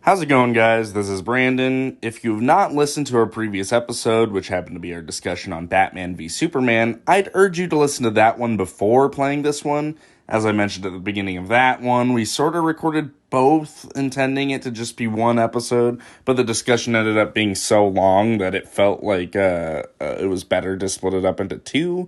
How's it going, guys? This is Brandon. If you've not listened to our previous episode, which happened to be our discussion on Batman v Superman, I'd urge you to listen to that one before playing this one. As I mentioned at the beginning of that one, we sort of recorded both, intending it to just be one episode, but the discussion ended up being so long that it felt like it was better to split it up into two.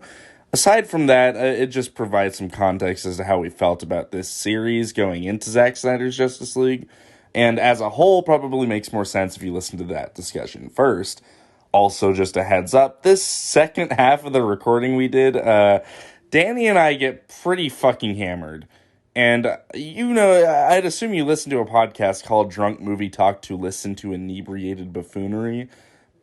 Aside from that, it just provides some context as to how we felt about this series going into Zack Snyder's Justice League. And as a whole, probably makes more sense if you listen to that discussion first. Also, just a heads up, this second half of the recording we did, Danny and I get pretty fucking hammered. And, I'd assume you listen to a podcast called DrunkMovieTalk to listen to inebriated buffoonery.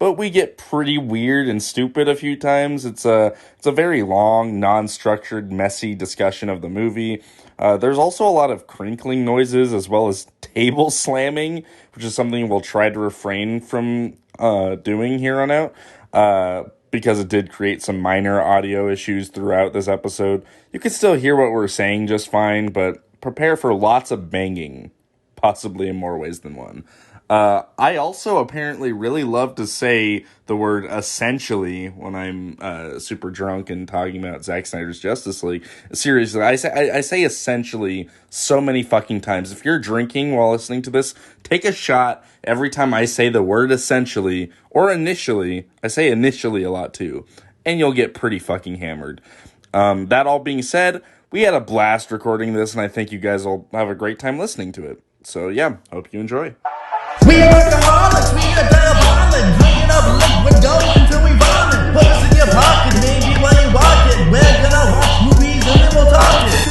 But we get pretty weird and stupid a few times. It's a very long, non-structured, messy discussion of the movie. There's also a lot of crinkling noises as well as table slamming, which is something we'll try to refrain from doing here on out, because it did create some minor audio issues throughout this episode. You can still hear what we're saying just fine, but prepare for lots of banging, possibly in more ways than one. I also apparently really love to say the word essentially when I'm super drunk and talking about Zack Snyder's Justice League. Seriously, I say essentially so many fucking times. If you're drinking while listening to this, take a shot every time I say the word essentially or initially. I say initially a lot too, and you'll get pretty fucking hammered. That all being said, we had a blast recording this, and I think you guys will have a great time listening to it. So yeah, hope you enjoy. We are workaholics, we are diabolic. Drinking up liquid gold until we vomit. Put us in your pocket, maybe while you walk it. We're gonna watch movies and then we'll talk it.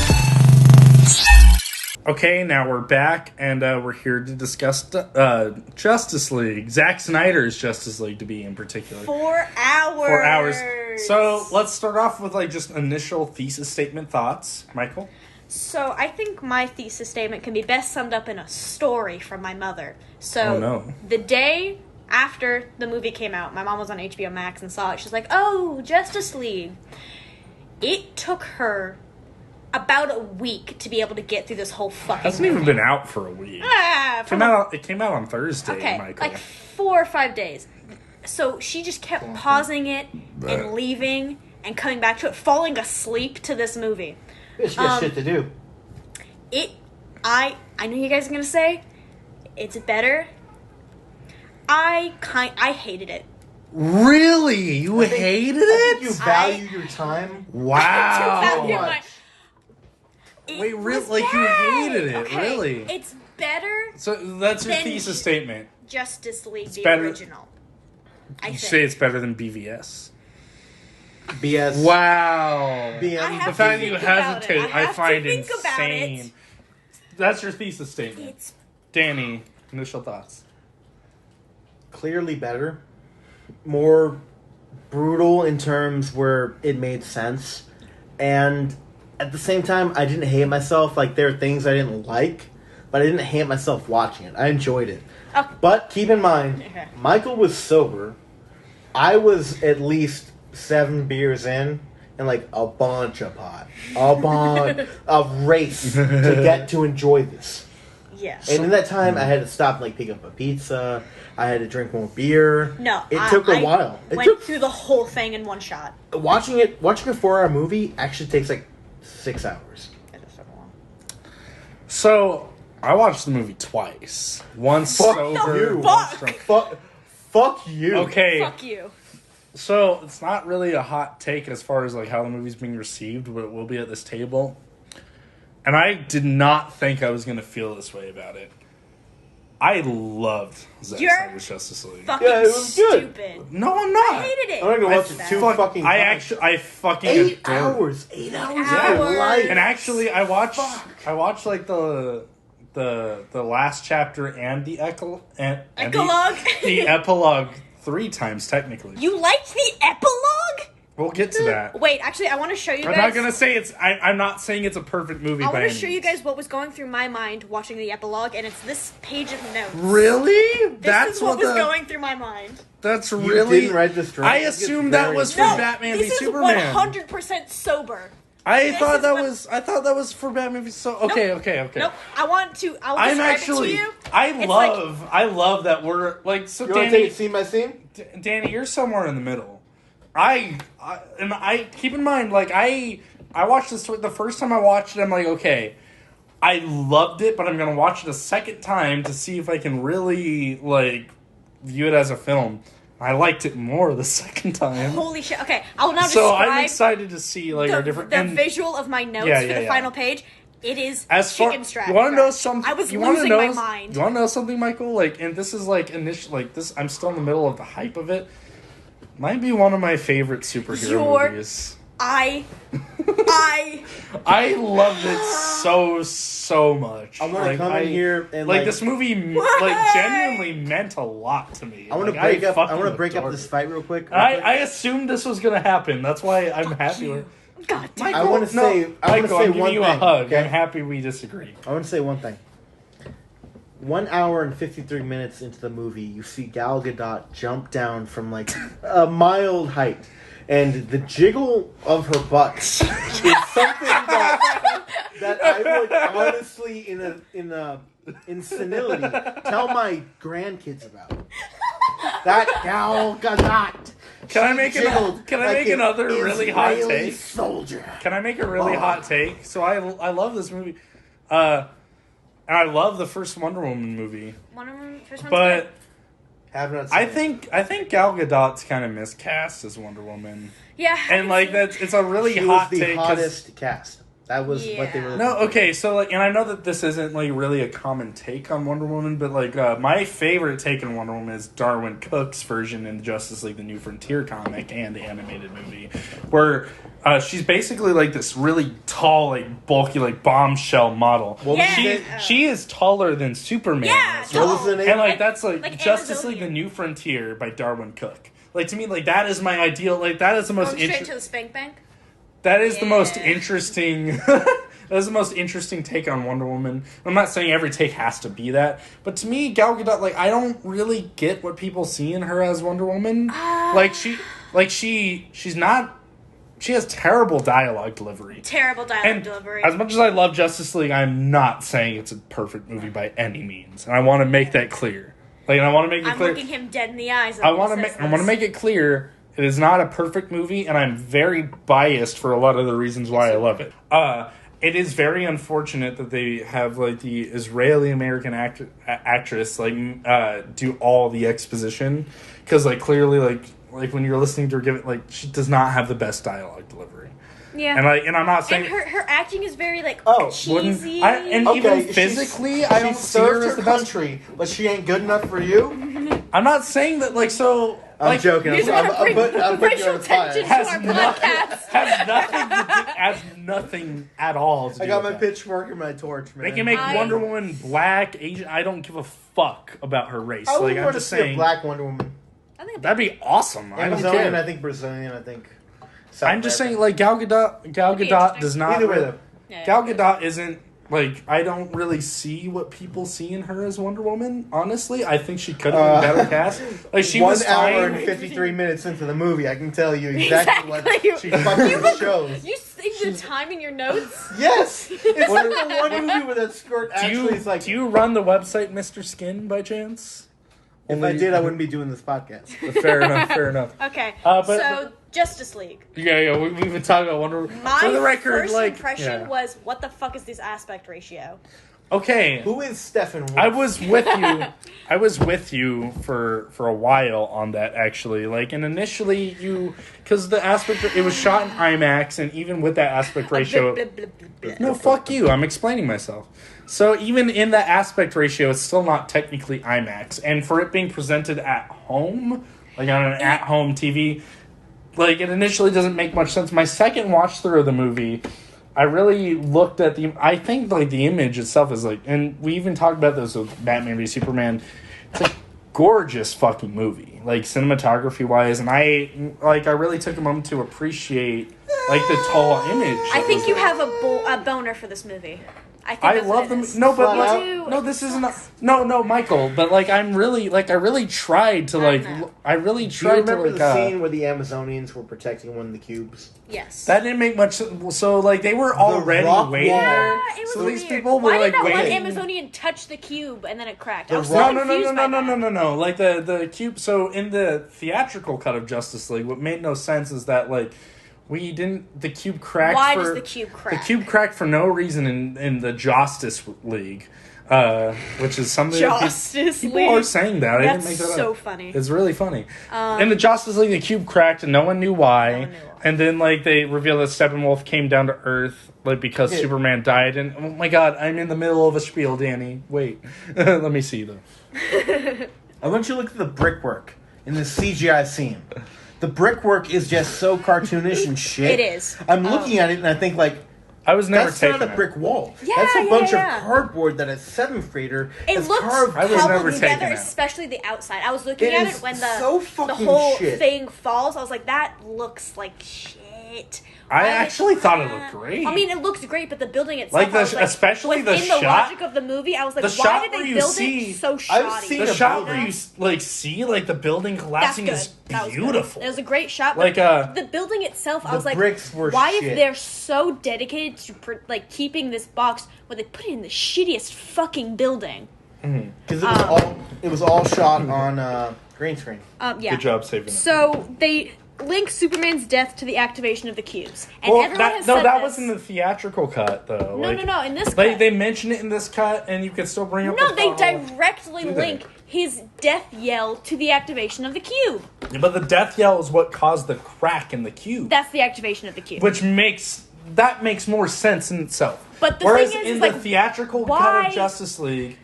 Okay, now we're back, and we're here to discuss Justice League. Zack Snyder's Justice League, to be in particular. 4 hours. 4 hours. So, let's start off with, just initial thesis statement thoughts. Michael? So, I think my thesis statement can be best summed up in a story from my mother. So, oh, no. The day after the movie came out, my mom was on HBO Max and saw it. She's like, oh, Justice League. It took her about a week to be able to get through this whole fucking It hasn't movie. even been out for a week. It came out on Thursday, okay, Michael. like 4 or 5 days. So, she just kept pausing it and leaving and coming back to it, falling asleep to this movie. Bitch got shit to do. I know you guys are gonna say it's better. I hated it. Really? You hated it? You value your time? Wow. Wait, really? Like, you hated it, okay. really? It's better. So that's your than thesis statement. Justice League, the better. original. You say it's better than BVS. BS. Wow. BM. The fact that you think about hesitate, it. I find think about insane. it. That's your thesis statement. It's Danny, initial thoughts. Clearly better. More brutal in terms where it made sense. And at the same time, I didn't hate myself. Like, there are things I didn't like, but I didn't hate myself watching it. I enjoyed it. Okay. But keep in mind, Okay. Michael was sober. I was at least 7 beers in and like a bunch of pot. A race to get to enjoy this. yeah. And in that time, I had to stop and like pick up a pizza. I had to drink more beer. No, it took a while. It went took through the whole thing in one shot. watching a 4-hour movie actually takes like 6 hours. So, I watched the movie twice. Once Fuck sober. you. once drunk. Fuck you. Okay. Fuck you. So, it's not really a hot take as far as, how the movie's being received, but it will be at this table. And I did not think I was going to feel this way about it. I loved Zack Snyder's Justice League. Fucking Yeah, it was good. stupid. No, I'm not. I hated it. I'm not gonna watch That's it bad. too fucking I fucking 8 adored it. hours. 8 hours. Yeah. of your life. And actually, I watched the last chapter and the Epilogue? the epilogue 3 times technically. You liked the epilogue? We'll get to that. Wait, actually, I want to show you I'm guys. not gonna say it's. I'm not saying it's a perfect movie. I want to show you guys what was going through my mind watching the epilogue, and it's this page of notes. Really? This is what was going through my mind. That's You really. didn't read this drink. I assumed that was from Batman v This is Superman. 100% sober. I thought that was for Batman. So okay. Nope. I will describe it to you. I love that we're like so. You want to Danny, take it scene by scene? Danny, you're somewhere in the middle. I keep in mind, like I watched this the first time I watched it. I'm like, okay, I loved it, but I'm gonna watch it a second time to see if I can really like view it as a film. I liked it more the second time. Holy shit! Okay, I will now So describe. I'm excited to see like our different the visual of my notes for the final page. It is chicken strap. You want to know something? I was losing my mind. You want to know something, Michael? Like, and this is like initial. Like this, I'm still in the middle of the hype of it. Might be one of my favorite superhero movies. I loved it so much. I want to come in here and like this movie like genuinely meant a lot to me. I want to break up this fight real quick. I assumed this was gonna happen. That's why I'm happy with. God damn. Michael, I want to say I'm one giving thing. you a hug. Okay? I'm happy we disagree. I want to say one thing. 1 hour and 53 minutes into the movie, you see Gal Gadot jump down from like a mild height, and the jiggle of her butt is something that I would honestly, in senility, tell my grandkids about. That Gal Gadot. Can I make another really hot Israeli take? Soldier. Can I make a really hot take? So I love this movie. And I love the first Wonder Woman movie. But Have not seen I think Gal Gadot's kind of miscast as Wonder Woman. Yeah. And like it's a really She hot was the take. hottest cast. That was what they were. No, okay, so like, and I know that this isn't like really a common take on Wonder Woman, but like my favorite take on Wonder Woman is Darwin Cook's version in Justice League: The New Frontier comic and animated movie, where she's basically like this really tall, like bulky, like bombshell model. She is taller than Superman. Yeah, What was the name? And like that's like Justice Justice League: The New Frontier by Darwin Cook. Like to me, like that is my ideal. Like that is the most Going straight to the spank bank. That is the most interesting. That is the most interesting take on Wonder Woman. I'm not saying every take has to be that, but to me, Gal Gadot, like I don't really get what people see in her as Wonder Woman. She's not. She has terrible dialogue delivery. Delivery. As much as I love Justice League, I'm not saying it's a perfect movie by any means, and I want to make that clear. Like, and I want to make it clear. I'm looking him dead in the eyes. I want to make it clear. It is not a perfect movie, and I'm very biased for a lot of the reasons why I love it. It is very unfortunate that they have like the Israeli American actress like do all the exposition, because like clearly like when you're listening to her give it, like she does not have the best dialogue delivery. Yeah, and I'm not saying her acting is very like cheesy. Even physically, I don't see her as the best. Country, but she ain't good enough for you. I'm not saying that like so. I'm joking. You just want to bring racial tension to our podcast. Has nothing at all to do I got with my that. pitchfork and my torch, man. They can make Wonder Woman black, Asian. I don't give a fuck about her race. I would I'm want to just see saying a black Wonder Woman. I think that'd be awesome. I don't Amazonian, care. I think Brazilian, I think South I'm just American. saying, like Gal Gadot does not. Either way, though. Gal Gadot isn't. Like, I don't really see what people see in her as Wonder Woman. Honestly, I think she could have been better cast. Like, she was 1 hour fine. and 53 minutes into the movie, I can tell you exactly what she fucking shows. You see the time in your notes? Yes! It's like the one movie where that skirt actually is like... Do you run the website Mr. Skin by chance? If I did, I wouldn't be doing this podcast. Fair enough. Okay, but Justice League. Yeah, we've been talking about Wonder Woman. My For the record, first impression was, what the fuck is this aspect ratio? Okay. Who is Stephen Wolf? I was with you for a while on that, actually. Like, and initially because the aspect, it was shot in IMAX, and even with that aspect ratio, no, fuck you, I'm explaining myself. So even in that aspect ratio, it's still not technically IMAX, and for it being presented at home, like on an at-home TV, like it initially doesn't make much sense. My second watch through of the movie, I really looked at I think like the image itself is like, and we even talked about this with Batman v Superman. It's like gorgeous fucking movie, like cinematography wise, and I really took a moment to appreciate like the tall image. I think you have a boner for this movie. I think I that's love what it them. is. No, but Flat out. no, this isn't. No, Michael. But like, I really tried to like. know. I really Do you tried to remember like. the scene where the Amazonians were protecting one of the cubes? Yes. That didn't make much sense. So like, they were already rock waiting wall. there. Yeah, it was So weird. these people were Why like did that waiting. one Amazonian touch the cube and then it cracked? I The was so rock- confused by that. No. Like the cube. So in the theatrical cut of Justice League, what made no sense is that like. The cube cracked. Why does the cube crack? The cube cracked for no reason in the Justice League, which is something Justice people League. are saying that. I That's didn't make that so up. funny. It's really funny. In the Justice League, the cube cracked and no one knew why. No one knew why. And then like they reveal that Steppenwolf came down to Earth like because Yeah. Superman died. And oh my God, I'm in the middle of a spiel, Danny. Wait, let me see though. I want you to look at the brickwork in the CGI scene. The brickwork is just so cartoonish and shit. It is. I'm looking at it and I think like, I was never that's taken not a it. brick wall. Yeah, that's a yeah, bunch yeah. of cardboard that a seventh grader It has looks carved. I was never cobbled taken together, it. especially the outside. I was looking It at is it when so the fucking whole shit. thing falls. I was like, that looks like shit. I Why actually would thought it that- looked great. I mean, it looks great, but the building itself, Like I was especially the within the shot- logic of the movie, I was like, the why shot did where they you build see- it so I've shoddy? seen The a shot building. where you like see like the building That's collapsing good. is That was good. beautiful. It was a great shot. Like, But the building itself, I the was like, bricks were why shit. if they're so dedicated to like keeping this box, where they put it in the shittiest fucking building? Because it was all shot on green screen. Yeah. Good job saving it. So they link Superman's death to the activation of the cubes, and Well, everyone has that said this. was in the theatrical cut though. No, Like, no. In this They cut, they mention it in this cut, and you could still bring up. no, the they plot hole. directly Do they? link his death yell to the activation of the cube. But the death yell is what caused the crack in the cube, That's the activation of the cube. which makes more sense in itself. But the Whereas thing is, in like, the theatrical cut why- of Justice League,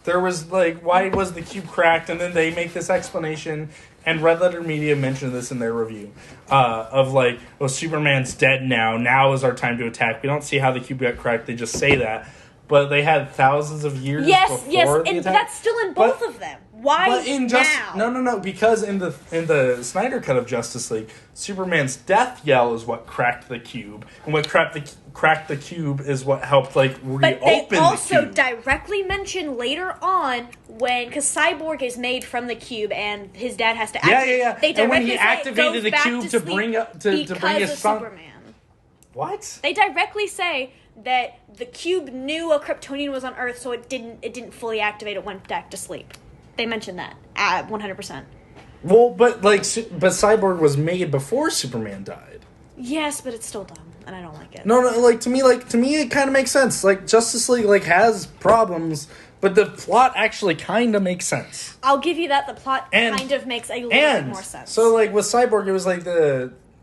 there was like, why was the cube cracked? And then they make this explanation, and Red Letter Media mentioned this in their review of like, oh, Superman's dead now. Now is our time to attack. We don't see how the cube got cracked. They just say that, but they had thousands of years yes, before the and attack. that's still in both of them. Why But in now? no, because in the Snyder cut of Justice League, Superman's death yell is what cracked the cube, and what cracked the cube is what helped like reopen But they also the cube. directly mention later on because Cyborg is made from the cube and his dad has to Yeah, activate. yeah. They And when directly he say it activated goes the back cube to sleep bring up to bring because his of son. Superman. What? They directly say that the cube knew a Kryptonian was on Earth, so it didn't fully activate. It went back to sleep. They mentioned that 100%. Well, but Cyborg was made before Superman died. Yes, but it's still dumb, and I don't like it. No, like to me, it kind of makes sense. Like Justice League, like has problems, but the plot actually kind of makes sense. I'll give you that. The plot And- kind of makes a little bit more sense. So, like, with Cyborg, it was like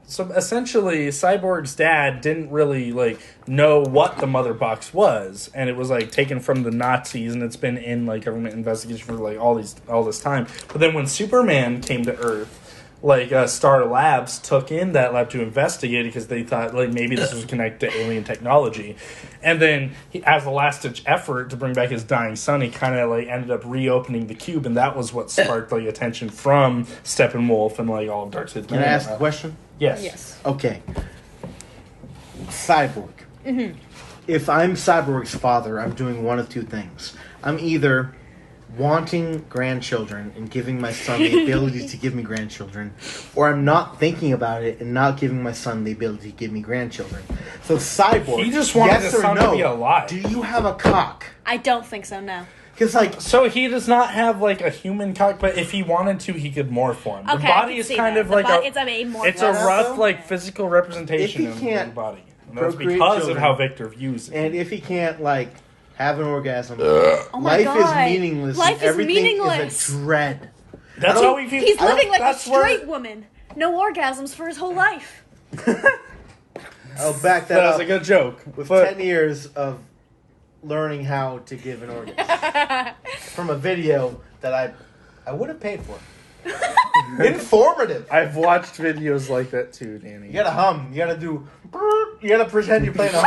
so essentially, Cyborg's dad didn't really, like, know what the mother box was, and it was, like, taken from the Nazis, and it's been in, like, government investigation for, like, all this time. But then when Superman came to Earth, like, Star Labs took in that lab to investigate it because they thought, like, maybe this was connected to alien technology. And then, as a last-ditch effort to bring back his dying son, he kind of, like, ended up reopening the cube, and that was what sparked, like, attention from Steppenwolf and, like, all of Darkseid's. Can I ask a question? Yes. yes. Okay. Cyborg. Mm-hmm. If I'm Cyborg's father, I'm doing one of two things. I'm either wanting grandchildren and giving my son the ability to give me grandchildren, or I'm not thinking about it and not giving my son the ability to give me grandchildren. So Cyborg, He just wanted yes his or son to no, be alive. do you have a cock? I don't think so, no. Because like, So he does not have like a human cock, but if he wanted to, he could morph one. The Okay, body I can is see kind that. of The like body- a it's a more it's a Also, rough like physical representation if of he the can't body. And that's procreate because children, of how Victor views it. and if he can't like have an orgasm, Oh my life God. is meaningless. Life and is everything meaningless. is a dread. That's how we view. He's living like a that's where- straight woman. No orgasms for his whole life. I'll back that That was up a good joke. with But 10 years of learning how to give an orgasm from a video that I would have paid for. Informative. I've watched videos like that too, Danny. You gotta hum. You gotta do. You gotta pretend you're playing a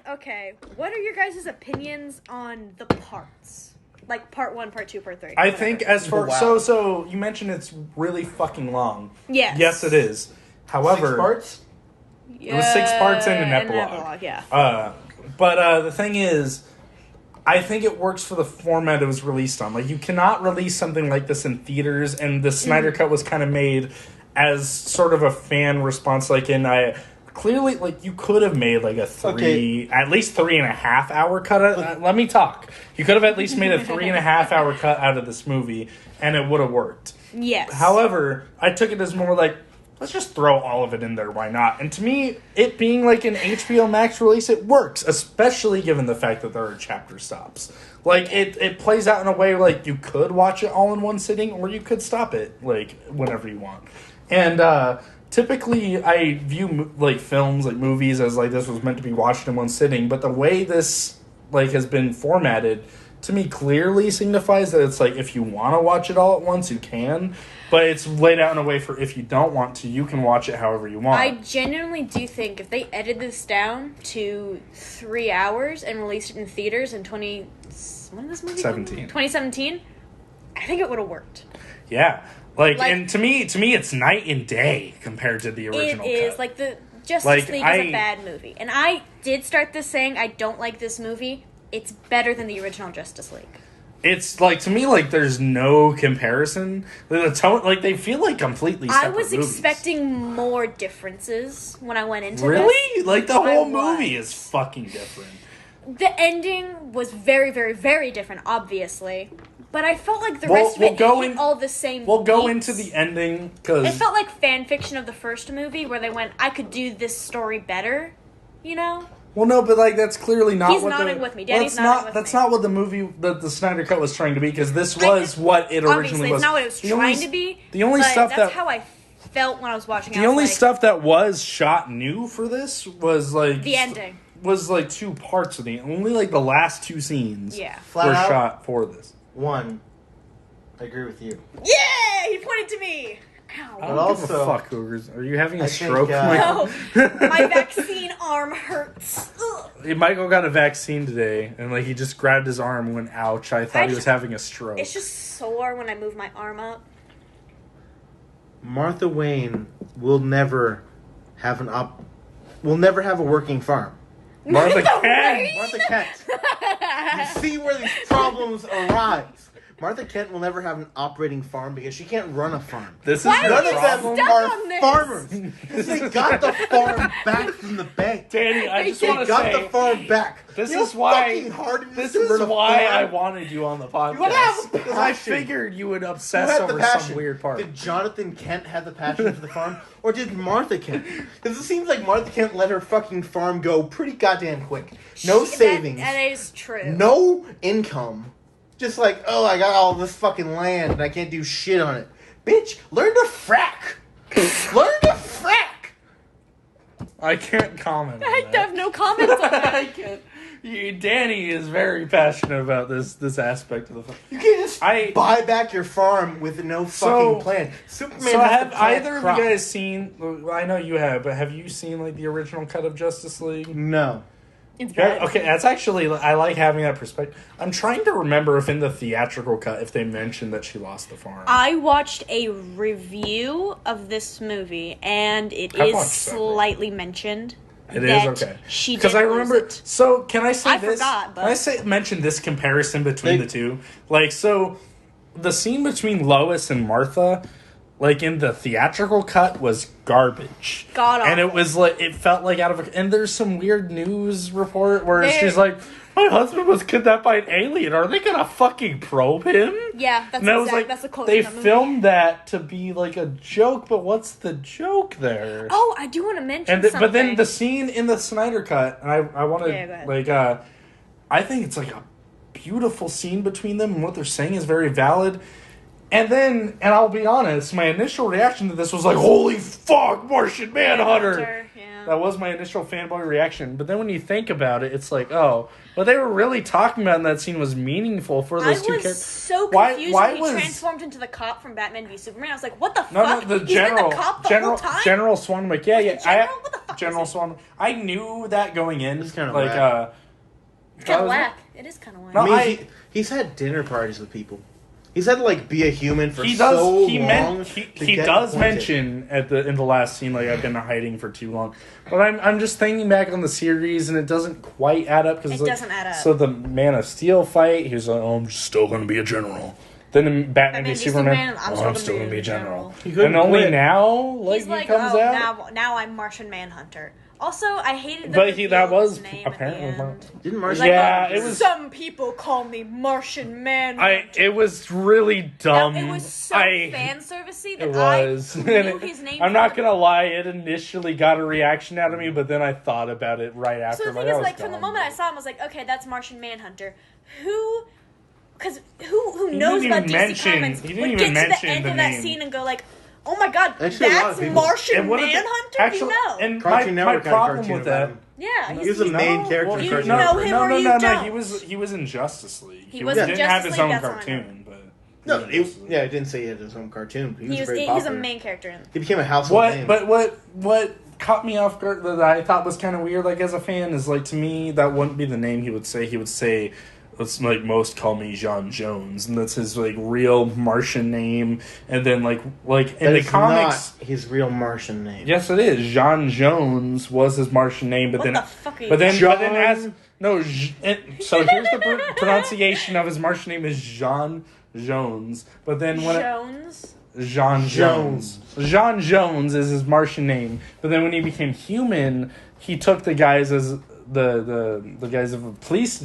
Okay. What are your guys' opinions on the parts? Like part 1, part 2, part 3. I think as for Wow. so you mentioned it's really fucking long. Yes. Yes, it is. However, 6 parts. It was 6 parts and an epilogue. Yeah. But the thing is, I think it works for the format it was released on. Like, you cannot release something like this in theaters, and the Snyder Cut was kind of made as sort of a fan response. Like, clearly, like, you could have made, like, at least 3.5 hour cut. Let me talk. You could have at least made a 3.5 hour cut out of this movie, and it would have worked. Yes. However, I took it as more like, let's just throw all of it in there, why not? And to me, it being like an HBO Max release, it works, especially given the fact that there are chapter stops. Like, it plays out in a way like you could watch it all in one sitting, or you could stop it, like, whenever you want. And typically, I view, like, films, like, movies as, like, this was meant to be watched in one sitting, but the way this, like, has been formatted, to me, clearly signifies that it's, like, if you want to watch it all at once, you can. But it's laid out in a way for if you don't want to, you can watch it however you want. I genuinely do think if they edited this down to 3 hours and released it in theaters in when did this movie 2017, I think it would have worked. Yeah. Like, and to me, it's night and day compared to the original It is. cut. Like, the Justice League is a bad movie. And I did start this saying I don't like this movie. It's better than the original Justice League. It's, like, to me, like, there's no comparison. The tone, like, they feel like completely separate I was movies. expecting more differences when I went into this. Really? Like, the whole movie is fucking different. The ending was very, very, very different, obviously. But I felt like the rest of it hit all the same We'll go beats. into the ending, because... It felt like fan fiction of the first movie, where they went, I could do this story better, you know? Well, no, but, like, that's clearly not He's what nodding with me. Danny's nodding with that's me. not what the movie, the Snyder Cut was trying to be, because this was what it originally was. Obviously, it's not what it was trying to be, the only but stuff that's how I felt when I was watching it. The only stuff that was shot new for this was, like... The ending. Was, like, 2 parts of the... Only, like, the last 2 scenes were out, shot for this. 1, I agree with you. Yeah! He pointed to me! Ow. I don't give a fuck, Cougars. Are you having a stroke? No, my vaccine arm hurts. Ugh. Michael got a vaccine today, and, like, he just grabbed his arm and went, ouch, I thought he was having a stroke. It's just sore when I move my arm up. Martha Wayne will never have will never have a working farm. Martha Kent! Martha Kent. You see where these problems arise. Martha Kent will never have an operating farm because she can't run a farm. This is Why the None of problem. them are farmers. They got the farm back from the bank. Danny, I just want They to got say... the farm back. This You know is why. fucking hard it This to is run a why I farm? wanted you on the podcast. You gotta have a Because I passion. figured you would Who obsess had the over passion? some weird part. Did Jonathan Kent have the passion for the farm? Or did Martha Kent? Because it seems like Martha Kent let her fucking farm go pretty goddamn quick. No savings. That is true. No income. Just like, oh, I got all this fucking land and I can't do shit on it. Bitch, learn to frack. Learn to frack. I can't comment on I that. have no comments on that. I can't. Danny is very passionate about this aspect of the film. You can't just buy back your farm with no fucking plan. Superman So has have to plant either crops. of you guys seen... I know you have, but have you seen, like, the original cut of Justice League? No. It's bad. Okay, that's actually... I like having that perspective. I'm trying to remember if in the theatrical cut, if they mentioned that she lost the farm. I watched a review of this movie, and it I've is watched several. slightly mentioned. It that is okay. She because did I remember. lose it. So can I say I this? forgot, but- Can I mention this comparison between the two? Like, so the scene between Lois and Martha, like in the theatrical cut, was garbage. God awful. And it was like it felt like out of a. And there's some weird news report where she's like, "My husband was kidnapped by an alien. Are they gonna fucking probe him?" Yeah, that's And I was like, that's a quote. they from that movie. filmed that to be like a joke, but what's the joke there? Oh, I do want to mention And something. but then the scene in the Snyder cut, and I want to Yeah, go ahead. like I think it's like a beautiful scene between them, and what they're saying is very valid. And then, and I'll be honest, my initial reaction to this was like, "Holy fuck, Martian Manhunter!" Yeah. That was my initial fanboy reaction. But then when you think about it, it's like, oh, what they were really talking about in that scene was meaningful for those two I was characters. so confused Why when he transformed into the cop from Batman v Superman. I was like, what the No, fuck? the He's general, been the cop the General, whole time? General Swanwick. Yeah, yeah. General? What the fuck General is he? Swanwick. I knew that going in. It's kinda like, whack. It's kind of whack. It is kind of whack. No, I mean, he's had dinner parties with people. He's had to like be a human for He so does. long. He does mention in the last scene, like, I've been hiding for too long. But I'm just thinking back on the series, and it doesn't quite add up. It doesn't add up. So the Man of Steel fight, he was like, "Oh, I'm still going to be a general." Then in Batman v Superman, I'm still going to be a general. And only now, like, he's he like, comes out. Now I'm Martian Manhunter. Also, I hated the But that was his name apparently at the end. Didn't Martian? Yeah, it was. Some people call me Martian Manhunter. It was really dumb. It was so fan servicey that It was. I knew his name. I'm not gonna lie, it initially got a reaction out of me, but then I thought about it right after. So the thing is, like, from the moment I saw him, I was like, okay, that's Martian Manhunter. Because who knows about DC Comics would get to the end of that scene and go like, oh my god, Actually, that's Martian Manhunter? Actually, no. And Cartoon my Network had a problem cartoon with about that. him. Yeah, He was the main character in you Cartoon know Network. him or you don't. He was in Justice League. He was in didn't have Justice his League, own that's all I know. cartoon, but No, I didn't say he had his own cartoon. He was very He's popular. a main character in. He became a household name. But what caught me off guard that I thought was kind of weird, like, as a fan, is, like, to me that wouldn't be the name he would say. He would say, "Let's, like, most call me John Jones," and that's his, like, real Martian name. And then like in the comics, not his real Martian name. yes, it is. John Jones was his Martian name, but What then the fuck are you but then John- as no, so here's the pronunciation of his Martian name is John Jones. But then when Jones? John Jones. John Jones is his Martian name. But then when he became human, he took the guise as the guise of a police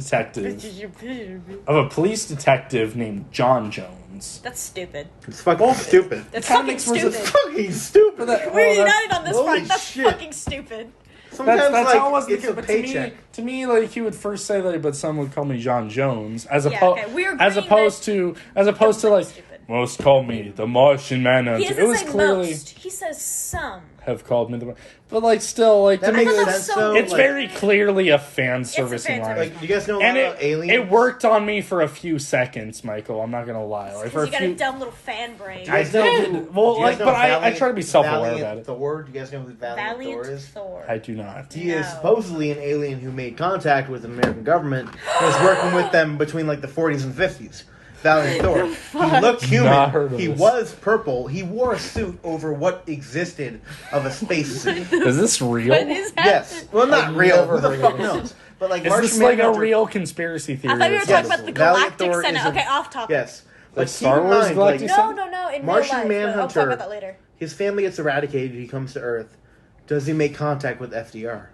detective named John Jones. That's stupid. It's fucking stupid. That's kinda fucking makes more sense. stupid. Fucking stupid. We're united on this holy front. That's shit. fucking stupid. Sometimes That's like how it was. it's a But paycheck. to me, like, he would first say that, but some would call me John Jones, as Yeah, okay, we're as agreeing opposed to like stupid. most call me the Martian Manhunter. He It doesn't was say clearly most. He says some. have called me the, but like still like That to me, makes thought that sense was so though. it's like, very clearly a fan a servicing fan line. service. Like, you guys know a lot And about aliens? it worked on me for a few seconds, Michael. I'm not gonna lie. Like, for Because a you got few, a dumb little fan brain. Do you guys know did. who- Well, do you guys like, know but I Valiant- try to be self-aware Valiant about it. Thor? Do you guys know who Valiant Valiant Thor is? Thor. I do not. He is No. supposedly an alien who made contact with the American government and was working with them between like the 40s and 50s. Valiant Thor. He looked Not heard human. of He this. was purple. He wore a suit over what existed of a space suit. Is this real? What is that? Yes. Well, not I've real. never Who the heard fuck of this. knows? But like Is Martian this like a Manhunter- real conspiracy theory? I thought you were or talking something? about the Valiant Galactic Thor Senate. is a- Okay, off topic. Yes. Like But Star keep in Wars mind, Galactic like, Senate? No, in Martian real life. But I'll talk Manhunter- about that later. his family gets eradicated. He comes to Earth. Does he make contact with FDR?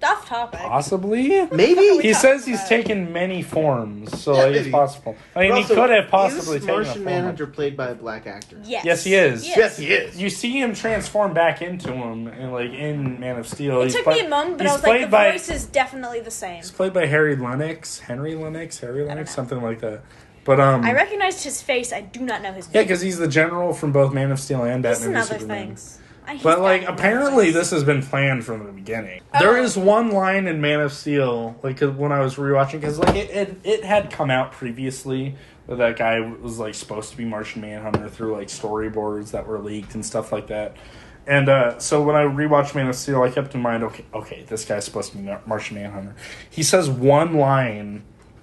Off topic. Possibly. Maybe. He talked says he's about? taken many forms, so Yeah, like, it's maybe. possible. I mean, But he also, could have possibly is taken a Martian form. Manhunter played by a black actor? Yes. Yes, he is. Yes, he is. You see him transform back into him, in Man of Steel. It took me a moment, but I was like, the voice is definitely the same. He's played by Henry Lennox, something like that. But I recognized his face. I do not know his yeah, name. because he's the general from both Man of Steel and This Batman v and other Superman. things. But like, apparently, this has been planned from the beginning. There is one line in Man of Steel, like, 'cause when I was rewatching, because like it had come out previously that guy was like supposed to be Martian Manhunter through like storyboards that were leaked and stuff like that. And so when I rewatched Man of Steel, I kept in mind, okay, this guy's supposed to be Martian Manhunter. He says one line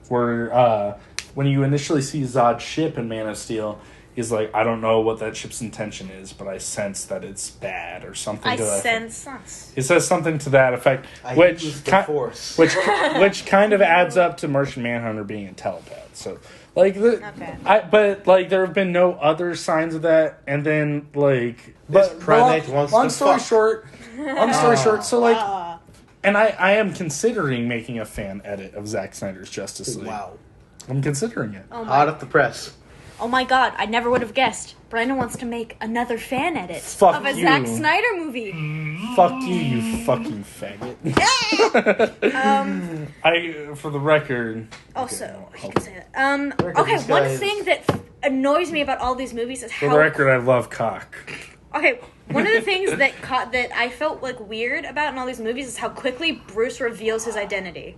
where when you initially see Zod's ship in Man of Steel, he's like, I don't know what that ship's intention is, but I sense that it's bad or something. I to that sense. effect. He says something to that effect, I which use the Force. which kind of adds up to Martian Manhunter being a telepath. So like Okay. but like there have been no other signs of that, and then like This but primate wants long to story fuck. short, so like. Ah. And I am considering making a fan edit of Zack Snyder's Justice League. Wow. I'm considering it. Oh Hot my, off the press. oh my god, I never would have guessed. Brandon wants to make another fan edit Fuck of a you. Zack Snyder movie. Fuck you, you fucking faggot. For the record. Also, okay, you can say that. Okay, this one guy is- thing that annoys me about all these movies is For how. the record, I love cock. Okay, one of the things that that I felt like weird about in all these movies is how quickly Bruce reveals his identity.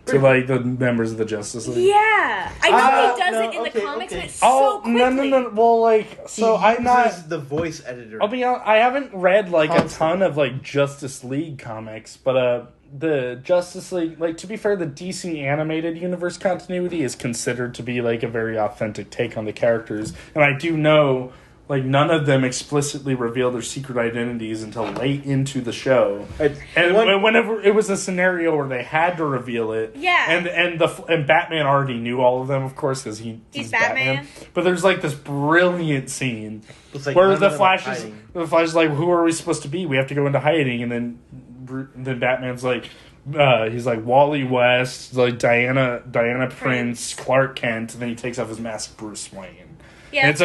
To like the members of the Justice League. Yeah, I know he does no, it in okay, the comics, okay. but it's so quickly. no. Well, like, so He I'm not. uses the voice editor. I'll be honest, I haven't read like Constantly. a ton of like Justice League comics, but the Justice League, like, to be fair, the DC animated universe continuity is considered to be, like, a very authentic take on the characters. And I do know, like, none of them explicitly reveal their secret identities until late into the show. And whenever it was a scenario where they had to reveal it, and Batman already knew all of them, of course, because he's Batman. But there's, like, this brilliant scene where the Flash is like, "Who are we supposed to be? We have to go into hiding." And then Batman's like, he's like Wally West, like Diana Prince, Clark Kent, and then he takes off his mask, Bruce Wayne. Yeah, it's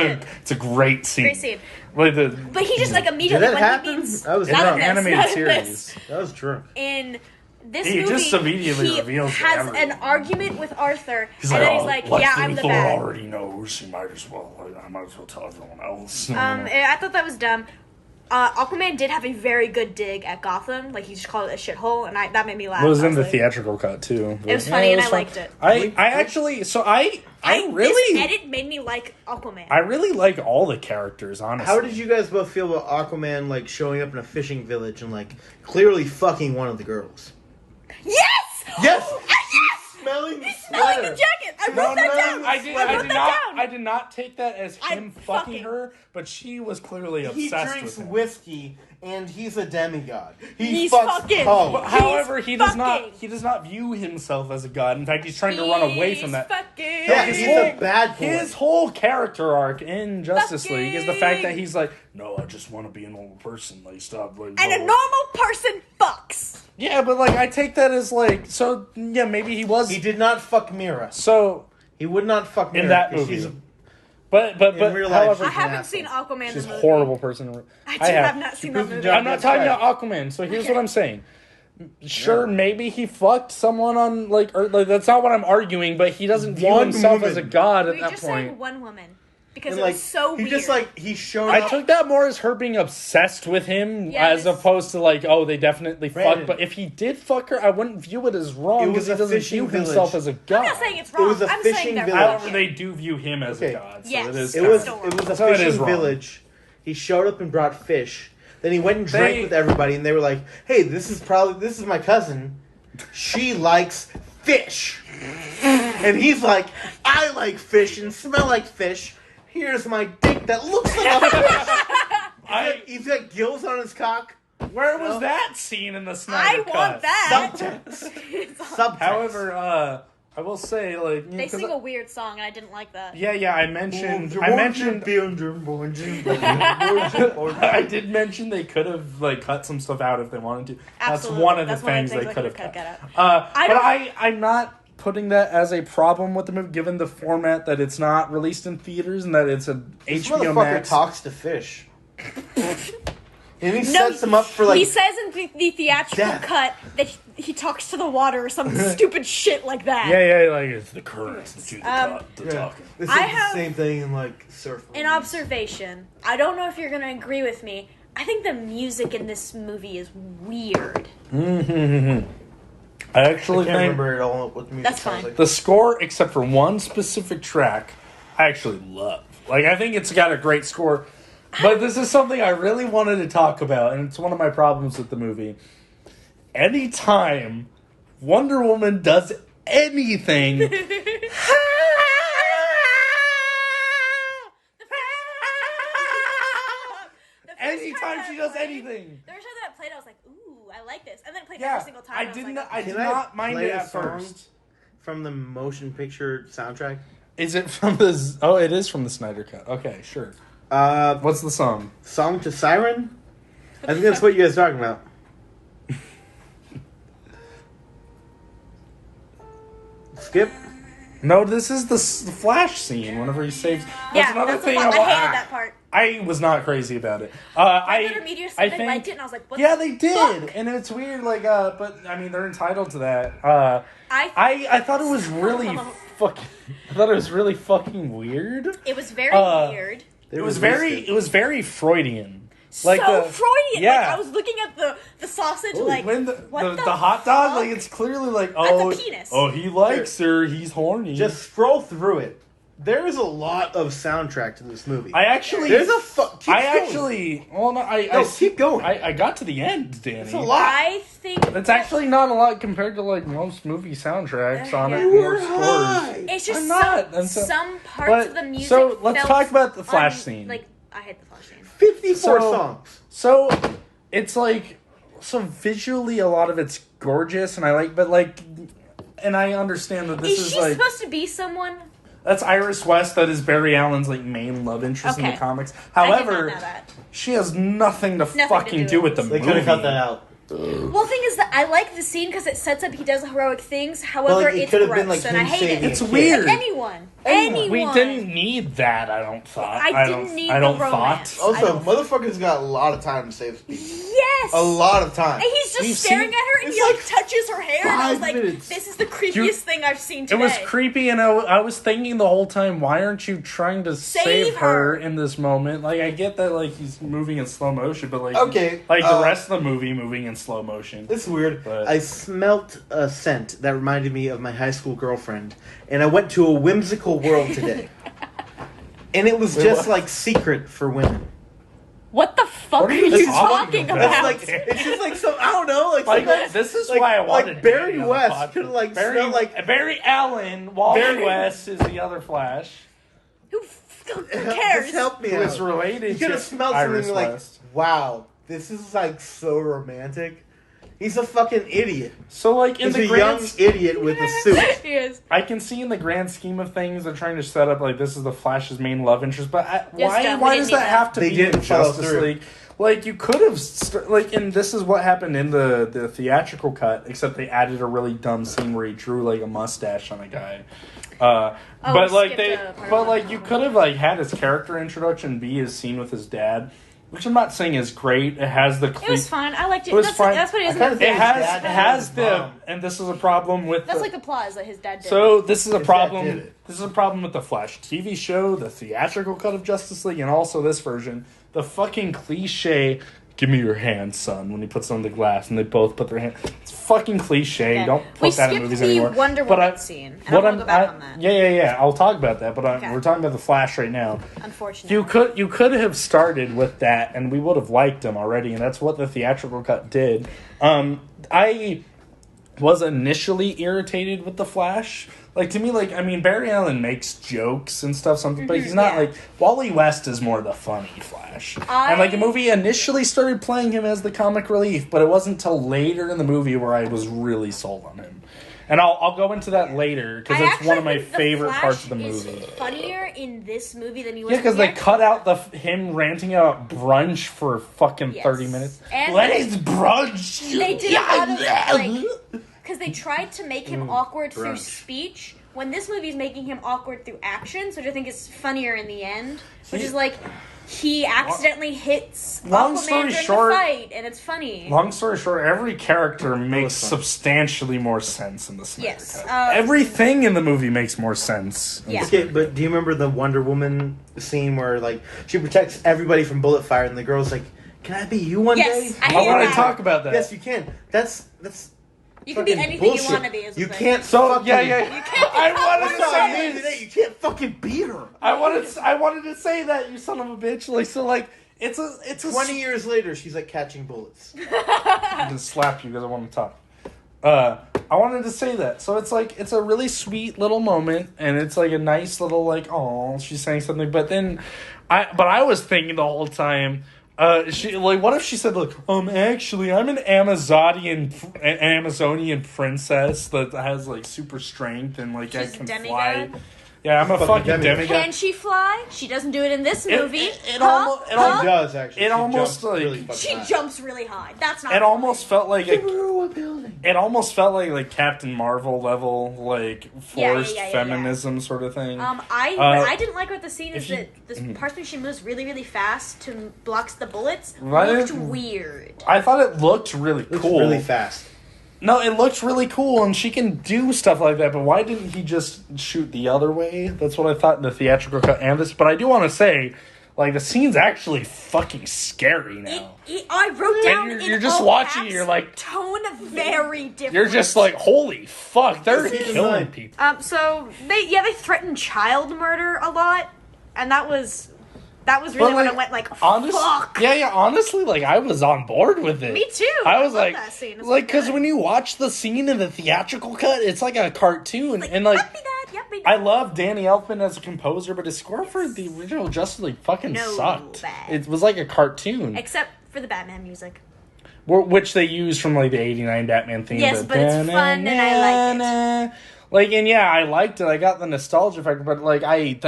a great scene. Great scene. But he just like immediately did that happen? That was in an animated series. That was true. In this movie, just immediately reveals has an argument with Arthur, he's and like, then he's like, "Yeah, I'm the bad." Already knows. She might as well. I might as well tell everyone else. I thought that was dumb. Aquaman did have a very good dig at Gotham. Like, he just called it a shithole, and that made me laugh. It was in the theatrical cut, too. It was funny, and I liked it. I actually... So I really... This edit made me like Aquaman. I really like all the characters, honestly. How did you guys both feel about Aquaman, like, showing up in a fishing village and, like, clearly fucking one of the girls? Yes! Yes! Yes! Smelling the Smelling sweater. the jacket! I wrote that down! I did not take that as him fucking her, but she was clearly obsessed with him. He drinks whiskey, and he's a demigod. He's fucking. However, he does not view himself as a god. In fact, he's trying to run away from that. Yeah, he's a bad boy. His whole character arc in Justice League is the fact that he's like, no, I just want to be a normal person. Like, stop. Like, and a normal person fucks. Yeah, but, like, I take that as, like, so, yeah, maybe he was... He did not fuck Mira. So... He would not fuck Mira. In that movie. But in real life, however... I haven't seen Aquaman She's the movie. a horrible person. I have not seen that movie. I'm not talking about Aquaman, so here's what I'm saying. Sure, maybe he fucked someone on, like, or, like, that's not what I'm arguing, but he doesn't view himself as a god at that point. You're just saying one woman. Because it was so weird. He showed up. I took that more as her being obsessed with him, as opposed to like, oh, they definitely fucked. But if he did fuck her, I wouldn't view it as wrong because he doesn't view himself as a god. I'm not saying it's wrong. It was a fishing village. They do view him as a god. So yes, it was a fishing village. He showed up and brought fish. Then he went and drank with everybody, and they were like, "Hey, this is my cousin. She likes fish." And he's like, "I like fish and smell like fish. Here's my dick that looks like a fish." He's got gills on his cock. Where was that scene in the Snyder Cut? I want that. Subtext. However, I will say, like... They sing a weird song, and I didn't like that. Yeah, I mentioned... I did mention they could have, like, cut some stuff out if they wanted to. Absolutely. That's one of the things they could have cut out. I'm not putting that as a problem with the movie, given the format that it's not released in theaters and that it's a HBO Max. Talks to fish. And he sets them up for, like... He says in the theatrical cut that he talks to the water or some stupid shit like that. Yeah, like, it's the currents that do the talking. This is the same thing in, like, surf movies. An observation. I don't know if you're going to agree with me. I think the music in this movie is weird. I actually can't remember it all what the music That's fine. Like. The score, except for one specific track, I actually love. Like, I think it's got a great score. But this is something I really wanted to talk about, and it's one of my problems with the movie. Anytime Wonder Woman does anything... Anytime she does anything. The first time that I played, I was like, ooh, I like this. And then I played every single time. I did not mind it at first. From the motion picture soundtrack? Is it from the... Oh, it is from the Snyder Cut. Okay, sure. What's the song? Song to Siren? I think that's what you guys are talking about. Skip? No, this is the Flash scene whenever he saves... That's another thing I hated that part. I was not crazy about it. Media said they liked it, and I was like, what they did. Fuck? And it's weird, like, but, I mean, they're entitled to that. I thought it was really fucking weird. It was very weird. It was very Freudian. Like Freudian. Yeah. Like, I was looking at the sausage, like, when the the hot dog, like, it's clearly like, That's a penis. Oh, he likes her, he's horny. Just scroll through it. There is a lot of soundtrack to this movie. I actually... There's a... Well, no, keep going. I got to the end, Danny. It's a lot. I think It's actually not a lot compared to, like, most movie soundtracks on it. You More were high. scores. it's just I'm not. some parts of the music. So, let's felt talk about the Flash scene. Like, I hate the Flash scene. 54 songs. So, it's like... So, visually, a lot of it's gorgeous, and I like... But, like... And I understand that this Is is, she like... supposed to be someone? That's Iris West. That is Barry Allen's, like, main love interest in the Okay. comics. I did not However, know that. she has nothing to Nothing fucking to do do with the with They movie. could have cut that out. Well, the thing is that I like the scene because it sets up he does heroic things. However, like, it it's could have gross, been, like, and I him hate saving it. It's a kid. weird. Anyone. We didn't need that, I don't thought. I didn't need I don't the romance. thought. I Also, don't- motherfucker's got a lot of time to save people. Yes. A lot of time. And he's just We've staring seen- at her, and it's he like like touches her hair, and I was 5 like, minutes. "This is the creepiest thing I've seen It today." was creepy, and I was thinking the whole time, why aren't you trying to save her in this moment? Like, I get that, like, he's moving in slow motion, but, like, Okay, like the rest of the movie moving in slow motion. This is weird. But- I smelt a scent that reminded me of my high school girlfriend, and I went to a whimsical world today. And it was just like Secret for women. What the fuck What are are you you talking talking about? about? That's like it's just like some I don't know like Like, sometimes, this is like, why I wanted like Barry Danny on the West podcast. could like Barry, smell like Barry Allen. Wally Barry- West is the other Flash. Who cares? Just help me Who is out. related You could to have smelled Iris something like, West. wow, this is like so romantic. He's a fucking idiot. So, like, in He's the a grand... young idiot with a suit. He is. I can see in the grand scheme of things they're trying to set up like this is the Flash's main love interest, but why dumb. We why didn't does need that that. have to They be didn't in follow Justice through. League? Like, you could have like, and this is what happened in the theatrical cut, except they added a really dumb scene where he drew like a mustache on a guy. But like skipped they, a part but of like that. you could have like had his character introduction be his scene with his dad, which I'm not saying is great. It has the It was fine. I liked it. It was that's, fine. that's what it is. I kinda in the think It film. his has dad has and the his mom. and this is a problem with That's the, like the applause that his dad did. so this is a His dad problem. did it. This is a problem with the Flash TV show, the theatrical cut of Justice League, and also this version. The fucking cliche, "Give me your hand, son," when he puts on the glass and they both put their hand. It's fucking cliche. Okay. Don't We put that in skipped movies the anymore. Wonder But Woman scene, and I wanna go back on that. Yeah. I'll talk about that, but Okay. we're talking about the Flash right now. Unfortunately, You could have started with that, and we would have liked him already, and that's what the theatrical cut did. I was initially irritated with the Flash. Like, to me, like, I mean, Barry Allen makes jokes and stuff, but he's not yeah. like Wally West is more the funny Flash. And like the movie initially started playing him as the comic relief, but it wasn't till later in the movie where I was really sold on him. And I'll go into that later because I it's actually one of my think the favorite Flash parts of the is movie. funnier in this movie than he was. Yeah, because in they the cut out him ranting about brunch for fucking Yes. 30 minutes. And What is brunch? They did a lot of like because they tried to make him awkward through brunch. speech. When this movie is making him awkward through actions, which I think is funnier in the end, which See- is like he accidentally hits Long Aquaman story during short- the fight, and it's funny. Long story short, every character makes fun. substantially more sense in the Snyder Yes, Cut. Everything in the movie makes more sense. in the Yeah. Okay, but do you remember the Wonder Woman scene where like she protects everybody from bullet fire and the girl's like, "Can I be you one Yes, day?" I I hate want that. to talk about that. Yes, you can. That's You can be fucking anything bullshit. you want to be. Is the You thing. can't. So fucking, yeah. You can't I become wanted I to saw a say meme this. today. You can't fucking beat her. I wanted to say that, you son of a bitch. Like, so like it's a 20 years later, she's like catching bullets. I'm gonna slap you because I want to talk. I wanted to say that. So it's like it's a really sweet little moment, and it's like a nice little like, oh, she's saying something. But then, I was thinking the whole time, she like, what if she said like, actually, I'm an Amazonian princess that has like super strength and like I She's a can demigod? fly. Yeah, I'm a Fucking fucking demigod. demigod. Can she fly? She doesn't do it in this movie. it Huh? almo- it Huh? almo- She does actually. It She almost, jumps like- really fucking She high. jumps really high. That's not. It almost felt like a Through a building. It almost felt like Captain Marvel level, like forced yeah. feminism sort of thing. I didn't like what the scene is if you- that this parts when she moves really really fast to blocks the bullets Right. looked weird. I thought it looked really Looks cool. really fast. No, it looks really cool, and she can do stuff like that. But why didn't he just shoot the other way? That's what I thought in the theatrical cut and this. But I do want to say, Like, the scene's actually fucking scary now. I wrote down And in you're just all watching, caps, you're like... tone very different. You're just like, holy fuck, they're killing people. So, they threatened child murder a lot, and that was really when I went like, fuck. Yeah, honestly, like, I was on board with it. Me too. I was love like, that scene. It's because good. when you watch the scene in the theatrical cut, it's like a cartoon. And, like, Yep, be that. I love Danny Elfman as a composer, but his score for the original Justice League fucking sucked. Bad. It was like a cartoon. Except for the Batman music. Which they used from, like, the 89 Batman theme. Yes, but it's fun, and I like it. Like, and yeah, I liked it. I got the nostalgia factor, but, like, I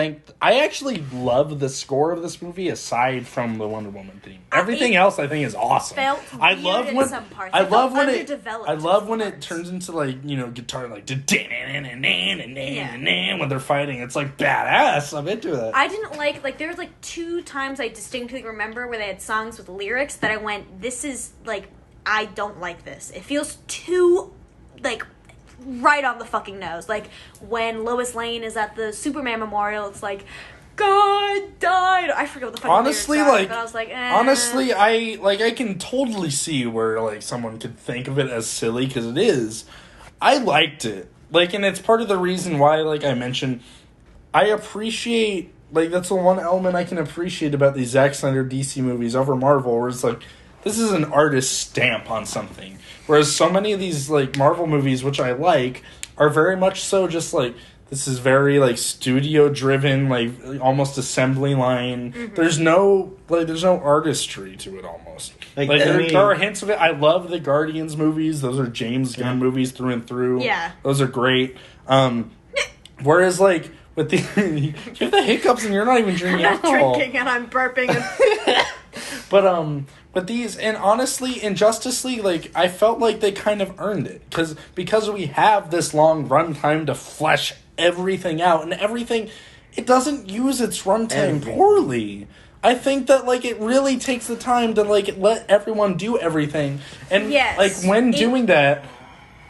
actually love the score of this movie aside from the Wonder Woman theme. Everything else I think is awesome. Felt I weird love in when some parts. I It love felt when underdeveloped I love when it parts. turns into, like, you know, guitar, like, when they're fighting. It's like badass. I'm into it. I didn't like there was like 2 times I distinctly remember where they had songs with lyrics that I went, this is like, I don't like this. It feels too like right on the fucking nose. Like when Lois Lane is at the Superman memorial, it's like, God died. I forget what the fucking Honestly, lyrics are, like, but I was like, honestly, I can totally see where, like, someone could think of it as silly, because it is. I liked it. Like, and it's part of the reason why, like I mentioned, I appreciate, like, that's the one element I can appreciate about these Zack Snyder DC movies over Marvel, where it's like, this is an artist's stamp on something. Whereas so many of these, like, Marvel movies, which I like, are very much so just, like, this is very, like, studio-driven, like, almost assembly line. Mm-hmm. There's no artistry to it, almost. Like there are hints of it. I love the Guardians movies. Those are James Gunn movies through and through. Yeah. Those are great. Whereas, like, with the... you have the hiccups and you're not even drinking I'm not alcohol. drinking and I'm burping. But these, and honestly, in Justice League, like, I felt like they kind of earned it. Because we have this long runtime to flesh everything out, and everything, it doesn't use its runtime poorly. I think that, like, it really takes the time to, like, let everyone do everything. And, like, when doing that,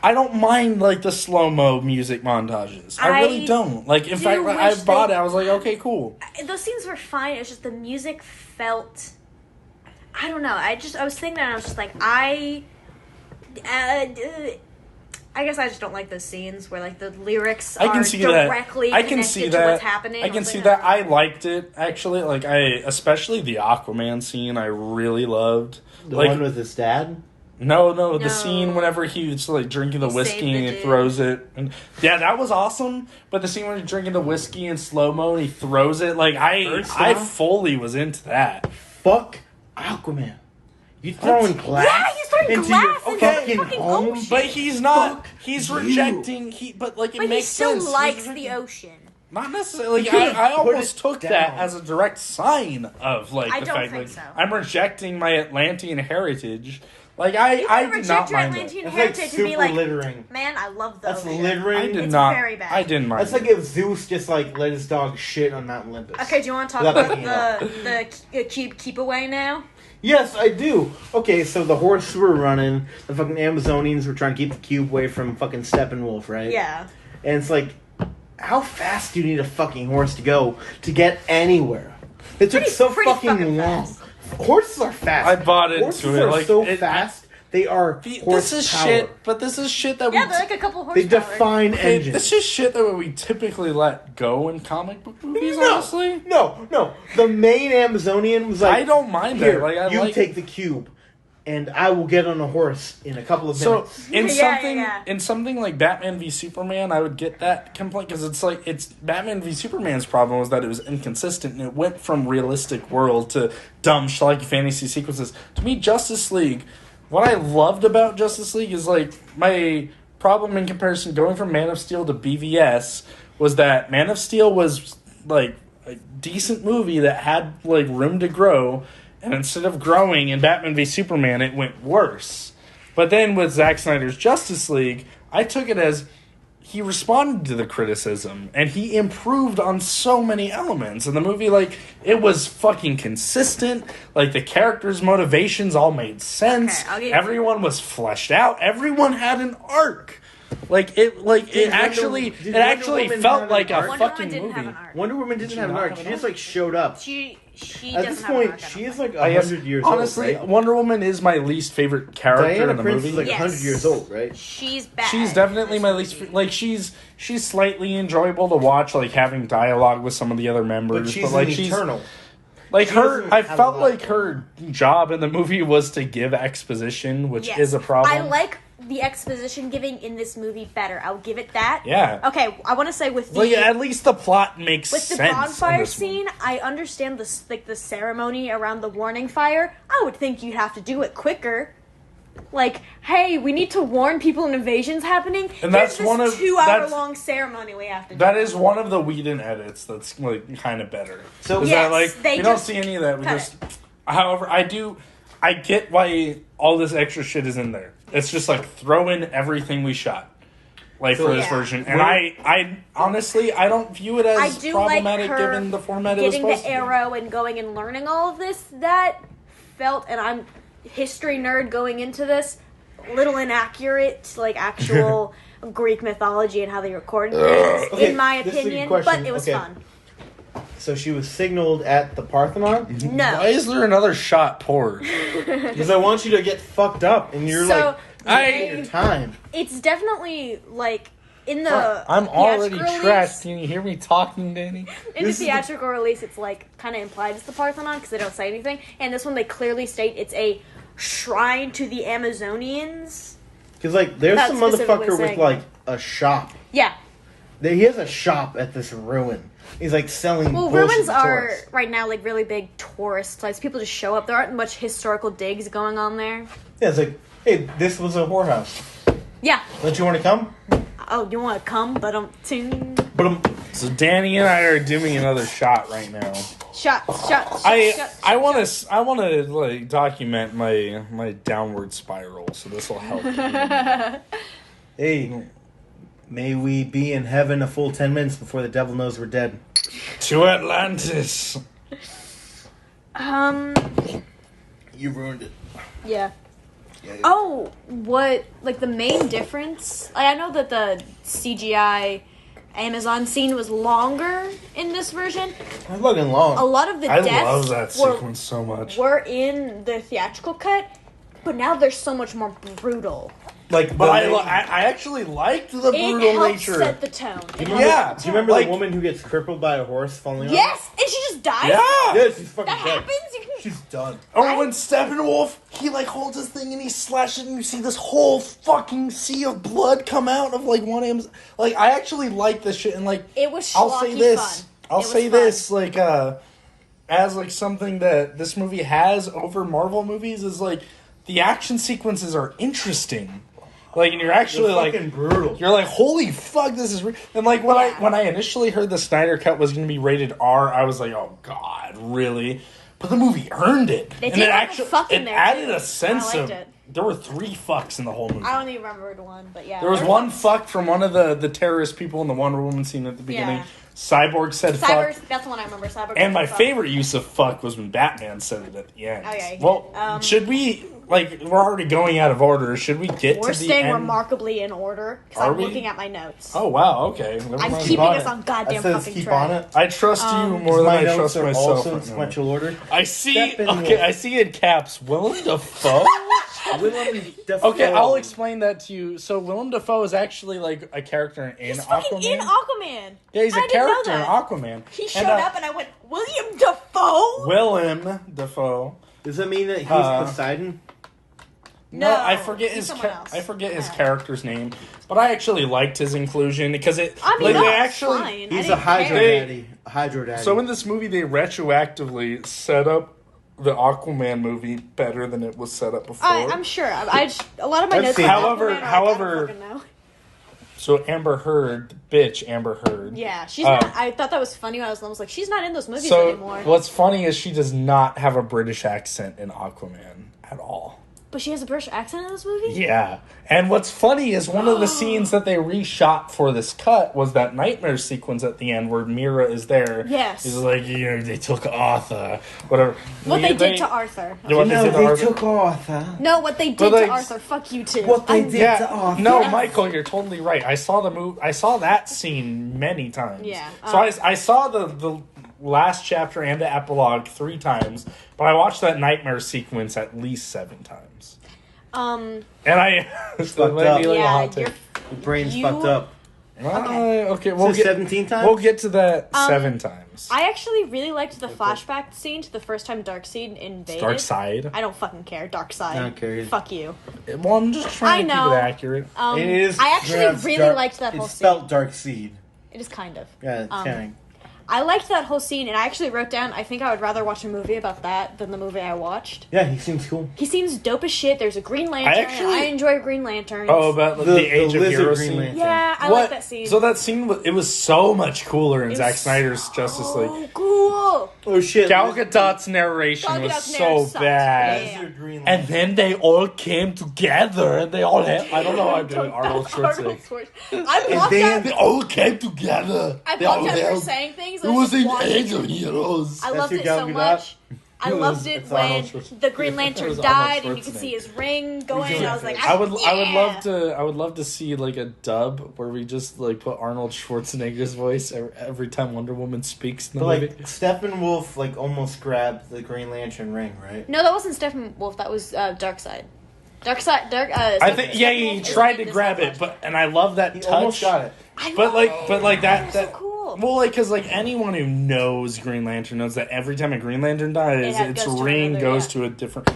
I don't mind, like, the slow-mo music montages. I really don't. Like, in fact, I bought it. I was like, okay, cool. Those scenes were fine. It's just the music felt... I don't know. I was thinking that and I was just like, I guess I just don't like those scenes where, like, the lyrics are directly connected to what's happening. I can see that. I liked it, actually. Like, especially the Aquaman scene, I really loved. The like, one with his dad? No, the scene whenever he's, like, drinking the whiskey and he throws it. And, yeah, that was awesome. But the scene when he's drinking the whiskey in slow-mo and he throws it, like, I fully was into that. Fuck Aquaman. You throwing glass? Yeah, he's throwing into glass your into fucking the fucking home? ocean. But he's not. Fuck He's you. rejecting. But, like, it makes sense. But he still likes the ocean. Not necessarily. Like, You could've I put almost it took down. that as a direct sign of, like, I the don't fact think like so. I'm rejecting my Atlantean heritage. Like, I You did reject not your mind that. Atlantean That's heritage like and be super like, littering. man, I love the That's ocean. littering. I did It's not. very bad. I didn't mind. That's like if Zeus just, like, let his dog shit on Mount Olympus. Okay, do you want to talk Without about picking the keep away now? Yes, I do. Okay, so the horse were running. The fucking Amazonians were trying to keep the cube away from fucking Steppenwolf, right? Yeah. And it's like, how fast do you need a fucking horse to go to get anywhere? It took so pretty fucking fucking long. fast. Horses are fast. I bought into Horses it. are Like, so fast. They are This is horsepower. shit. But this is shit that Yeah, they're like a couple They horsepower. define engines. This is shit that we typically let go in comic book movies. Honestly, No. The main Amazonian was like, I don't mind here, that. Like, I you like take the cube, and I will get on a horse in a couple of So minutes. in Yeah. in something like Batman v Superman, I would get that complaint because it's Batman v Superman's problem was that it was inconsistent and it went from realistic world to dumb schlocky fantasy sequences. To me, Justice League, what I loved about Justice League is like my problem in comparison going from Man of Steel to BVS was that Man of Steel was like a decent movie that had like room to grow. And instead of growing in Batman v Superman, it went worse. But then with Zack Snyder's Justice League, I took it as he responded to the criticism and he improved on so many elements. And the movie, like, it was fucking consistent. Like, the characters' motivations all made sense. Okay, I'll give you- Everyone was fleshed out. Everyone had an arc. It Wonder actually Woman felt have like an a arc? Wonder Woman fucking didn't movie. have an arc. Wonder Woman didn't have an not arc. have She an just like showed up. She At doesn't this have an point, arc, I she don't is think. like I guess, 100 years honestly, old, right? Wonder Woman is my least favorite character Diana in the Prince movie. is like Yes. 100 years old, right? She's bad. She's definitely my least. She's slightly enjoyable to watch, like having dialogue with some of the other members. But she's like an eternal. Like She her, doesn't I have felt a lot like of her job in the movie was to give exposition, which Yes. is a problem. I like the exposition giving in this movie better. I'll give it that. Yeah. Okay, I want to say with the Like at least the plot makes with sense. the in bonfire this one. scene, I understand the ceremony around the warning fire. I would think you'd have to do it quicker. Like, hey, we need to warn people an invasion's happening. And that's Here's one this of- 2-hour that's- long ceremony we have to do. That is one of the Whedon edits that's like kind of better. So- is Yes, that like they we don't just see any of that. We cut just, however, I get why all this extra shit is in there. It's just like throw in everything we shot, like for this Yeah. version. And I honestly, I don't view it I as do like problematic her given the format it was getting supposed the to be. arrow and going and learning all of this. That felt, and I'm history nerd going into this, a little inaccurate to like actual Greek mythology and how they recorded things, Okay, in my this is a good opinion. question. But it was Okay. fun. So she was signaled at the Parthenon No. Why is there another shot poured? because I want you to get fucked up, and you're So taking your time. it's definitely like in the I'm already theatrical trashed. release- Can you hear me talking, Danny? In the This is the- theatrical release, it's like kind of implied it's the Parthenon because they don't say anything. And this one, they clearly state it's a shrine to the Amazonians. Because like, there's Not some specifically motherfucker with saying like a shop. Yeah. He has a shop at this ruin. He's like selling. Well, bullshit ruins to are tourists. right now like really big tourist sites. People just show up. There aren't much historical digs going on there. Yeah, it's like, hey, this was a whorehouse. Yeah. Don't you want to come? Oh, you want to come? But But So Danny and I are doing another shot right now. shot. I want to like document my downward spiral, so this will help. hey, may we be in heaven a full 10 minutes before the devil knows we're dead. To Atlantis. You ruined it. Yeah. Oh, what? Like the main difference? I know that the CGI Amazon scene was longer in this version. It's fucking long. A lot of the I deaths love that were, sequence so much. were in the theatrical cut, but now they're so much more brutal. Like, But I actually liked the It brutal helps nature. set the tone. It Yeah. helps Do you set the remember Like- the woman who gets crippled by a horse falling off? Yes, and she just dies. Yeah. Yeah, she's fucking That dead. happens. You can. She's done. Or when Steppenwolf, he like holds his thing and he slashes it and you see this whole fucking sea of blood come out of like one of him. Like, I actually like this shit and like, It was I'll say schlocky this. fun. I'll It was say fun. this, like, as like something that this movie has over Marvel movies is like, the action sequences are interesting. Like, and you're actually They're like, fucking brutal. you're like, holy fuck, this is and like when Yeah. when I initially heard the Snyder cut was going to be rated R, I was like, oh god, really? But the movie earned it. They and did it have a actually fuck in it there, added too. a sense I of liked it. there were 3 fucks in the whole movie. I only remembered one, but yeah. There was there's one fuck from one of the terrorist people in the Wonder Woman scene at the beginning. Yeah. Cyborg said Cyber. fuck. That's the one I remember. Cyber. And my fuck. favorite use of fuck was when Batman said it at the end. Oh, yeah, he well, did. should we, like, we're already going out of order. Should we get We're to the staying end? remarkably in order because Are I'm we? looking at my notes. Oh, wow, okay. Never I'm mind. keeping on us it. on goddamn I says fucking keep track. on it. I trust you more than My I notes trust are myself. also in right now. sequential order. I see. Steppenwolf. Okay, I see in caps. Willem Dafoe. Willem Dafoe. Okay, I'll explain that to you. So Willem Dafoe is actually like a character in He's fucking Aquaman. in Aquaman. Yeah, he's I a didn't know character in that. Aquaman. He showed And, up and I went, William Dafoe? Willem Dafoe. Does that mean that he's Poseidon? No, No, I forget he's his someone else. I forget his Yeah. character's name, but I actually liked his inclusion because it. I mean, like, they that's actually. fine. He's I a didn't Hydro care. Daddy. Hydro Daddy. So in this movie, they retroactively set up the Aquaman movie better than it was set up before. I'm sure. A lot of my I've notes. seen on it. However- Aquaman are like, however- I don't fucking know. So Amber Heard, bitch, Amber Heard. Yeah, she's not. I thought that was funny when I was almost like, she's not in those movies So anymore. what's funny is she does not have a British accent in Aquaman at all. But she has a British accent in this movie? Yeah. And what's funny is one of the scenes that they reshot for this cut was that nightmare sequence at the end where Mira is there. Yes. He's like, they took Arthur. Whatever. What they did to Arthur. Yeah, what they did to Arthur. took Arthur. No, what they did to Arthur. Fuck you too. What they did to Arthur. No, Michael, you're totally right. I saw I saw that scene many times. Yeah. So I saw the last chapter and the epilogue 3 times, but I watched that nightmare sequence at least 7 times. And I fucked up. Yeah, Your brain's fucked up. Okay, So 17 times? We'll get to that 7 times. I actually really liked the flashback scene to the first time Darkseid invaded. Dark Side. I don't fucking care. Darkseid. I don't care. Fuck you. Well, I'm just trying to keep know. it accurate. It is. I actually really liked that whole It's scene. spelled Dark Seed. It is kind of. Yeah, it's kidding. I liked that whole scene, and I actually wrote down, I think I would rather watch a movie about that than the movie I watched. Yeah, he seems cool. He seems dope as shit. There's a Green Lantern. I enjoy Green Lanterns. Oh, about the Age of lizard Heroes Green scene? Lantern. Yeah, I like that scene. So that scene, it was so much cooler in It Zack was Snyder's Justice League. Oh, cool. Oh shit. Gal Gadot's narration Gal was Gadot's so narration sucked. bad. Yeah. Lizard Green And Lantern. then they all came together, and they all had, I don't know how I'm doing Arnold Schwarzenegger. I blocked then- out. They all came together. I They all blocked out for held- saying things. It I was just the watching Age it. of Heroes. I loved your it Gal so Gadot? much. I loved it it's Arnold when Schwarzenegger. the Green It Lantern was Arnold died and you could Schwarzenegger. see his ring going. And I was like, I would yeah. love to see like a dub where we just like put Arnold Schwarzenegger's voice every time Wonder Woman speaks in the But movie. like Steppenwolf like almost grabbed the Green Lantern ring, right? No, that wasn't Steppenwolf. That was Darkseid. I think he tried to grab it, and I love that He touch. almost got it. But like that so cool. Well, like, because like anyone who knows Green Lantern knows that every time a Green Lantern dies, its goes to ring another, goes yeah. to a different.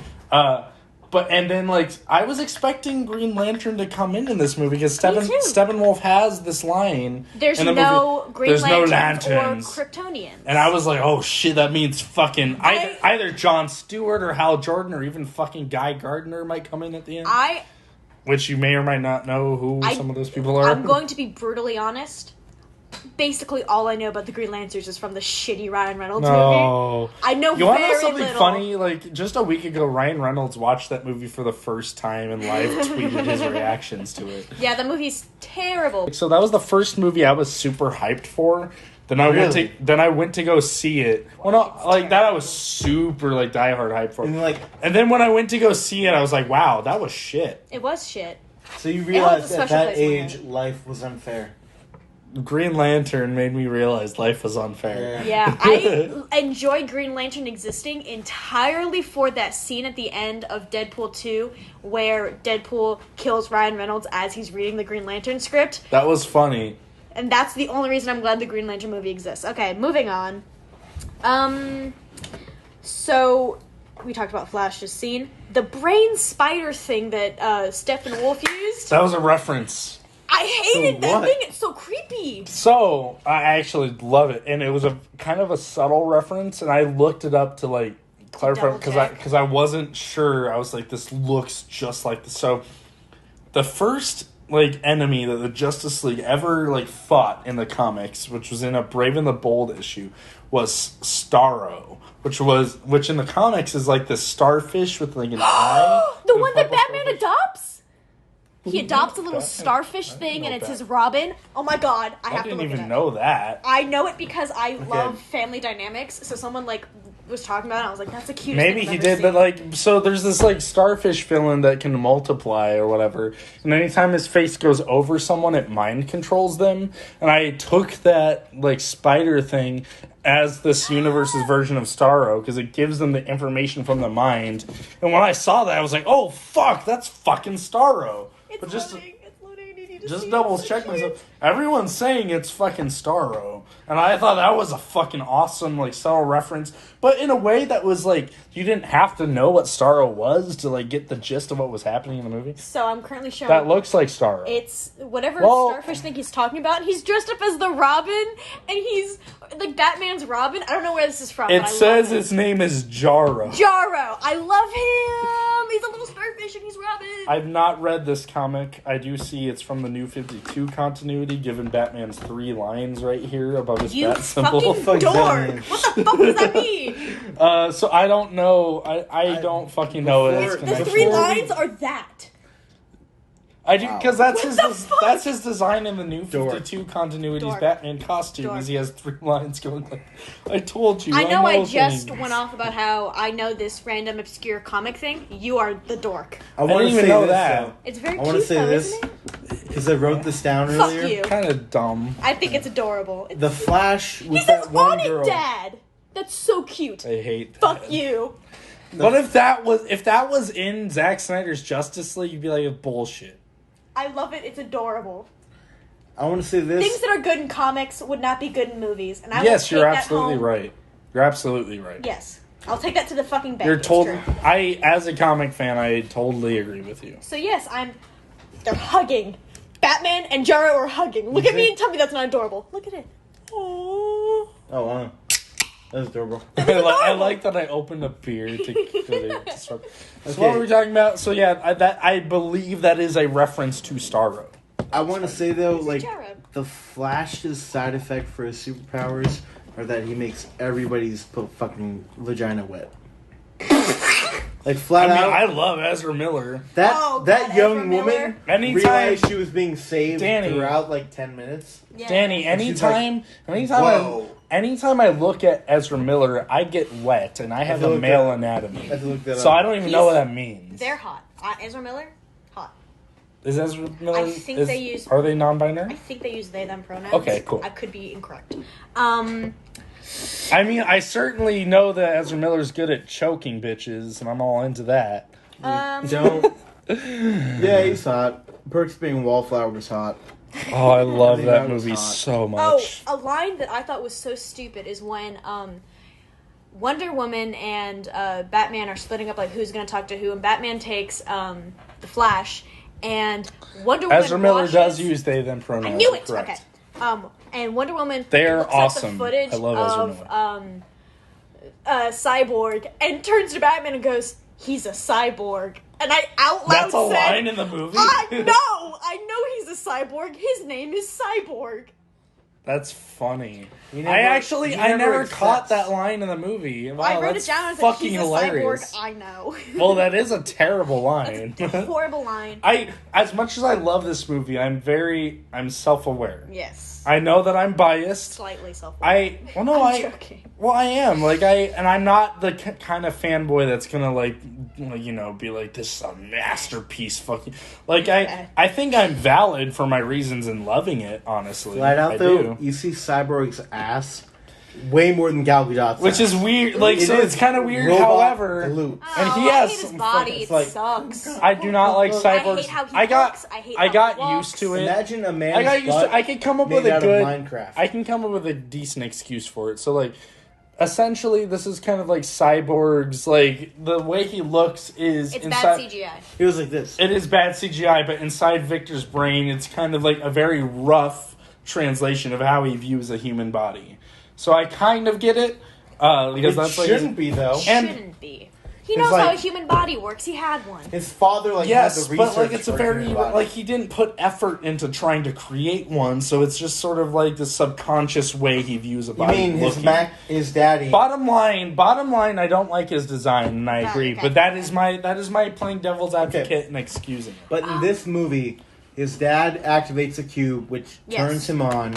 But and then like I was expecting Green Lantern to come in this movie because too. Steppenwolf has this line. There's in the no movie, Green there's no Lanterns lanterns. or Kryptonians. And I was like, oh shit, that means fucking either Jon Stewart or Hal Jordan or even fucking Guy Gardner might come in at the end. Which you may or might not know who some of those people are. I'm going to be brutally honest. Basically, all I know about the Green Lanterns is from the shitty Ryan Reynolds movie. I know You want to know very something little. funny? Like, just a week ago, Ryan Reynolds watched that movie for the first time and live tweeted his reactions to it. Yeah, the movie's terrible. So that was the first movie I was super hyped for. Then I went to go see it. Well, no, like that I was super like diehard hyped for. And then when I went to go see it, I was like, wow, that was shit. It was shit. So you holds a realized at special that place in my age, heart. life was unfair. Green Lantern made me realize life was unfair. Yeah, I enjoy Green Lantern existing entirely for that scene at the end of Deadpool 2 where Deadpool kills Ryan Reynolds as he's reading the Green Lantern script. That was funny. And that's the only reason I'm glad the Green Lantern movie exists. Okay, moving on. So we talked about Flash's scene. The brain spider thing that Steppenwolf used. That was a reference. I hated that what? thing. It's so creepy. So, I actually love it. And it was a kind of a subtle reference, and I looked it up to, like, clarify, double check. because I wasn't sure. I was like, this looks just like this. So, the first, like, enemy that the Justice League ever, like, fought in the comics, which was in a Brave and the Bold issue, was Starro. Which in the comics is, like, this starfish with, like, an eye. The one that Batman adopts? He adopts a little Batman? starfish I didn't thing, know and it's that. his Robin. Oh my god, I have to didn't look it even up. know that. I know it because I love Family Dynamics, so someone, like, was talking about it, and I was like, that's the cutest Maybe thing he I've did, ever but seen. like, so there's this like starfish villain that can multiply or whatever, and anytime his face goes over someone, it mind controls them. And I took that like spider thing as this universe's version of Starro because it gives them the information from the mind. And when I saw that, I was like, oh fuck, that's fucking Starro. It's But just loading, it's loading, I need you to just see double it. check myself. Everyone's saying it's fucking Starro. And I thought that was a fucking awesome, like, subtle reference. But in a way that was, like, you didn't have to know what Starro was to, like, get the gist of what was happening in the movie. So I'm currently showing... That looks like Starro. It's whatever Well- starfish thing he's talking about. He's dressed up as the Robin, and he's like Batman's Robin. I don't know where this is from. It but I says love it. his name is Jarro. Jarro. I love him. he's a little starfish and he's Robin. I've not read this comic. I do see it's from the New 52 continuity, given Batman's 3 lines right here above his You bat symbol. fucking dork. What the fuck does that mean? So I don't know. I don't fucking know what it's before- The connected. 3 lines are that. I do, because What the fuck? that's his design in the New Dork. 52 continuity's Dork. Batman costume. Dork. Is he has 3 lines going like, I told you. I know I just things. went off about how I know this random obscure comic thing. You are the dork. I didn't want to even say know this, that. though. It's very I cute, want to say though, this isn't it? because I wrote this down earlier. Fuck you. Kind of dumb. I think it's adorable. It's, The Flash with he says that one on girl. it, Dad. That's so cute. I hate that. Fuck you. But if that was in Zack Snyder's Justice League, you'd be like, bullshit. I love it. It's adorable. I want to say this. Things that are good in comics would not be good in movies, and I will Yes, take you're that absolutely home. right. You're absolutely right. Yes, I'll take that to the fucking bank. You're It's told. true. As a comic fan, I totally agree with you. So yes, they're hugging. Batman and Jaro are hugging. Look at me and tell me that's not adorable. Look at it. Aww. Oh, wow. That's adorable. I like that I opened a beer to disrupt. So Okay. what were we talking about? So yeah, I believe that is a reference to Starro. I want to say though, like Jared. the Flash's side effect for his superpowers are that he makes everybody's fucking vagina wet. Like flat out. I love Ezra Miller. That Oh, that God, young Ezra Miller. woman Anytime- realized she was being saved Danny. throughout like 10 minutes. Yeah. Danny, she's like, whoa. anytime I look at Ezra Miller, I get wet, and I have to a look male that- anatomy. I have to look that So up. I don't even know what that means. They're hot. Ezra Miller, hot. Is Ezra Miller? I think they use- Are they I non-binary? think they use they them pronouns. Okay, cool. I could be incorrect. I mean, I certainly know that Ezra Miller's good at choking bitches, and I'm all into that. Don't. Yeah, he's hot. Perks being Wallflower was hot. Oh, I love think that that was movie hot. so Oh, much. a line that I thought was so stupid is when Wonder Woman and Batman are splitting up, like who's going to talk to who, and Batman takes the Flash, and Wonder Woman Ezra Miller watches, does use they them pronouns. I knew it. Correct. Okay. And Wonder Woman They're looks awesome. at the footage I love Ezra of Cyborg and turns to Batman and goes, "He's a cyborg." And I out loud That's a said, line in the movie. I know he's a cyborg. His name is Cyborg. That's funny. He I never never caught accepts. that line in the movie. Wow, I wrote that's it down and said, fucking "He's a hilarious. cyborg." I know. Well, that is a terrible line. Horrible line. As much as I love this movie, I'm self-aware. Yes. I know that I'm biased. Slightly self. I'm joking. Well, I am. And I'm not the kind of fanboy that's gonna be like, this is a masterpiece. Fucking I think I'm valid for my reasons in loving it. Honestly, Flat out I though, do. you see Cyborg's ass way more than Gal Gadot's Which ass. is weird. It's kind of weird. Robot However, glutes. and he I has hate his some body. fucking- It like- sucks. I do not like Cyborg's. I hate how he I got looks. I hate I how got he walks. used to it. Imagine a man's I got used butt to. I could come up made with a out good. of Minecraft. I can come up with a decent excuse for it. So essentially, this is kind of like Cyborg's. The way he looks is It's inside. bad CGI. He was like this. It is bad CGI, but inside Victor's brain, it's kind of like a very rough translation of how he views a human body. So I kind of get it because It that's shouldn't be though. And- Shouldn't be. He knows how a human body works. He had one. His father had Yes, the but research it's a for very human body. he didn't put effort into trying to create one, so it's just sort of like the subconscious way he views a You body. mean looking. his daddy? Bottom line, I don't like his design, and I agree. okay. But that is my playing devil's advocate and excusing it. But in this movie, his dad activates a cube, which Yes. turns him on.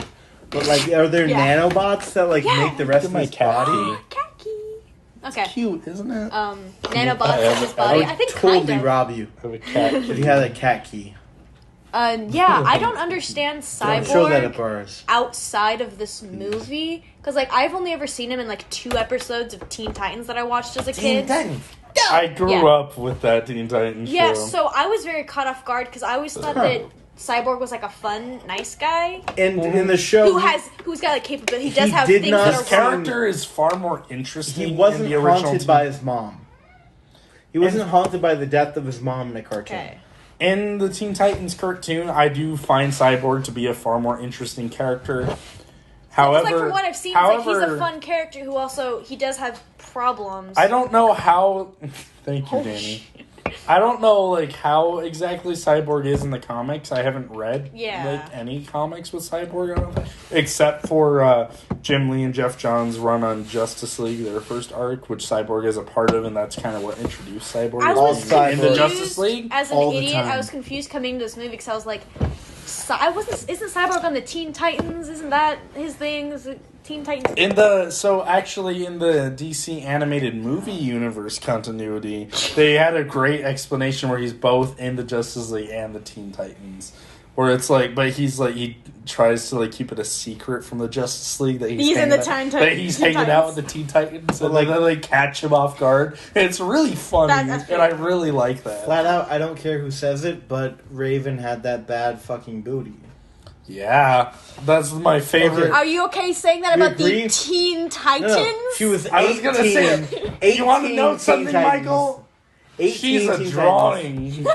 But are there Yeah. nanobots that Yeah. make the rest Look of at his my cat. body? Khaki. Okay. Cute, isn't it? Nanobots in his I body. would I think totally kind of. rob you I have a cat. if you had a cat key. Yeah, I don't understand Don't show that at Cyborg bars. outside of this movie because I've only ever seen him in 2 episodes of Teen Titans that I watched as a kid. I grew Yeah. up with that Teen Titans show. Yeah, so I was very caught off guard because I always thought that Cyborg was a fun, nice guy And in the show, who's got capability. He does He have did things not that His are wrong. character is far more interesting. he wasn't in the original haunted Teen- by his mom. He wasn't haunted by the death of his mom in a cartoon. Okay. In the Teen Titans cartoon, I do find Cyborg to be a far more interesting character. However, From what I've seen, he's a fun character who also he does have problems. I don't know how. Thank you, Oh, Danny. I don't know, like, how exactly Cyborg is in the comics. I haven't read, Yeah. like, any comics with Cyborg, I don't think. Except for Jim Lee and Jeff Johns' run on Justice League, their first arc, which Cyborg is a part of, and that's kind of what introduced Cyborg I was in the confused Justice League. as an all the idiot. time. I was confused coming to this movie because I was like, isn't Cyborg on the Teen Titans? Isn't that his thing? Is it Teen Titans? In the DC animated movie universe continuity, they had a great explanation where he's both in the Justice League and the Teen Titans. Where it's like, but he's like, he tries to like keep it a secret from the Justice League that he's in the hanging Teen out, that he's Teen hanging out Titans. with the Teen Titans, and Like- like they like catch him off guard. And it's really funny, That's and I really like that. Flat out, I don't care who says it, but Raven had that bad fucking booty. Yeah, that's my favorite. Are you okay saying that You about the agree? Teen Titans? No, she was 18. I was gonna say, 18 you want to know Teen something, Titans. Michael? 18 She's a Teen drawing. Titans.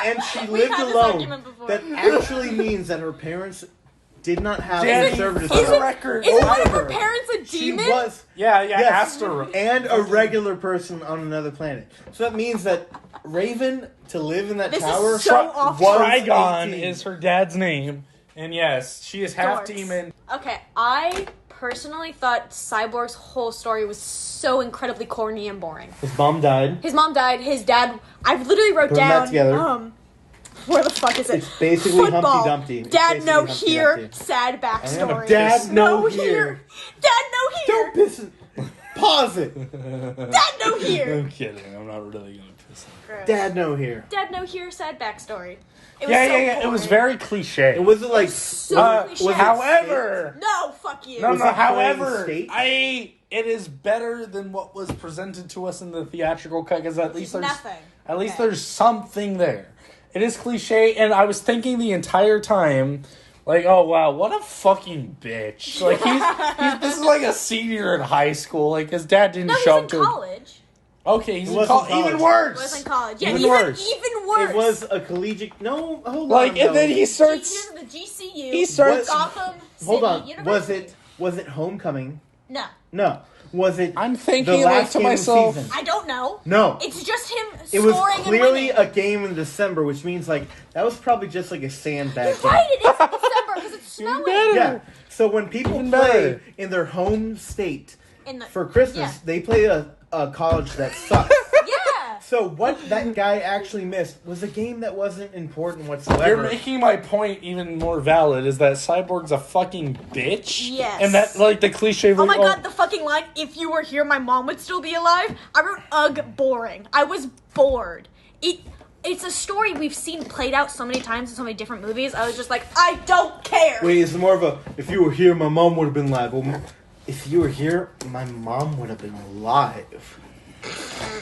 And she We lived had this alone. argument before. That actually means that her parents did not have Danny, any service. for the record, Isn't one of over. her parents a She demon? was, yeah, yes, Aster. and a regular person on another planet. So that means that Raven, to live in that This is tower, so off was Trigon 18. is her dad's name, and yes, she is half Dorks. demon. Okay, I personally thought Cyborg's whole story was so incredibly corny and boring. His mom died. His mom died. His dad. I literally wrote Put 'em down. back together. Where the fuck is it? It's basically Football. Humpty Dumpty. It's Dad, basically no Humpty here. Dumpty. Sad backstory. Dad, no here. Dad, no here. Don't piss it. Pause it. Dad, no here. I'm kidding. I'm not really gonna piss him. Dad, no here. Dad, no here. Sad backstory. It was Yeah, so yeah, yeah. It was boring. very cliche. It wasn't like. so cliche. However, No, fuck you. no, Was no. it playing However, state? it is better than what was presented to us in the theatrical cut because at least there's Nothing. At least Okay. there's something there. It is cliche, and I was thinking the entire time, like, oh wow, what a fucking bitch! Like he's this is like a senior in high school. Like his dad didn't No, he's show in up to. college. Okay, he's He in was in college. college. Even He worse. was in college. Yeah, Even even worse. Even worse. It was a collegiate. No, hold Like, on. and though. then he He's starts. in the GCU. He starts. Gotham City Hold on. University. Was it Homecoming? No, No. Was it? I'm the thinking like last to game of the myself. season? I don't know. No. It's just him It was scoring clearly and a winning. game in December, which means like that was probably just like a sandbag game. Right, it is December because it's snowing. better. Yeah. So when people Even play better. in their home state In the, for Christmas, Yeah. they play a college that sucks. Yeah. So what that guy actually missed was a game that wasn't important whatsoever. You're making my point even more valid. Is that Cyborg's a fucking bitch? Yes. And that like the cliche. Oh my god, the fucking line, if you were here, my mom would still be alive. I wrote, ugh, boring. I was bored. It's a story we've seen played out so many times in so many different movies. I was just like, I don't care. Wait, it's more of a if you were here, my mom would have been alive. Well, if you were here, my mom would have been alive.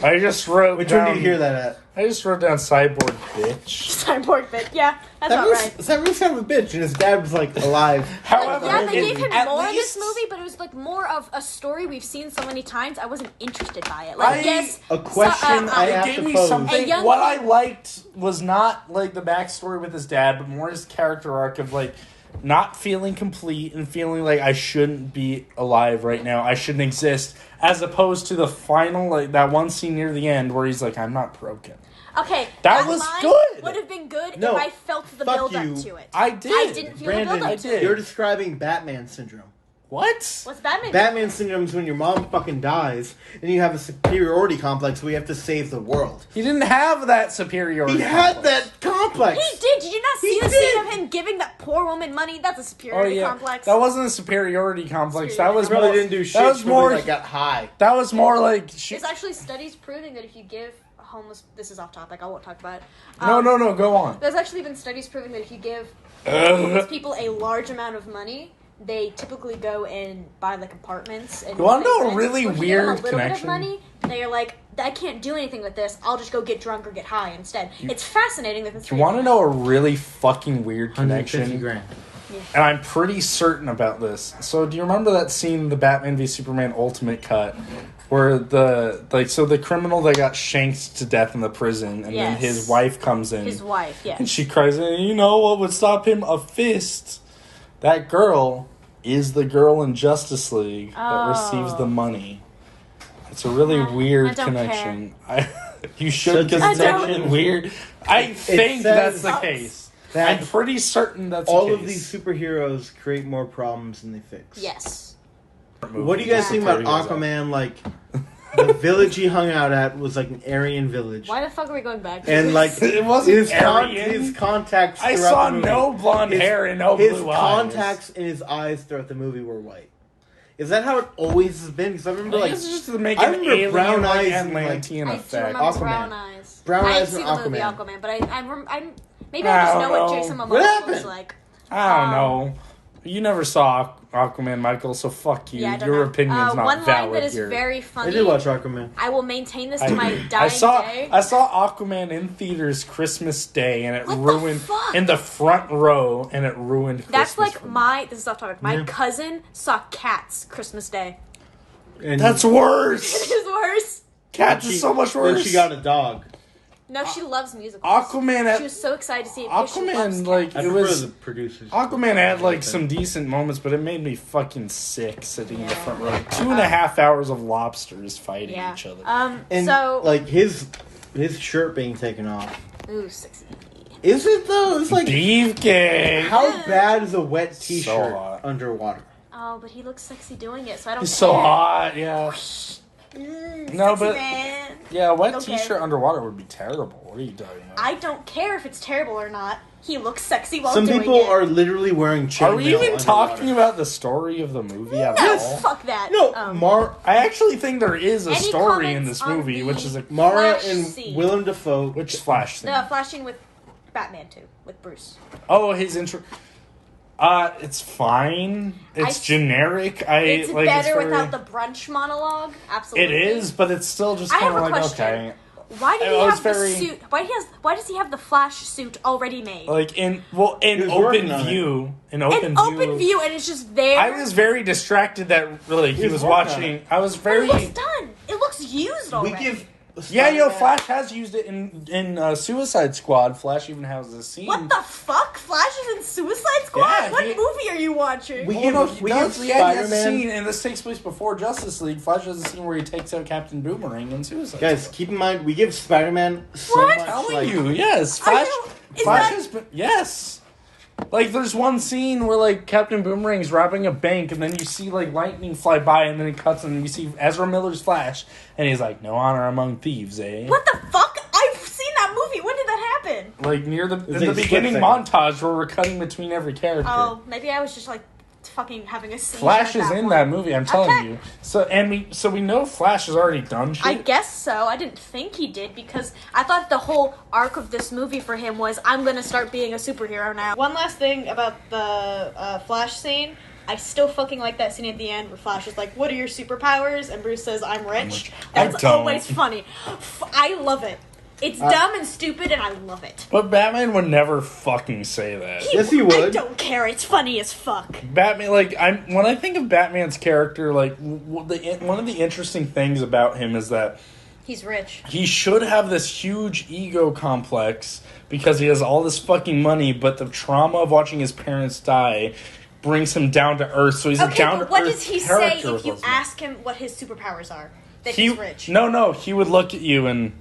I just wrote. Which down, one did you hear that at? I just wrote down Cyborg bitch. Cyborg bit. Yeah, that's not right. Cyborg's kind of a bitch, and his dad was like alive. However, Yeah, they gave him at more in least- this movie, but it was like more of a story we've seen so many times. I wasn't interested by it. Like, yes, A question I It have gave to me pose. something. A young What I kid- liked was not like the backstory with his dad, but more his character arc of like not feeling complete and feeling like I shouldn't be alive right now. I shouldn't exist, as opposed to the final like that one scene near the end where he's like, "I'm not broken." Okay, That was line good. Would have been good No, if I felt the fuck build up you. to it. I did. I didn't feel Brandon, the build I up to did. it. you're describing Batman syndrome. What? What's Batman? Batman syndrome is when your mom fucking dies, and you have a superiority complex where you have to save the world. He didn't have that superiority. He had complex. that complex. He did. Did you not see He the did. scene of him giving that poor woman money? That's a Oh superiority yeah, complex. that wasn't a superiority complex. That was He probably more. didn't do shit. That was He probably, more. like, got high. That was more like. There's actually studies proving that if you give homeless, this is off topic. I won't talk about it. No, go on. There's actually been studies proving that if you give homeless people a large amount of money, they typically go and buy like apartments. And You wanna pay know a rent. really Or if you give them weird a little connection? bit of money, they are like, I can't do anything with this. I'll just go get drunk or get high instead. It's fascinating that this. You want to know a really fucking weird 150 connection? grand. And I'm pretty certain about this. So, do you remember that scene in the Batman v Superman Ultimate Cut, where the criminal that got shanked to death in the prison, and then Yes. his wife comes in, His wife, yes. and she cries, "You know what would stop him? A fist." That girl is the girl in Justice League that receives the money. It's a really weird I don't connection. You should, because it's don't. actually weird. I think that's says the case. that I'm pretty certain that's all the of case. these superheroes create more problems than they fix. Yes. What do you guys think about Aquaman? Like, the village he hung out at was like an Aryan village. Why the fuck are we going back to And this? like It wasn't his Aryan. contacts. I throughout saw the movie, no blonde hair and no his blue eyes. contacts in his eyes throughout the movie were white. Is that how it always has been? Because I remember Like, like it's just to make I an remember alien brown like eyes and, like, Atlantean I do effect. remember Aquaman. Brown Eyes. Brown I Eyes didn't and see the movie Aquaman. Aquaman, but I'm maybe I just I know don't what know. Jason What Momoa happened? looks like. I don't know. You never saw Aquaman, Michael, so fuck you. Yeah, I don't Your know. opinion's not one line valid that is here. very I funny. did watch Aquaman. I will maintain this to my dying I saw day. Aquaman in theaters Christmas Day, and it What the ruined fuck? in the front row, and it ruined Christmas. That's like for me. this is off topic. My Yeah. cousin saw Cats Christmas Day. And That's It worse. is worse. Cats is so much worse. Then she got a dog. No, she loves musicals. Aquaman. She was so excited to see it. because she loves Aquaman, cats. like I it prefer was. the producers. Aquaman had like some decent moments, but it made me fucking sick sitting in the front row. 2.5 hours of lobsters fighting Yeah. each other. And So like his shirt being taken off. ooh, sexy. Is it though? It's like Beefcake. how bad is a wet So T-shirt hot. underwater? Oh, but he looks sexy doing it, so I don't. He's so care. hot, yeah. No, Sexy but- man. Yeah, a wet Okay. T-shirt underwater would be terrible. What are you talking about? I don't care if it's terrible or not. He looks sexy while Some doing people it. are literally wearing chainmail. Are we even underwater. talking about the story of the movie at No, all? fuck that. No, I actually think there is a Any story in comments this on movie, the- which is a Mara Flash and scene. Willem Dafoe. which Flash thing. The flashing with Batman too, with Bruce. Oh, his intro. It's fine. It's generic. It's like, better very- without the brunch monologue. It Absolutely. is, but it's still just I kind have of a like question. okay. Why did he It was have the very- suit? Why does he have the Flash suit already made? Like in He was open working on view, An open view, and it's just there. I was very distracted that really he was was working on watching. it. I was But very it looks done. It looks used We already. give. yeah. Yo, Spider-Man- Flash has used it in Suicide Squad. Flash even has this scene. What the fuck? Flash is in Suicide Squad? Yeah, what he- movie are you watching? We Oh, give- no, he we does. give Yeah, he has a Spider-Man- scene, and this takes place before Justice League. Flash has a scene where he takes out Captain Boomerang in Suicide Guys, Squad. keep in mind we give Spider-Man so What? much. I'm telling like, you, yes. Are Flash, you- is Flash that- has been, yes. Like, there's one scene where, like, Captain Boomerang's robbing a bank, and then you see, like, lightning fly by, and then it cuts, and you see Ezra Miller's Flash, and he's like, no honor among thieves, eh? What the fuck? I've seen that movie. When did that happen? Like, near the, in like the a split beginning second. montage where we're cutting between every character. Oh, maybe I was just like fucking having a scene. Flash at is in point. that movie, I'm telling Okay. you. So we know Flash has already done shit. I guess so. I didn't think he did because I thought the whole arc of this movie for him was I'm gonna start being a superhero now. One last thing about the Flash scene. I still fucking like that scene at the end where Flash is like, "What are your superpowers?" and Bruce says, "I'm rich." I That's don't. always funny. I love it. It's dumb and stupid, and I love it. But Batman would never fucking say that. Yes, he I would. don't care. It's funny as fuck. Batman, like, when I think of Batman's character, like, one of the interesting things about him is that He's rich. he should have this huge ego complex because he has all this fucking money, but the trauma of watching his parents die brings him down to earth. So he's a Okay, down to but what earth does he say character. if you with those ask him what his superpowers are? That he, he's rich. No, he would look at you and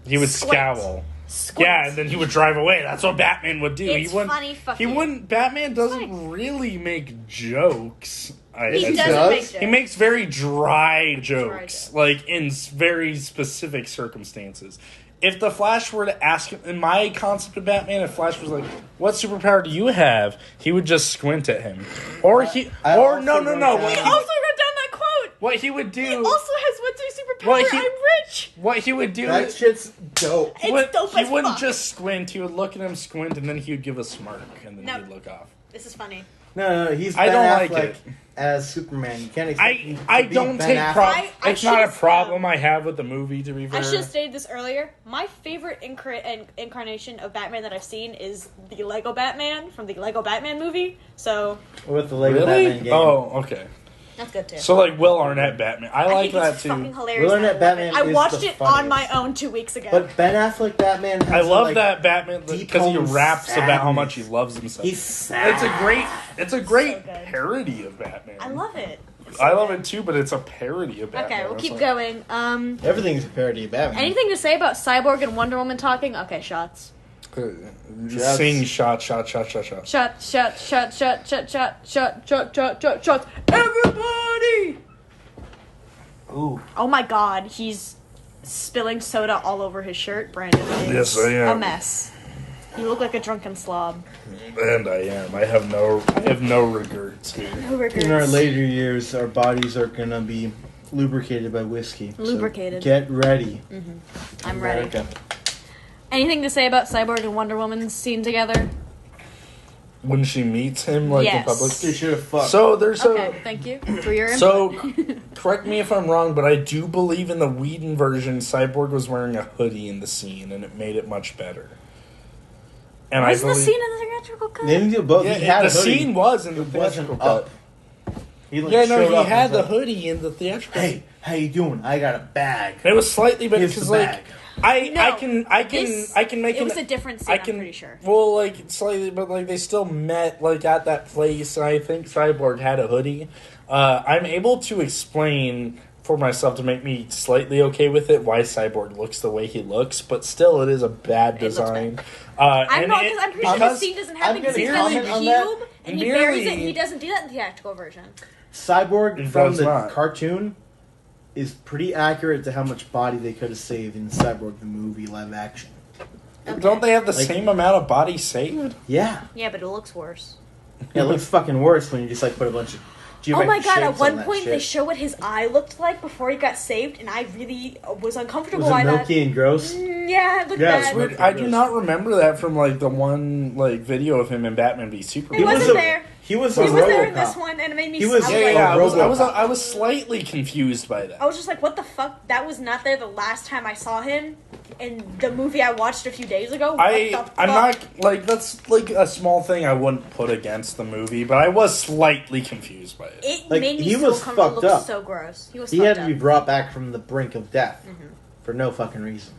he would Squint. scowl. Squint. Yeah, and then he would drive away. That's what Batman would do. It's he wouldn't. funny fucking. He wouldn't. Batman doesn't funny. really make jokes. He doesn't does? make jokes. He makes very dry jokes, jokes. like in very specific circumstances. If the Flash were to ask him, in my concept of Batman, if Flash was like, "What superpower do you have?" he would just squint at him, or I or also no. wrote What down- He he, also wrote down that quote. what he would He do, also has what's your superpower? Well, he- I'm rich. what he would do, That shit's dope. It's dope he as wouldn't fuck. just squint. He would look at him, squint, and then he would give a smirk, and then No. he'd look off. This is funny. No, he's I Ben don't like Affleck it. as Superman. You can't expect him I to be don't Ben take Affleck. problem. I It's not a should've, problem I have with the movie. To be fair, I should have stated this earlier. My favorite incarnation of Batman that I've seen is the Lego Batman from the Lego Batman movie. So with the Lego really? Batman game. Oh, okay. that's good too. So like Will Arnett Batman, I like think that it's too. fucking hilarious. Will and I Arnett love it. Batman I is watched the it on my funniest. own 2 weeks ago. But Ben Affleck Batman has I love like, that Batman deep because he home raps about how much he sadness. loves himself. He's sad. It's a great So good. parody of Batman. I love it. I love it too, but it's a parody of Batman. Okay, we'll It's keep like- going. Everything's a parody of Batman. Anything to say about Cyborg and Wonder Woman talking? Okay, shots. Sing shot. Shot. Everybody! Ooh. Oh my god, he's spilling soda all over his shirt. Brandon is Yes, I am. a mess. You look like a drunken slob. And I am. I have no regrets here. No regrets. In our later years, our bodies are gonna be lubricated by whiskey. So Lubricated. get ready. I'm ready. America. Anything to say about Cyborg and Wonder Woman's scene together? When she meets him, like Yes. in public. They should have fucked. So there's Okay, thank you for your input. So, correct me if I'm wrong, but I do believe in the Whedon version, Cyborg was wearing a hoodie in the scene, and it made it much better. And Wasn't I the believe, scene in the theatrical cut? They didn't do both. yeah, He had the a hoodie. scene was in the It wasn't theatrical up. cut. He like Yeah, no, showed he up and had was the like, hoodie in the theatrical. Hey, how you doing? I got a bag. It was slightly better Here's because, the like, bag. I No, can make It was a different scene, I can, I'm pretty sure. Well, like slightly, but like they still met like at that place. And I think Cyborg had a hoodie. I'm able to explain for myself to make me slightly okay with it why Cyborg looks the way he looks, but still it is a bad It looks design. bad. I'm I'm not, because I'm pretty sure the scene doesn't happen I'm because he's gonna got the comment on that. cube and he buries it, Merely- and he doesn't do that in the theatrical version. Cyborg It from does the not. cartoon is pretty accurate to how much body they could have saved in Cyborg the movie live action. Don't they have the Like- same amount of body saved? Yeah. Yeah, but it looks worse. It looks fucking worse when you just like put a bunch of Oh my geometric god, at shapes on one that point they shit. show what his eye looked like before he got saved, and I really was uncomfortable Was by it that. milky and gross? Yeah, it looked Yeah, it's bad. weird. I do not remember that from like the one like video of him in Batman v He Superman. wasn't there. He was He a was there in RoboCop. this one, and it made me. He was- I Yeah, like, yeah, RoboCop. I was slightly confused by that. I was just like, what the fuck? That was not there the last time I saw him in the movie I watched a few days ago. What the fuck? I'm not like that's like a small thing I wouldn't put against the movie, but I was slightly confused by it. It Like, made me he so was uncomfortable. It fucked looked up. so gross. He was He fucked had to up. be brought back from the brink of death Mm-hmm. for no fucking reason.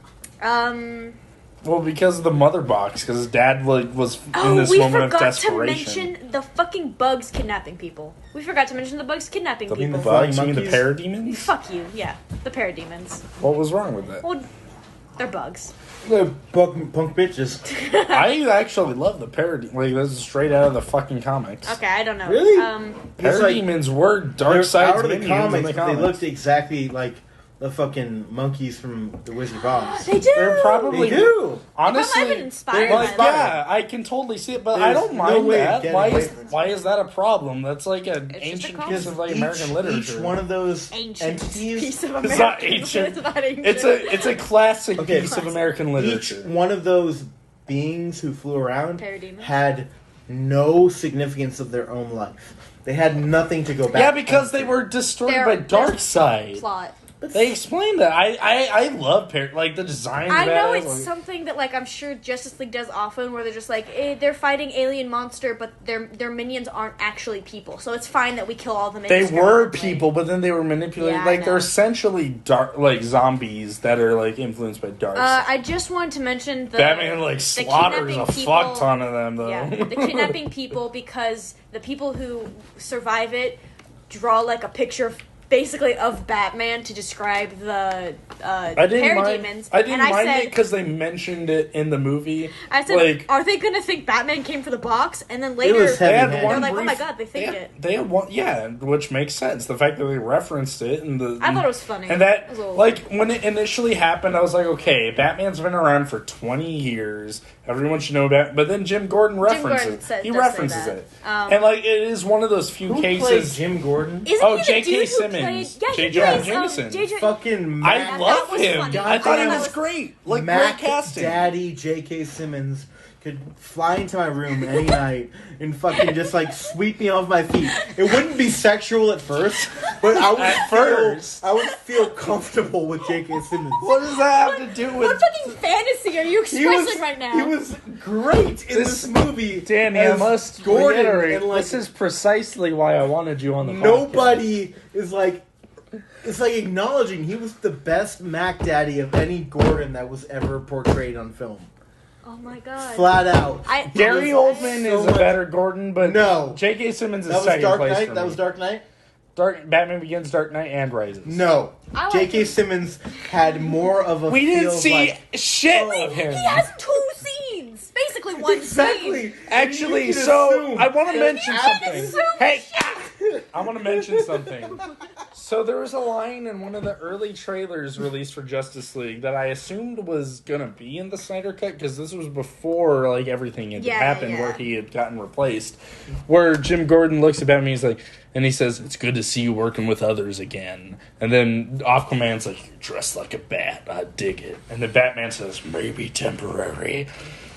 Well, because of the mother box, because his dad like was in Oh, this we moment of forgot to desperation. mention the fucking bugs kidnapping people. We forgot to mention the bugs kidnapping The people. bugs, you mean the monkeys? parademons? Fuck you. Yeah, the parademons. What was wrong with that? Well, they're bugs. The punk bitches. I actually love the parody. Like this is straight out of the fucking comics. Okay, I don't know. Really? It's like- Parademons were They're dark side out of the minions comics, in the but they comics. looked exactly like the fucking monkeys from the Wizard of Oz. They do. They're probably They do. honestly. I've been inspired like, by yeah, I can totally see it, but There's I don't no mind way of that. getting Why away is from it. why is that a problem? That's like an It's just a ancient comic. piece of like American literature. Each one of those Ancient entities, piece of It's American. not ancient. It's not ancient. It's a classic Okay. piece of American each literature. one of those beings who flew around Parademons? had no significance of their own life. They had nothing to go back. Yeah, because they to. were destroyed They're- by they're Darkseid. plot. They explained that. I love like the design. I of know it. it's Like, something that like I'm sure Justice League does often, where they're just like they're fighting alien monster, but their minions aren't actually people, so it's fine that we kill all the They minions. were permanently. people, but then they were manipulated. Yeah, I like know. they're essentially dark, like zombies that are like influenced by Darkseid. I just wanted to mention the Batman like the slaughters a kidnapping people- fuck ton of them though. Yeah, the kidnapping people, because the people who survive it draw like a picture basically of Batman to describe the I didn't parademons. mind. I didn't and mind said, it because they mentioned it in the movie. I said, like, are they gonna think Batman came for the box? And then later was they had heavy-handed. one they're like, oh my brief- god, they think it. They had one, yeah, which makes sense. The fact that they referenced it and the I thought it was funny. and that It was a little- like when it initially happened, I was like, okay, Batman's been around for 20 years. Everyone should know about. But then Jim Gordon references. Gordon said- he does say references that. it, and like it is one of those few Who played cases. Jim Gordon? Isn't Oh, he the J.K. dude who Simmons. played? Yeah, J. he Jonah plays, Jameson. J.J. Fucking I that love was him. funny. I thought he That was was- great. Like Mac great casting. Daddy J.K. Simmons could fly into my room any night and fucking just like sweep me off my feet. It wouldn't be sexual at first, but I would feel comfortable with J.K. Simmons. What does that have to do with? What fucking fantasy are you expressing right now? He was great in this movie. Danny, I as must Gordon, reiterate, and like this is precisely why I wanted you on the podcast. nobody is like. It's like acknowledging he was the best Mac Daddy of any Gordon that was ever portrayed on film. oh my god. Flat out. Gary was Oldman so is much- a better Gordon, but No. J.K. Simmons is That was second Dark place Knight. for That me. was Dark Knight. Batman Begins, Dark Knight, and Rises. No. I like J.K. him. Simmons had more of a We didn't feel see like... shit Oh, of him. He has 2 scenes. Basically one Exactly. scene. Actually, You can so assume. I want to mention You something. can assume Hey, I want to mention something. So there was a line in one of the early trailers released for Justice League that I assumed was gonna be in the Snyder Cut because this was before like everything had happened where he had gotten replaced. Where Jim Gordon looks at Batman, he's like, and he says, "It's good to see you working with others again." And then Aquaman's like, "You're dressed like a bat. I dig it." And then Batman says, "Maybe temporary."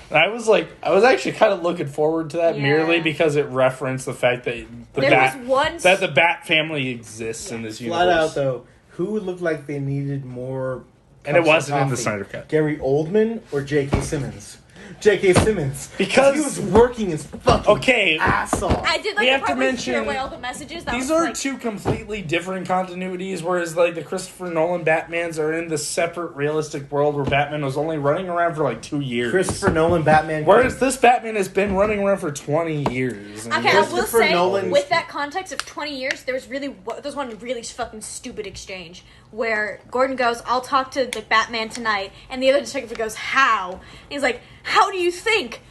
And I was actually kind of looking forward to that merely because it referenced the fact that the Bat family exists in this universe. Flat out, though, who looked like they needed more... And it cups of wasn't in the coffee? Snyder Cut. Gary Oldman or J.K. Simmons? J.K. Simmons. Because- he was working his fucking ass off. I did We like have the to part where he mention- threw away all the messages. That These was, are like, two completely different continuities, whereas like the Christopher Nolan Batmans are in this separate realistic world where Batman was only running around for like 2 years. Christopher Nolan Batman. Whereas this Batman has been running around for 20 years. And Okay, I will Christopher say, Nolan's- with that context of 20 years, there was one really fucking stupid exchange where Gordon goes, "I'll talk to the Batman tonight," and the other detective goes, "How?" And he's like, "How do you think?"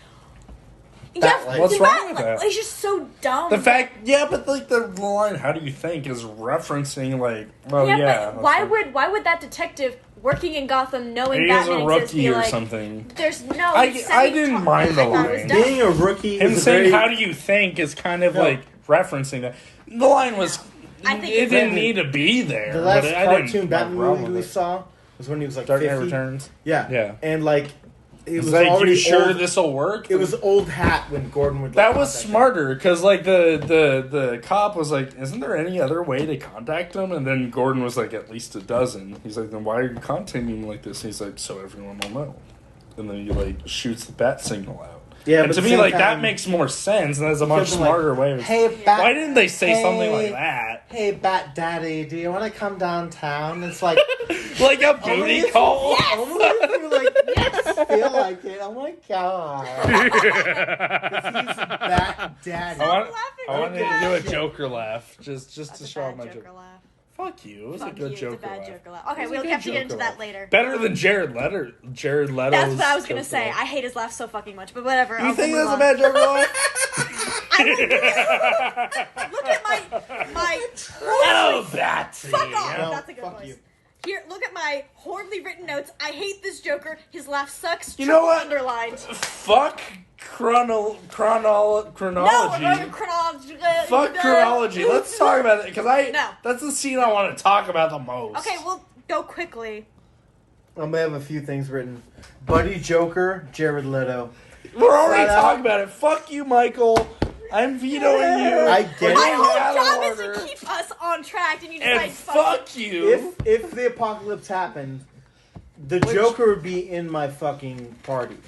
Batlight. What's wrong with that? He's just so dumb. The fact, but like the line, "How do you think?" is referencing like, well, but why that's would that detective working in Gotham knowing he Batman is a exists rookie be or like, something. There's no. I didn't mind the I thought it was line. dumb. Being a rookie Him is saying, very... "How do you think?" is kind of No. like referencing that. The line was, I think it it's didn't good. need to be there. The last but I cartoon didn't Batman have a problem movie we with it. saw was when he was like Dark Knight 50. Returns. Yeah. Yeah. And like, it It's was like, already you sure old. this will work? It was old hat when Gordon would. That like, was contact him. smarter because like the cop was like, "Isn't there any other way to contact him?" And then Gordon was like, "At least a dozen." He's like, "Then why are you contacting him like this?" And he's like, "So everyone will know." And then he like shoots the bat signal out. Yeah, and but to at the me, same like that time- makes more sense, and that's a much Could've been like, smarter way. Of "Hey, Bat- why didn't they say something hey- like that? Hey, Bat Daddy, do you want to come downtown? It's like Like a only booty if- call? Only if you like feel like it. Oh my god! 'Cause he's Bat Daddy. I wanted to do a Shit. Joker laugh, just That's to a show bad my Joker Joker. laugh. Fuck you. It was Fuck a good you, Joker it's a bad laugh. Joker laugh. Okay, It was we'll a have good to get into Joker that laugh. later. Better than Jared Leto's. That's what I was gonna Joker say. laugh. I hate his laugh so fucking much, but whatever. You I'll think move that's a on. bad Joker laugh? I will look at my Oh, Batsy. fuck off. No, That's a good fuck voice. you. Here, look at my horribly written notes. I hate this Joker. His laugh sucks. You know what? Underlined. Fuck chronology. No, chronology. Fuck chronology. Let's talk about it because No. that's the scene I want to talk about the most. Okay, we'll go quickly. I'm gonna have a few things written. Buddy Joker, Jared Leto. We're already Flat out. talking about it. Fuck you, Michael. I'm vetoing you. I get We're it. My getting whole out of job is order. to keep us on track, and you decide And fuck you. If the apocalypse happened, the Joker would be in my fucking party.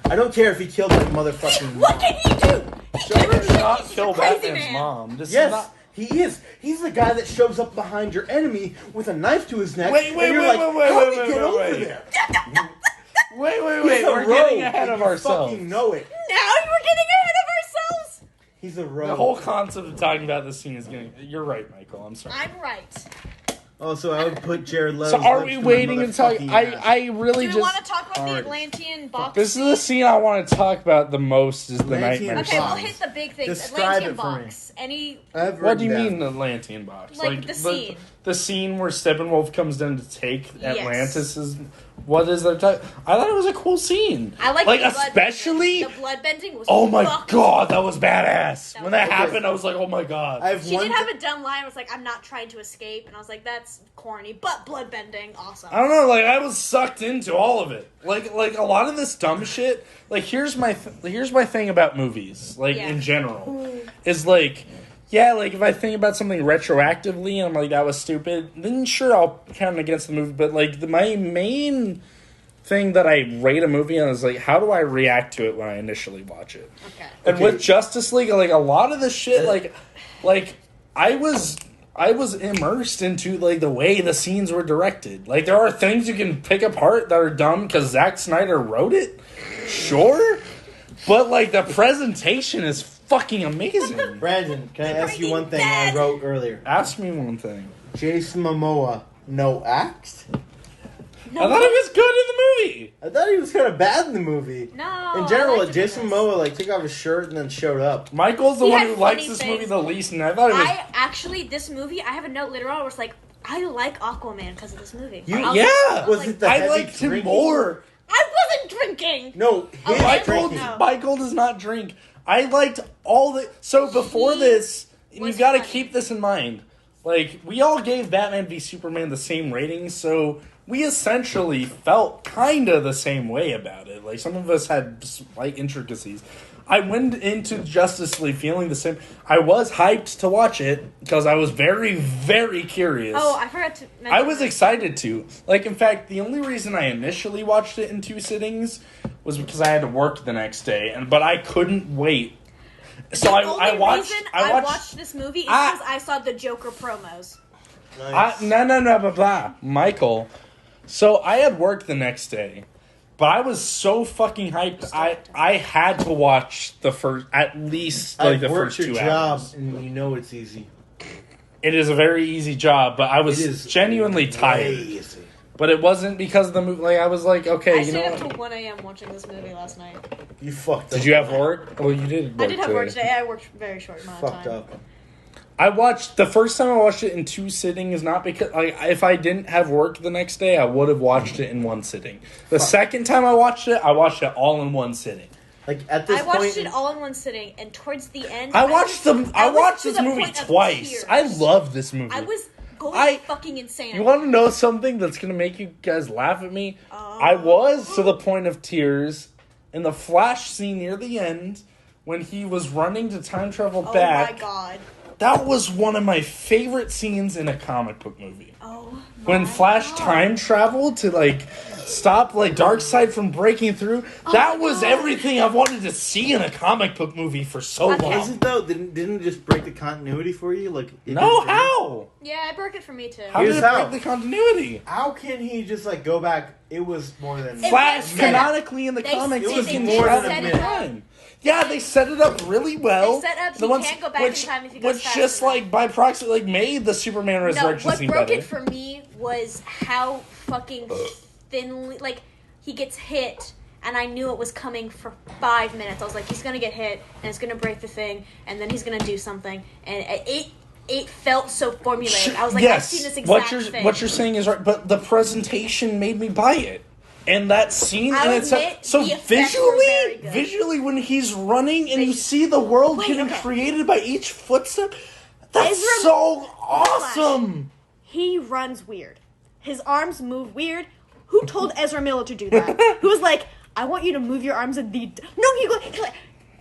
I don't care if he killed my motherfucking mom. What can he do? He Joker can't did not He's a kill crazy Batman's man. mom. This is Yes, not. he is. He's the guy that shows up behind your enemy with a knife to his neck. Wait, and you're like, help me get over there. Wait, He's a we're getting rogue, ahead and of you ourselves. Fucking know it. Now we're getting ahead of ourselves. He's a rogue. The whole concept of talking about this scene is getting. You're right, Michael. I'm sorry. I'm right. Also, I would put Jared Leto. So are we waiting until I really Do we just? want to talk about the Alright. Atlantean box? This is the scene I want to talk about the most. Is the Atlantean nightmare Okay, we'll scene. hit the big things. Describe Atlantean it for me. box. Any? What do you mean the Atlantean box? Like the scene. The scene where Steppenwolf comes down to take Yes. Atlantis is. What is their type? I thought it was a cool scene. I like the blood especially. bending. The blood bending was. Oh my fucking god, that was badass. That When was that okay. happened, I was like, oh my god. I have She one. did have a dumb line. I was like, I'm not trying to escape, and I was like, that's corny, but blood bending, awesome. I don't know, like I was sucked into all of it. Like a lot of this dumb shit. Like here's my thing about movies, like Yeah. in general, is like, yeah, like if I think about something retroactively and I'm like that was stupid, then sure I'll count it against the movie. But like my main thing that I rate a movie on is like how do I react to it when I initially watch it. Okay. And Okay. with Justice League, like a lot of the shit, like I was immersed into like the way the scenes were directed. Like there are things you can pick apart that are dumb because Zack Snyder wrote it, sure, but like the presentation is fucking amazing. Brandon, can I ask you one thing I Dead. wrote earlier? Ask me one thing. Jason Momoa, no act? I thought it was good in the movie. I thought he was kind of bad in the movie. No. In general, I liked Jason him. Momoa like took off his shirt and then showed up. Michael's the He one had who likes funny this things. movie the least, and I thought it was. I actually, this movie, I have a note later on where it's like, I like Aquaman because of this movie. You- I was yeah. like- Was it the I heavy liked him drinking? more. I wasn't drinking. No, his Michael- drinking. no. Michael does not drink. I liked all the. So before He this, and you was got to funny. keep this in mind. Like, we all gave Batman v Superman the same rating, so we essentially felt kind of the same way about it. Like, some of us had slight intricacies. I went into Justice League feeling the same. I was hyped to watch it because I was very, very curious. Oh, I forgot to mention I was that. excited to. Like, in fact, the only reason I initially watched it in 2 sittings was because I had to work the next day, but I couldn't wait. So The I only watched. reason I watched. this movie is I- because I saw the Joker promos. Nice. No, blah, blah. Michael. So I had work the next day, but I was so fucking hyped. I had to watch the first, at least like I've the worked first your 2 job, hours. and you know it's easy. It is a very easy job, but I It was is genuinely way tired. easy. But it wasn't because of the movie. Like, I was like, okay, I you know stayed what? up till 1 a.m. watching this movie last night. You fucked up. Did you have work? Well, you did. I did have work today. I worked very short amount of Fucked time. up. I watched the first time I watched it in 2 sittings. Not because like if I didn't have work the next day, I would have watched it in 1 sitting. The second time I watched it all in 1 sitting. Like at this I watched point, it all in one sitting, and towards the end, I watched was to this the movie point of twice. tears. I love this movie. I was going fucking insane. You want to know something that's gonna make you guys laugh at me? I was to the point of tears in the flash scene near the end when he was running to time travel back. Oh my god. That was one of my favorite scenes in a comic book movie. Oh. When my Flash God. time traveled to like stop like Darkseid from breaking through, that my was God. everything I wanted to see in a comic book movie for so Okay. long. is it though? Didn't it just break the continuity for you? Like it No, just- how? Yeah, it broke it for me too. How Here's did it how. break the continuity? How can he just like go back? It was more than It Flash was set up. canonically in the They- comics it was is more travel than a in minute. time. Yeah, they set it up really well. They set up The he ones- can't go back in time if he goes which fast just enough. like by proxy like made the Superman No, resurrection what scene broke better. it for me was how fucking thinly, like, he gets hit, and I knew it was coming for 5 minutes. I was like, he's gonna get hit, and it's gonna break the thing, and then he's gonna do something, and it felt so formulated. I was like, I've seen this exact thing. What you're saying is right, but the presentation made me buy it. And that scene I'll in itself, admit, so the effects were very good. visually when he's running and you see the world Wait, getting okay. created by each footstep, that's Ezra- so awesome. He runs weird. His arms move weird. Who told Ezra Miller to do that? Who was like, I want you to move your arms in the... No, he like,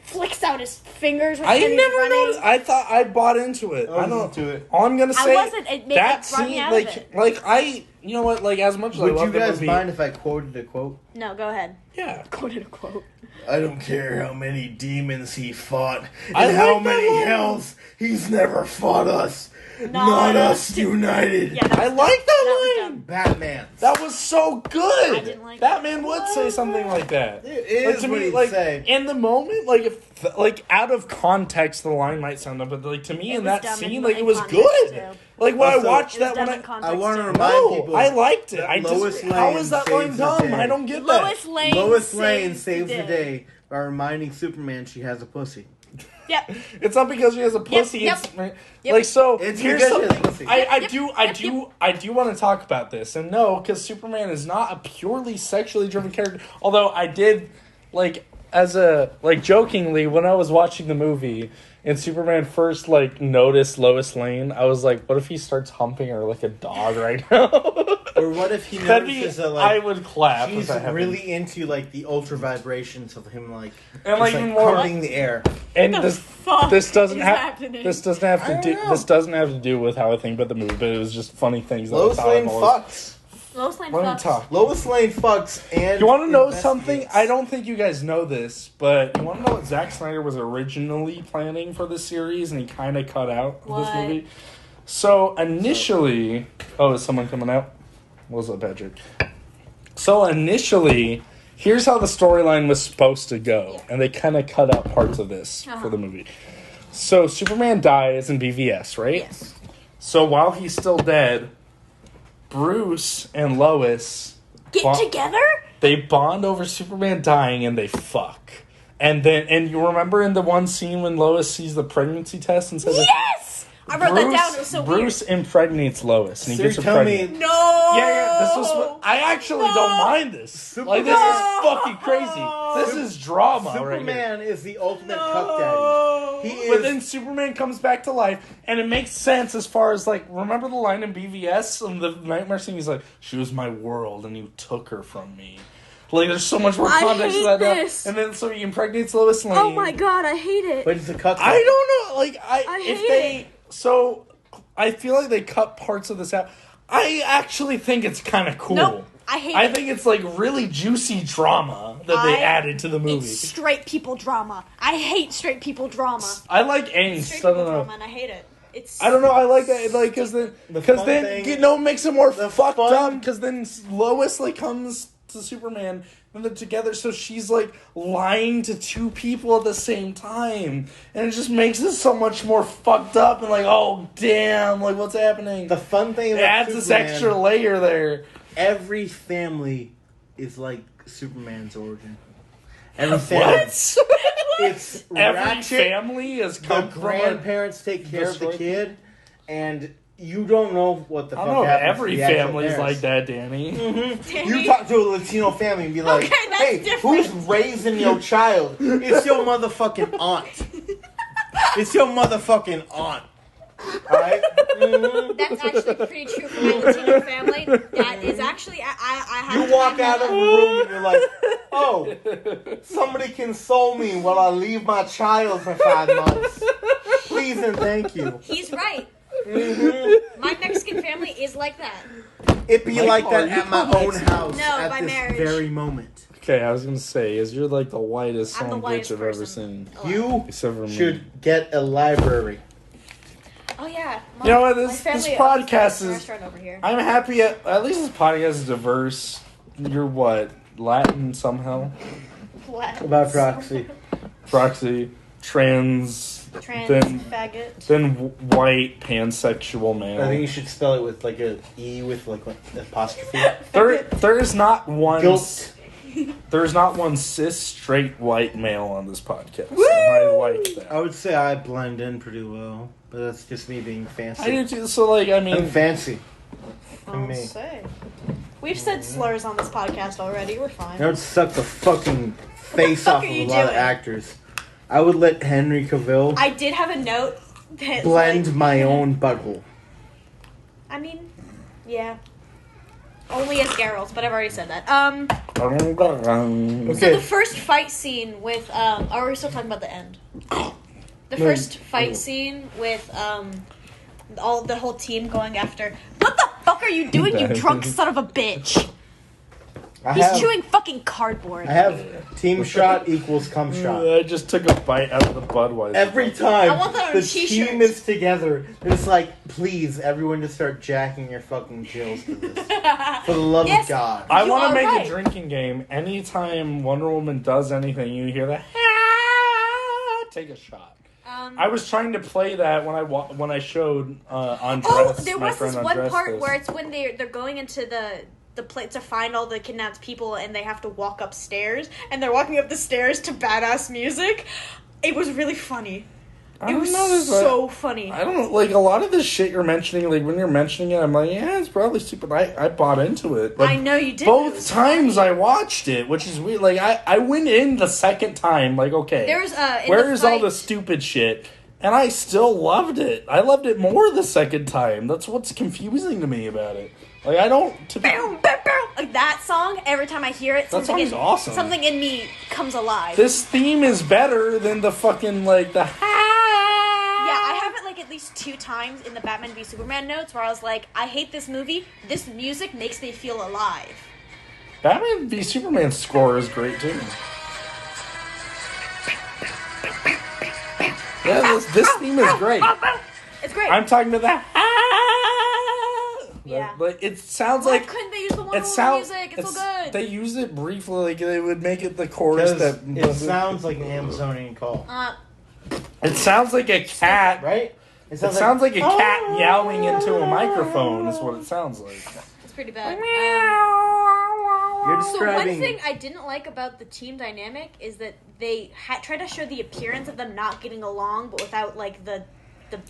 flicks out his fingers. I and he's never running. noticed. I thought I bought into it. I don't. into it. All I'm gonna say, wasn't. It made- that it brought me scene, out of like, it. like I, you know what, like as much as I Would love you the guys movie, mind if I quoted a quote? No, go ahead. yeah, Quoted a quote. I don't care how many demons he fought and I how like that many line. hells he's never fought us. Not Not us. us united. Yeah, that I was like dumb. that was line. dumb. Batman. That was so good. I didn't like Batman would say something like that. It is Like, to what me, he'd like say. in the moment, like if like out of context, the line might sound dumb, but like to me It in was that dumb scene, in- like it in was context, good. too. Like when Also, I watched It was that, dumb when in I context, I want to too. remind no, people. I liked it. that I Lois disagree. How Lane is that saves line the dumb? day. I don't get Lois Lane Lois Lane saves saves the day by reminding Superman she has a pussy. Yep. that. It's not because she has a pussy. yep, It's yep. like so. It's here's because she has something. pussy. I Yep, I do want to talk about this, and no, because Superman is not a purely sexually driven character. Although I did like as a like jokingly when I was watching the movie and Superman first like noticed Lois Lane, I was like, what if he starts humping her like a dog right now? Or what if he That'd be, notices that I like would clap if she's that happened. really into like the ultra vibrations of him like And, like, just, even more- pumping the air. And What this the fuck this doesn't is have happening? this doesn't have I to don't do know. this doesn't have to do with how I think about the movie, but it was just funny things. that I Lois thought Lane of. fucks. Lois Lane Let me fucks. talk. Lois Lane fucks and You want to know investigates. something? I don't think you guys know this, but you want to know what Zack Snyder was originally planning for this series, and he kind of cut out of this What? movie. So initially, oh, is someone coming out? What's up, Patrick? So initially, here's how the storyline was supposed to go, and they kind of cut out parts of this for the movie. So Superman dies in BVS, right? Yes. So while he's still dead, Bruce and Lois Get together? They bond over Superman dying and they fuck. And you remember in the one scene when Lois sees the pregnancy test and says, Yes! I wrote that down. It was so Bruce impregnates Lois and he gets her tell pregnant. me, No! Yeah, this was what, I actually don't mind this. Like, this is fucking crazy. This is drama right Superman here. is the ultimate cuck daddy. He is. But then Superman comes back to life, and it makes sense as far as, like, remember the line in BVS on the Nightmare scene? He's like, she was my world, and you took her from me. Like, there's so much more context to that this. now. And then, so he impregnates Lois Lane. Oh my god, I hate it. But it's a cuck daddy. I don't know, like, I if hate they... it. So, I feel like they cut parts of this out. I actually think it's kind of cool. Nope, I hate I it. think it's, like, really juicy drama that they added to the movie. It's straight people drama. I hate straight people drama. I like angst. Straight I people don't know. drama, and I hate it. It's I don't know. I like that, like, because then, it makes it more fucked up. Because then Lois like comes to Superman, and they're together, so she's like lying to two people at the same time, and it just makes it so much more fucked up. And like, oh damn, like what's happening? The fun thing It about adds this Superman, extra layer there. every family is like Superman's origin. Every family. What? It's Every ratchet. family has The come from a... grandparents take care of the destroyed- kid, and you don't know what the I fuck don't know if happens every to the actual family's parents. like that, Danny. You talk to a Latino family and be like, Okay, that's hey, different. who's raising your child? It's your motherfucking aunt. It's your motherfucking aunt. Alright? Mm-hmm. That's actually pretty true for my Latino family. That is actually I have. You walk out of the room and you're like, oh, somebody console me while I leave my child for 5 months. Please and thank you. He's right. Mm-hmm. My Mexican family is like that. It be Michael, like are that you at my own house No, at by this marriage. very moment. Okay, I was gonna say, you're like the whitest I'm the son of a bitch whitest I've ever person. seen. You Except for me. should get a library. Oh yeah. You know what, My this family podcast owns a is... restaurant over here. I'm happy, at least this podcast is diverse. You're what? Latin somehow? What? About Proxy. Proxy, trans, then faggot. white, pansexual male. I think you should spell it with like a E with like an apostrophe. There's not one... Guilt. There's not one cis straight white male on this podcast. And I like that. I would say I blend in pretty well, but that's just me being fancy. I do too. So like, I mean, I'm fancy. I'll me. say. We've said slurs on this podcast already. We're fine. I would suck the fucking face fuck off are of a you lot of doing? actors. I would let Henry Cavill I did have a note that blend like, my own butthole. I mean, yeah. Only as Geralt, but I've already said that. So Okay. the first fight scene with are we still talking about the end? The first fight scene with all the whole team going after. What the fuck are you doing, you drunk son of a bitch? He's chewing fucking cardboard. I have team shot equals cum shot. I just took a bite out of the Budweiser. Every time I want that on the a t-shirt. team is together, it's like, please, everyone just start jacking your fucking jills to this. For the love Yes. of God. I You want to are make right. a drinking game. Anytime Wonder Woman does anything, you hear the take a shot. I was trying to play that when I showed Andres. Oh, there my was friend this one Andres part this. where it's when they're going into the place to find all the kidnapped people, and they have to walk upstairs, and they're walking up the stairs to badass music. It was really funny. It was so funny. I don't know, like a lot of this shit you're mentioning. Like when you're mentioning it, I'm like, yeah, it's probably stupid. I bought into it. Like, I know you did. both times I watched it, which is weird. Like I went in the second time, like okay, There's where's all the stupid shit? And I still loved it. I loved it more the second time. That's what's confusing to me about it. Like I don't. Like that song, every time I hear it, That song is awesome. Something in me comes alive. This theme is better than the fucking like the. Yeah, I have it like at least 2 times in the Batman v Superman notes where I was like, I hate this movie. This music makes me feel alive. Batman v Superman score is great too. Yeah, this theme is great. It's great. I'm talking to the. Yeah. But it sounds Why like couldn't they use the Wonder it Woman sounds. music? It's so good. They use it briefly, like they would make it the chorus Because that. it sounds like an Amazonian call, It sounds like a cat. right? It sounds like a cat yowling into a microphone. Is what it sounds like. It's pretty bad. You're So describing. one thing I didn't like about the team dynamic is that they tried to show the appearance of them not getting along, but without like the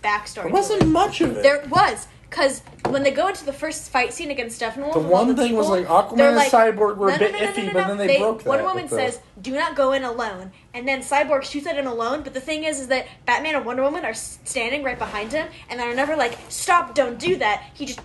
backstory. There wasn't much of it. There was, because when they go into the first fight scene against Steppenwolf, The with all one thing people, was like Aquaman they're and like, Cyborg were a no, bit no, no, no, iffy, no, but no. then they broke that. Wonder Woman with the- says, "Do not go in alone," and then Cyborg shoots at him alone. But the thing is that Batman and Wonder Woman are standing right behind him, and they're never like, "Stop! Don't do that." He just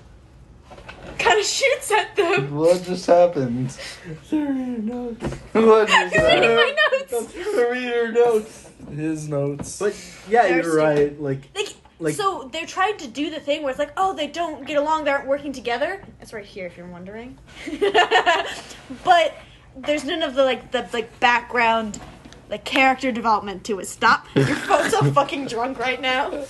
kind of shoots at them. What just happened? What just You're reading my happened? notes. Read your notes. His notes. But yeah, They're you're right. Like, so they're trying to do the thing where it's like, oh, they don't get along, they aren't working together. It's right here if you're wondering. But there's none of the background, like character development to it. Stop! Your phone's so fucking drunk right now.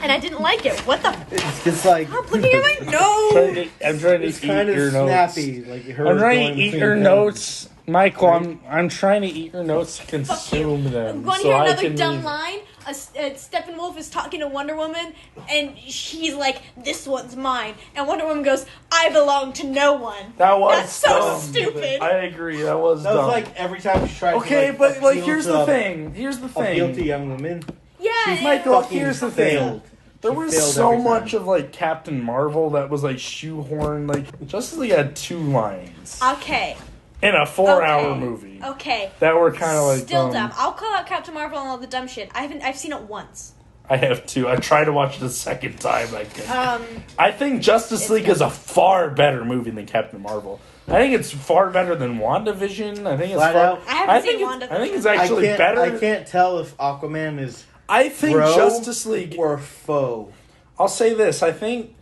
And I didn't like it. What the? it's just like Stop looking at my nose. I'm trying to it's eat kind of your notes. snappy. Like her I'm trying going to eat between your them. notes, Michael. I'm trying to eat your notes to consume them. Want to so hear I another can dumb read. line? Steppenwolf is talking to Wonder Woman, and he's like, "This one's mine," and Wonder Woman goes, "I belong to no one." That was That's so dumb. stupid. I agree. That was That dumb. was like every time she tried. Okay, to, but like appeal here's to the thing. Here's the A thing. guilty young woman. Yeah, She's Michael, fucking here's the failed. thing. There She was failed so every much time. of like Captain Marvel that was like shoehorned. Like Justice League had 2 lines Okay. in a 4-hour Okay. movie Okay. that were kind of like Still dumb. I'll call out Captain Marvel and all the dumb shit. I've seen it once. I have 2. I tried to watch it a second time. I couldn't. Um, I think Justice It's League dumb. is a far better movie than Captain Marvel. I think it's far better than WandaVision. I think it's Flat far. out. I haven't seen think WandaVision. I think it's actually better. I can't tell if Aquaman is I think bro Justice League. or foe. I'll say this. I think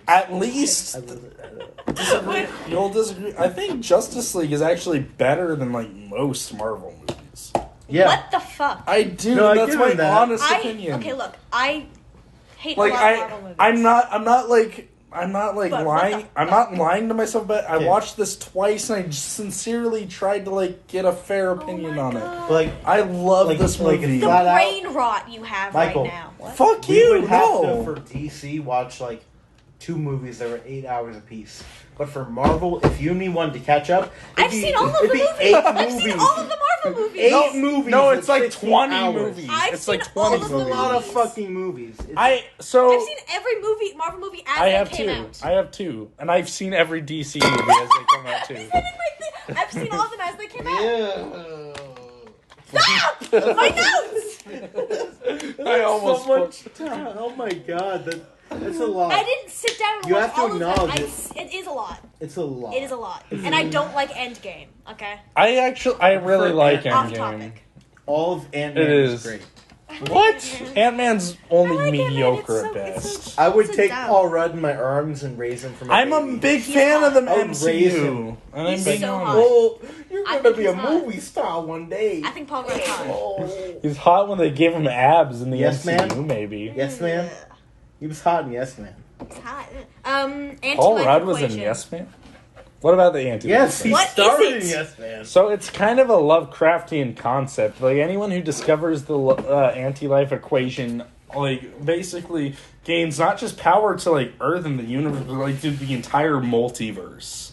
at least I you'll disagree. I think Justice League is actually better than like most Marvel movies. Yeah. What the fuck? I do. No, I that's give my him that. honest opinion. Okay, look, I hate Like a lot of Marvel movies. I'm not like But what lying. the I'm not lying to myself. But I Okay. watched this twice, and I sincerely tried to like get a fair opinion Oh my on it. God. Like I love Like- this like movie. The flat out- brain rot you have Michael. right now. What? Fuck we you! would have to No. for DC watch like 2 movies that were 8 hours apiece. But for Marvel, if you and me wanted to catch up, I've seen all of the it'd be movies. 8 I've movies. seen all of the Marvel movies. 8 movies. No, with it's like 16 20 hours. movies. I've It's like seen all 20 of It's the a lot of movies. fucking movies. It's- I've seen every movie, Marvel movie as I it have came 2. out. I have 2, and I've seen every DC movie as they come out too. I've seen all of them as they came out. Yeah. Stop! My notes! I almost. So much time. Oh my god, that's a lot. I didn't sit down and You watch have to all of them. acknowledge It is a lot. It's a lot. It is a lot. And I don't like Endgame, okay? I really For like Off Endgame. topic. All of Ant-Man It is is. great. What? Ant-Man's only I like Ant-Man. mediocre It's at so- best. I would So take dumb. Paul Rudd in my arms and raise him from. I'm a baby. big He's fan of the hot. I would raise him. MCU. And I'm He's being so honest. hot. Oh, you're I gonna think be he's a hot. movie star one day. I think Paul Rudd's hot. Oh. He's hot when they gave him abs in the Yes, MCU, man. maybe. Yes, man. He was hot in Yes, Man. It's hot. Anti-life Paul Rudd was in equation. Yes Man? What about the anti Yes, he What is started it? in Yes, Man. So it's kind of a Lovecraftian concept. Like anyone who discovers the anti-life equation, like basically gains not just power to like Earth and the universe, but like to the entire multiverse.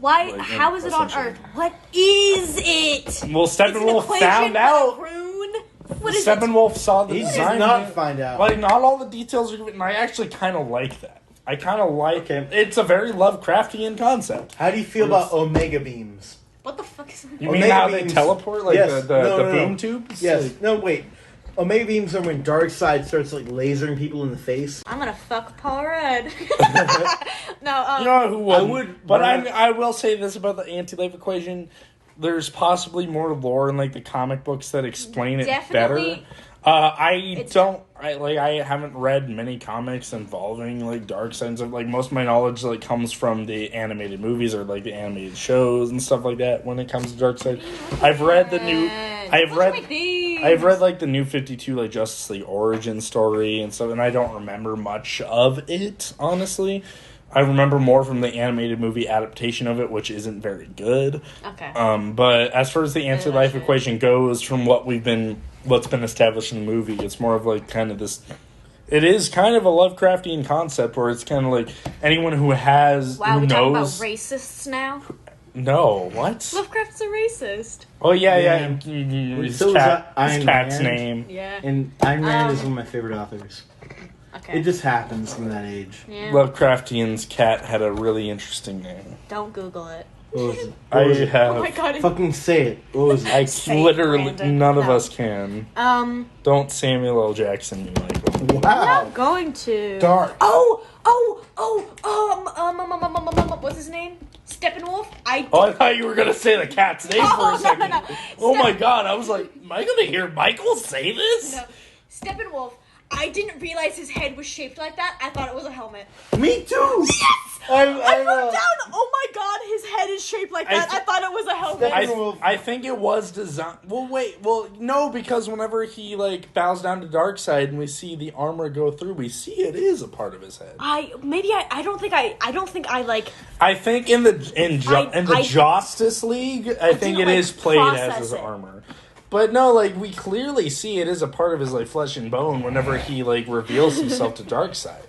Why? Like, How is it on essentially. Earth? What is it? Well, It's an Steppenwolf equation found with a out. rune? What is Steppenwolf saw the He design. did not of it. find out. Like not all the details are given. And I actually kind of like that. I kind of like Okay. It's a very Lovecraftian concept. How do you feel about Omega beams? it? What the fuck is that? You mean Omega how they beams- teleport, like Yes. the No, no, boom no. tubes? Yes. Like- No, wait. Omega beams are when Darkseid starts like lasering people in the face. I'm gonna fuck Paul Rudd. No, You know who wouldn't? would, but but I will say this about the anti-life equation: there's possibly more lore in like the comic books that explain it Definitely. better. I It's- I haven't read many comics involving like Darkseid and stuff. Like most of my knowledge like comes from the animated movies or like the animated shows and stuff like that. When it comes to Darkseid, I've read the new. I've read like the new 52 like Justice League origin story and stuff, and I don't remember much of it honestly. I remember more from the animated movie adaptation of it, which isn't very good. Okay. But as far as the answer-life shit. equation goes, from what's been established in the movie, it's more of like kind of this. It is kind of a Lovecraftian concept where it's kind of like anyone who has Wow, who we're talking about knows. racists now? No, what? Lovecraft's a racist. Oh yeah. His, So is his cat's Iron Man. name. Yeah. And Iron Man is one of my favorite authors. Okay. It just happens from that age. Yeah. Lovecraftian's cat had a really interesting name. Don't Google it. What was it? I Oh my have. god. Fucking say it. What was it? I Say it, literally Brandon. none of No. us can. Um, Don't Samuel L. Jackson me, Michael. I'm Wow. not going to. Dark. What's his name? Steppenwolf? I Oh, I thought you were gonna say the cat's name for No, a second. no. Oh my god! I was like, am I gonna hear Michael say this? No. Steppenwolf. I didn't realize his head was shaped like that. I thought it was a helmet. Me too. Yes! I wrote down, oh my god, his head is shaped like that. I thought it was a helmet. I think it was designed. Well, no, because whenever he like bows down to Darkseid and we see the armor go through, we see it is a part of his head. I don't think I like. I think in the Justice League, I think it didn't, is played as process his it. armor. But no, like we clearly see it is a part of his like flesh and bone whenever he like reveals himself to Darkseid.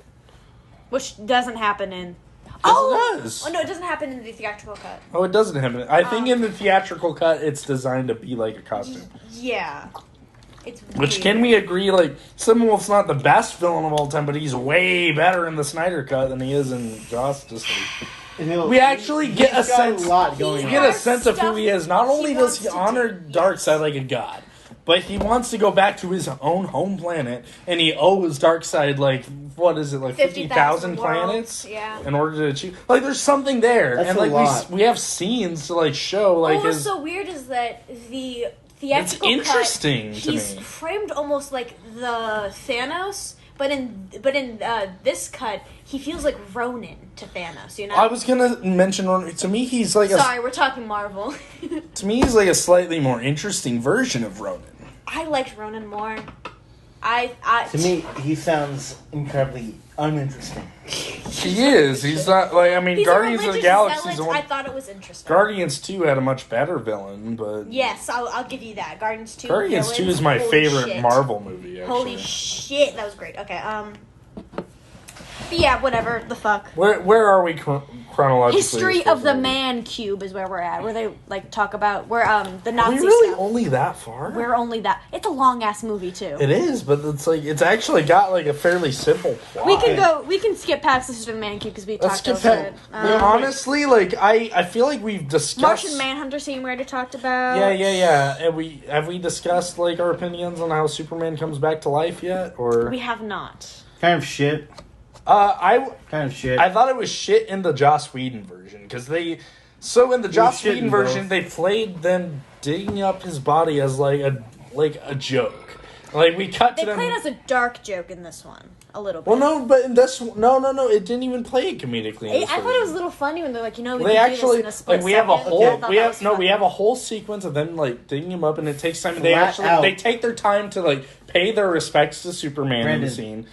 Which doesn't happen in. It does. Oh no, it doesn't happen in the theatrical cut. Oh, it doesn't happen. I think in the theatrical cut, it's designed to be like a costume. Yeah, it's. Which weird. can we agree? Like Steppenwolf's not the best villain of all time, but he's way better in the Snyder cut than he is in Justice League. We actually get a sense. lot going We on. get a sense of who he is. Not only does he wants to honor do- Darkseid like a god, but he wants to go back to his own home planet, and he owes Darkseid like what is it, like 50,000 planets? Yeah. In order to achieve, like, there's something there, That's and a like lot. we have scenes to like show like What's his. so weird is that the It's theatrical interesting cut, to he's me. framed almost like the Thanos, but in this cut, he feels like Ronin to Thanos. You know. I was gonna mention to me he's like Sorry, we're talking Marvel. to me he's like a slightly more interesting version of Ronin. I liked Ronin more. To me, he sounds incredibly uninteresting. He is. He's not like He's Guardians a of the religious Galaxy. zealot. I thought it was interesting. Guardians 2 had a much better villain, but Yes, I'll give you that. Guardians 2. Guardians 2 villains, is my holy favorite shit. Marvel movie. Actually. Holy shit, that was great. Okay, but yeah, whatever. The fuck. Where are we chronologically? History as far of the as- Man Cube is where we're at. Where they like talk about where the Are Nazi we really stuff. only that far? We're only that. It's a long ass movie too. It is, but it's actually got like a fairly simple plot. We can skip past History of the Man Cube because we Let's talked skip over it. that. Honestly, like I feel like we've discussed Martian Manhunter scene we already talked about. Yeah. And we discussed like our opinions on how Superman comes back to life yet, or We have not. Kind of shit. I Kind of shit. thought it was shit in the Joss Whedon version because in the Joss shit Whedon in version both. they played them digging up his body as like a joke. Like we cut They to them. played as a dark joke in this one a little bit. Well, no, but in this no, it didn't even play it comedically. In this I thought version. it was a little funny when they're like, we They can actually do this in a split like we have a second. whole I thought that was funny. we have a whole sequence of them like digging him up, and it takes time. They Flat actually out. they take their time to like pay their respects to Superman in Brandon. the scene.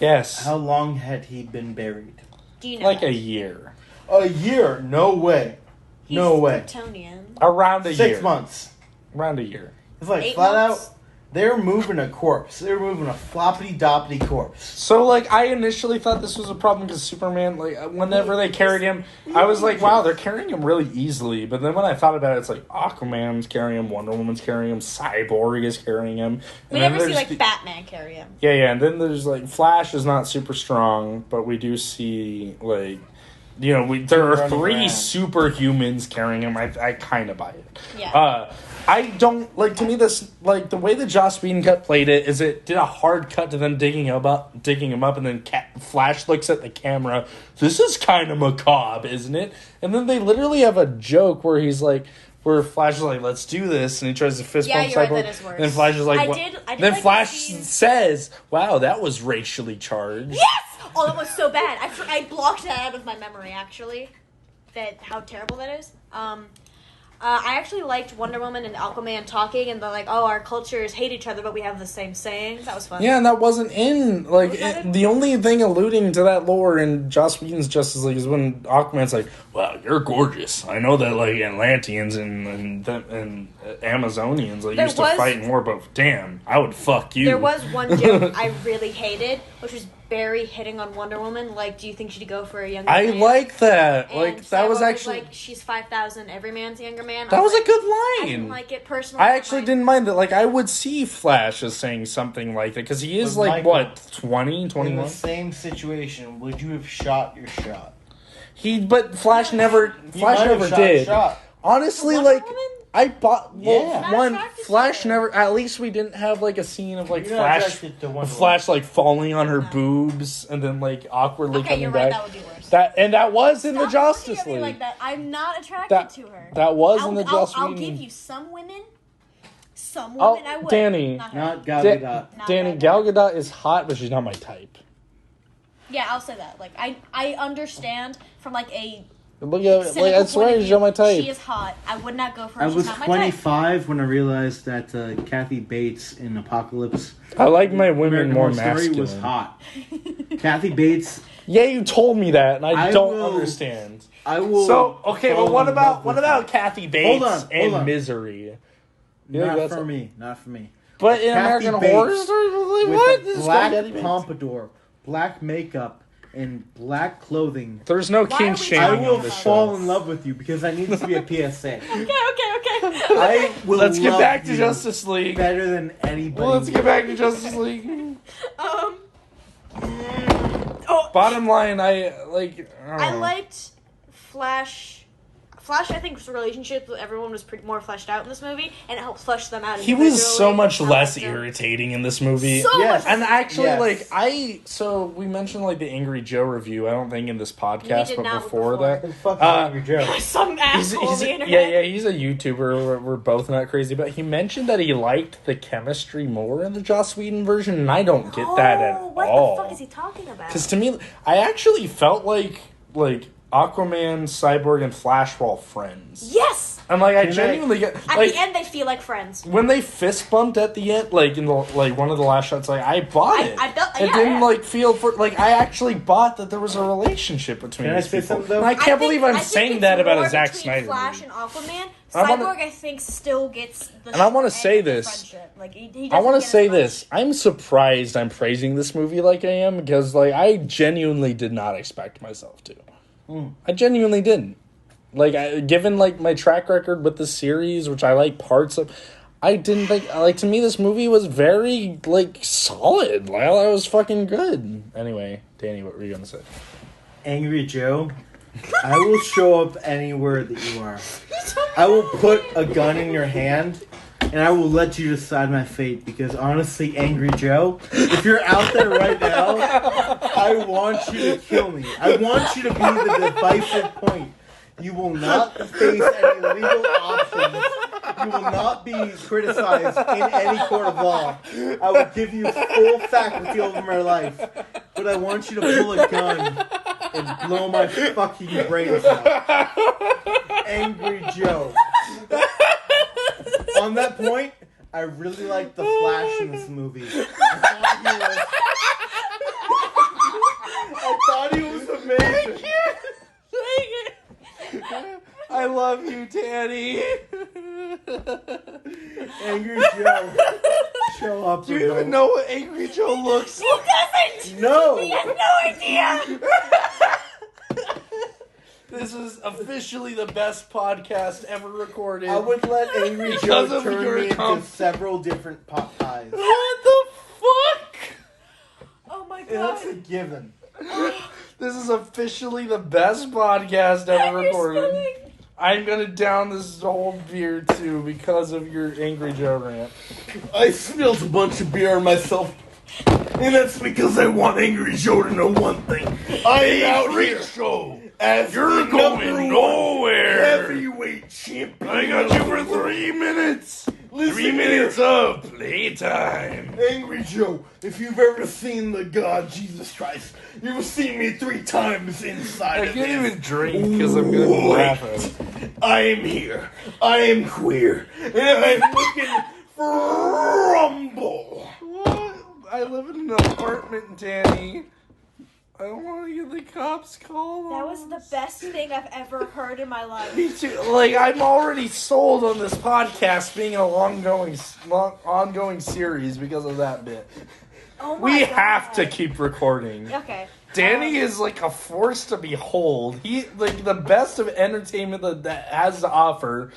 Yes, How long had he been buried? Do you know like that? a year, A year? No way. He's no way. Kryptonian. around a 6 year, months. around a year. It's like 8 flat months? out. They're moving a corpse. They're moving a floppity doppity corpse. So, like, I initially thought this was a problem because Superman, like, whenever they carried him, I was like, wow, they're carrying him really easily. But then when I thought about it, it's like Aquaman's carrying him, Wonder Woman's carrying him, Cyborg is carrying him. We And then never see there's like Batman carry him. Yeah, and then there's, like, Flash is not super strong, but we do see, like, there are Running 3 around. superhumans carrying him. I kind of buy it. Yeah. I don't like to me this like the way the Joss Whedon cut played it is it did a hard cut to them digging him up, and then Flash looks at the camera. This is kind of macabre, isn't it? And then they literally have a joke where where Flash is like, "Let's do this," and he tries to fist Yeah, bump you're right, Cyborg. that is worse. And then Flash is like, I "What?" did Then like Flash the scene- says, "Wow, that was racially charged." Yes! Oh, that was so bad. I blocked that out of my memory, actually. How terrible that is. I actually liked Wonder Woman and Aquaman talking, and they're like, "Oh, our cultures hate each other, but we have the same sayings." That was fun. Yeah, and that wasn't in the only thing alluding to that lore in Joss Whedon's Justice League is when Aquaman's like, "Wow, you're gorgeous. I know that like Atlanteans and Amazonians used to fight in war, but damn, I would fuck you." There was one joke I really hated, which was Barry hitting on Wonder Woman. Like, do you think she'd go for a younger man? I like that. And Like that was Cyborg actually she's 5,000. Every man's younger man. that was a good I line. didn't like it personally. I actually didn't mind that. Like, I would see Flash as saying something like that because he is But like, Michael, what, 20, In 21? the same situation, would you have shot your shot? But Flash never did. Honestly, Wonder like, Woman? I bought Yeah. one Not attracted Flash to her. never. At least we didn't have like a scene of like You're not attracted to Wonder Flash like falling on her boobs and then like awkwardly Okay, coming you're back. right. That would be worse. That was in the Stop Justice looking at me League. like that. I'm not attracted to her. That was in the Justice I'll League. give you some women. Some Oh, women I would. Danny. Not her. Not Gal Da- Gadot. Not Danny, that Gal Gadot is hot, but she's not my type. Yeah, I'll say that. Like, I understand from like a Look at cynical I point swear of she's not my view, type. she is hot. I would not go for her. I She's was not my type. 25 when I realized that Kathy Bates in Apocalypse I like my women American more Horror Story masculine. was hot. Kathy Bates, Yeah, you told me that, and I I don't will- understand. I will. So okay, but fall what in love about with her. Kathy Bates Hold and on. Misery? You think Not that's for me. Not for me. But in Kathy American Bates Horror Story, like, With what? a This is black Kathy Bates. pompadour, black makeup, and black clothing. There's no Why king are we shaming I talking will on this fall show. in love with you because I need to be a PSA. Okay. I will. Let's get love back to you Justice League. better than anybody. Well, let's get back to Justice League. Bottom line, I liked Flash. Flash, I think's relationship with everyone was more fleshed out in this movie, and it helped flesh them out. He was so individually. much I less liked him. irritating in this movie. So Yes. much. And actually, Yes. so we mentioned like the Angry Joe review. I don't think in this podcast, did but not before before. that, The fuck Angry Joe. Some asshole on the internet. yeah, he's a YouTuber. We're both not crazy, but he mentioned that he liked the chemistry more in the Joss Whedon version, and I don't get that at what all. the fuck is he talking about? Because to me, I actually felt like Aquaman, Cyborg, and Flash were all friends. Yes. And like I Can I- genuinely get At like the end, they feel like friends. when they fist bumped at the end, like in the one of the last shots, like I bought it. I felt- It yeah, didn't yeah. like feel for like I actually bought that there was a relationship between Can I these say people. something, though? And I can't believe I'm I think saying it's that about more a Zack between Snyder Flash movie. and Aquaman. I wanna- Cyborg, I think, still gets the. And I wanna end say of the this. friendship. Like he I want doesn't to get say as much. this. I'm surprised I'm praising this movie like I am because like I genuinely did not expect myself to. I genuinely didn't. Like, given like my track record with the series, which I like parts of, I didn't think like to me this movie was very like solid. Like, I was fucking good. Anyway, Danny, what were you gonna say? Angry Joe, I will show up anywhere that you are. I will put a gun in your hand, and I will let you decide my fate. Because honestly, Angry Joe, if you're out there right now, I want you to kill me. I want you to be the divisive point. You will not face any legal options. You will not be criticized in any court of law. I will give you full faculty over my life. But I want you to pull a gun and blow my fucking brains out. Angry Joe. On that point, I really like the Flash in this movie. I thought he was amazing. I love you, Danny. Angry Joe. Show up. Do you even know what Angry Joe looks like? No. He has no idea. This is officially the best podcast ever recorded. I would let Angry Because Joe of turn your me into com- several different pot pies. What the fuck? Oh my That's god. a given. This is officially the best podcast ever recorded. I'm gonna down this whole beer too because of your Angry Joe rant. I spilled a bunch of beer on myself. And that's because I want Angry Joe to know one thing. I am out here. Show. As You're the going number one nowhere. Heavyweight champion. I got you for 3 minutes. Listen 3 minutes of playtime. Angry Joe, if you've ever seen the God Jesus Christ, you've seen me 3 times inside I of can't him. even drink because I'm going to be laughing. I am here. I am queer. And I'm looking for rumble. What? I live in an apartment, Danny. I don't want to get the cops called. That was the best thing I've ever heard in my life. Me too. Like, I'm already sold on this podcast being an ongoing series because of that bit. Oh my We God. have to keep recording. Okay. Danny is like a force to behold. He like the best of entertainment that has to offer.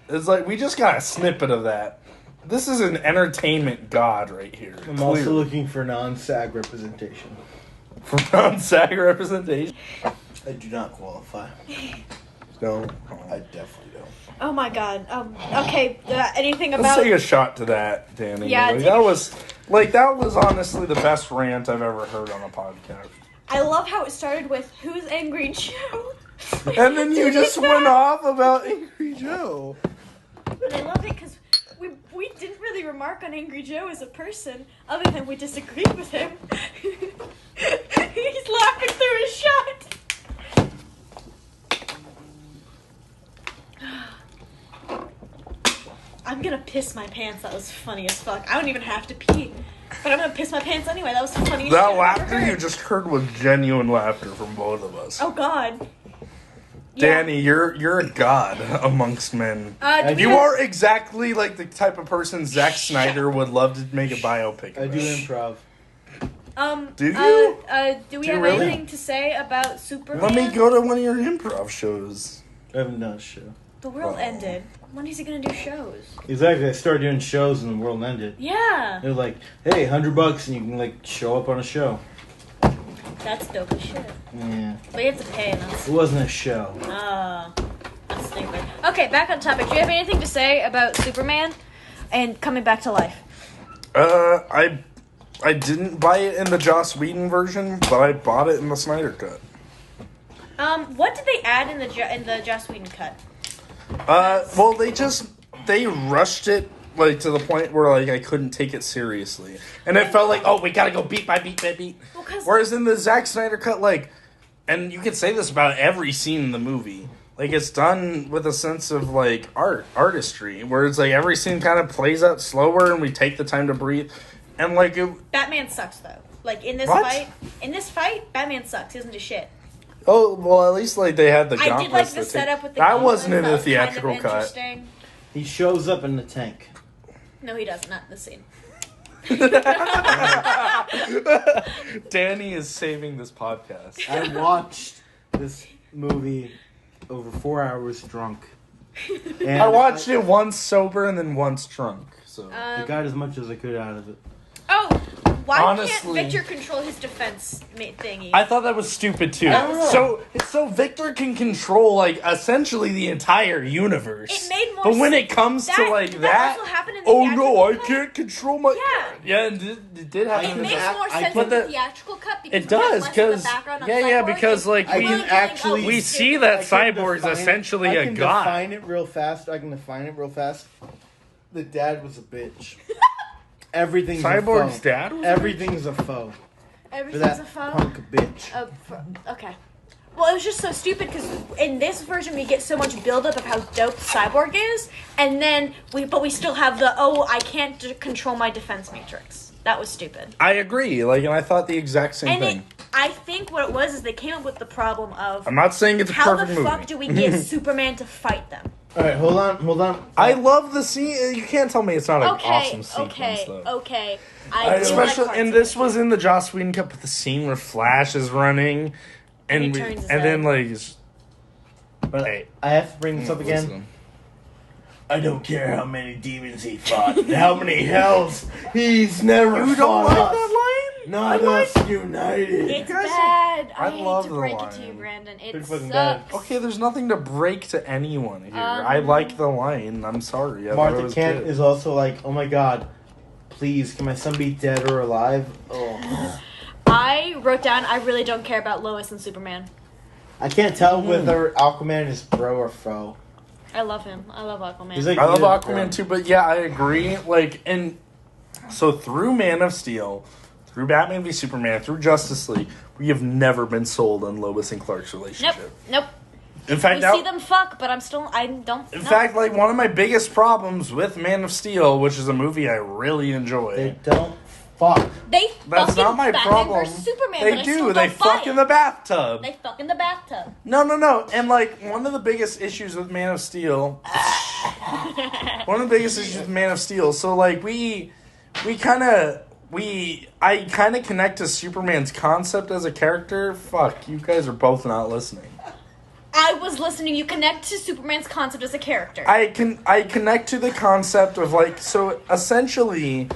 Is like we just got a snippet of that. This is an entertainment god right here. I'm also looking for non-SAG representation. for non-SAG representation. I do not qualify. No, I definitely don't. Oh my God. Okay. Anything let's about? take a shot to that, Danny. Yeah, like, that was honestly the best rant I've ever heard on a podcast. I love how it started with "Who's Angry Joe?" And then you just went off about Angry Joe. And I love it because we didn't really remark on Angry Joe as a person, other than we disagreed with him. He's laughing through his shot. I'm gonna piss my pants. That was funny as fuck. I don't even have to pee, but I'm gonna piss my pants anyway. That was the funniest That shit I've ever laughter heard. you just heard was genuine laughter from both of us. Oh God. Yeah. Danny, you're a god amongst men. Do we You have- are exactly like the type of person Zack Snyder would love to make a biopic I about. do improv. Do you? Do we Do you have really? anything to say about Superman? Let me go to one of your improv shows. I haven't done a show. The world Oh. ended. When is he gonna do shows? Exactly. I started doing shows and the world ended. Yeah, They're like, hey, $100 and you can like show up on a show. that's dope as shit. Yeah. But you have to pay, and that's It wasn't a show. that's stupid. Okay, back on topic. Do you have anything to say about Superman and coming back to life? I didn't buy it in the Joss Whedon version, but I bought it in the Snyder cut. What did they add in the Joss Whedon cut? Well, they rushed it like to the point where like I couldn't take it seriously, and it felt like, oh, we gotta go beat by beat by beat. Well, 'cause- Whereas in the Zack Snyder cut, like, and you could say this about every scene in the movie, like it's done with a sense of like artistry, where it's like every scene kind of plays out slower, and we take the time to breathe, and like it. Batman sucks though. Like in this What? fight, Batman sucks. He doesn't do shit. Oh well, at least like they had the. I did like gauntlets the to take- setup with the. That wasn't in gauntlets. the That was theatrical kind of cut. interesting. He shows up in the tank. No, he does not in the scene. Danny is saving this podcast. I watched this movie over 4 hours drunk. And I watched it once sober and then once drunk. So I got as much as I could out of it. Oh, why Honestly- can't Victor control his defense thingy? I thought that was stupid too. That was- So Victor can control like essentially the entire universe. It made more But when sense. it comes to like Did that, also happen in the oh no, theatrical I cut? can't control my. Yeah. It did happen. It in the makes I- more I sense can- in the But the- theatrical cut because It we have does less of because the background on yeah, Cyborg because and like I we can actually- we see that I can Cyborg is define- essentially I a can god. define it real fast. I can define it real fast. The dad was a bitch. Everything's Cyborg's a foe. dad was a Everything's a foe. For everything's that a phone. punk bitch. Okay. Well, it was just so stupid because in this version we get so much buildup of how dope Cyborg is, and then we still have the I can't control my defense matrix. That was stupid. I agree. Like, and I thought the exact same And thing. I think what it was is they came up with the problem of I'm not saying it's a how the perfect fuck movie. do we get Superman to fight them? All right, hold on. I love the scene. You can't tell me it's not an awesome sequence, though. Okay. I do Especially, like and this was in the Joss Whedon cut, but the scene where Flash is running, And he and turns his then head. like, it's- But hey, I have to bring this up again. listen. I don't care how many demons he fought, and how many hells he's never You don't fought like us. that line? Not us united. It's guys- bad. I I hate love to the break it line. to you, Brandon. It Pretty fucking bad. sucks. Okay, there's nothing to break to anyone here. I like the line. I'm sorry. I thought it Martha was Kent good. is also like, oh my god, please, can my son be dead or alive? Oh. I wrote down I really don't care about Lois and Superman. I can't tell whether Aquaman is bro or foe. I love him. I love Aquaman. He's like- I love Yeah, Aquaman yeah. too, but yeah, I agree. Like, and so through Man of Steel, through Batman v Superman, through Justice League, we have never been sold on Lois and Clark's relationship. Nope. In fact, We see them fuck, but I don't. In fact, like one of my biggest problems with Man of Steel, which is a movie I really enjoy. They don't fuck. They That's fucking not my Batman problem. versus Superman, They but I do. still They don't buy fuck it. in the bathtub. They fuck in the bathtub. No. And like one of the biggest issues with Man of Steel. One of the biggest issues with Man of Steel. So like I kind of connect to Superman's concept as a character. Fuck, you guys are both not listening. I was listening. You connect to Superman's concept as a character. I connect to the concept of like, so essentially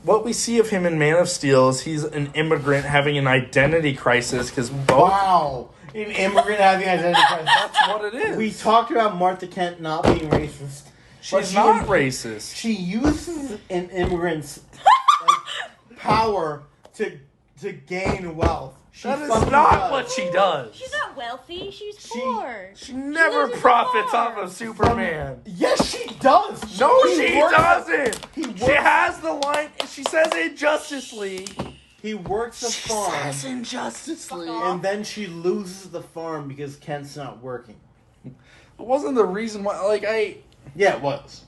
what we see of him in Man of Steel is he's an immigrant having an identity crisis because both. Wow. An immigrant having identity crisis. That's what it is. We talked about Martha Kent not being racist. but She's she not racist. She uses an immigrant's power to gain wealth. She That is fucking not does. what she does. She's not wealthy. She's poor. She never lives in profits the off farm. of Superman. Yes, she does. No, He she works- doesn't. He She works- has the line. She says in Justice League. He works the She farm, says in Justice League. and then she loses the farm because Kent's not working. It wasn't the reason why. Like Yeah, it was.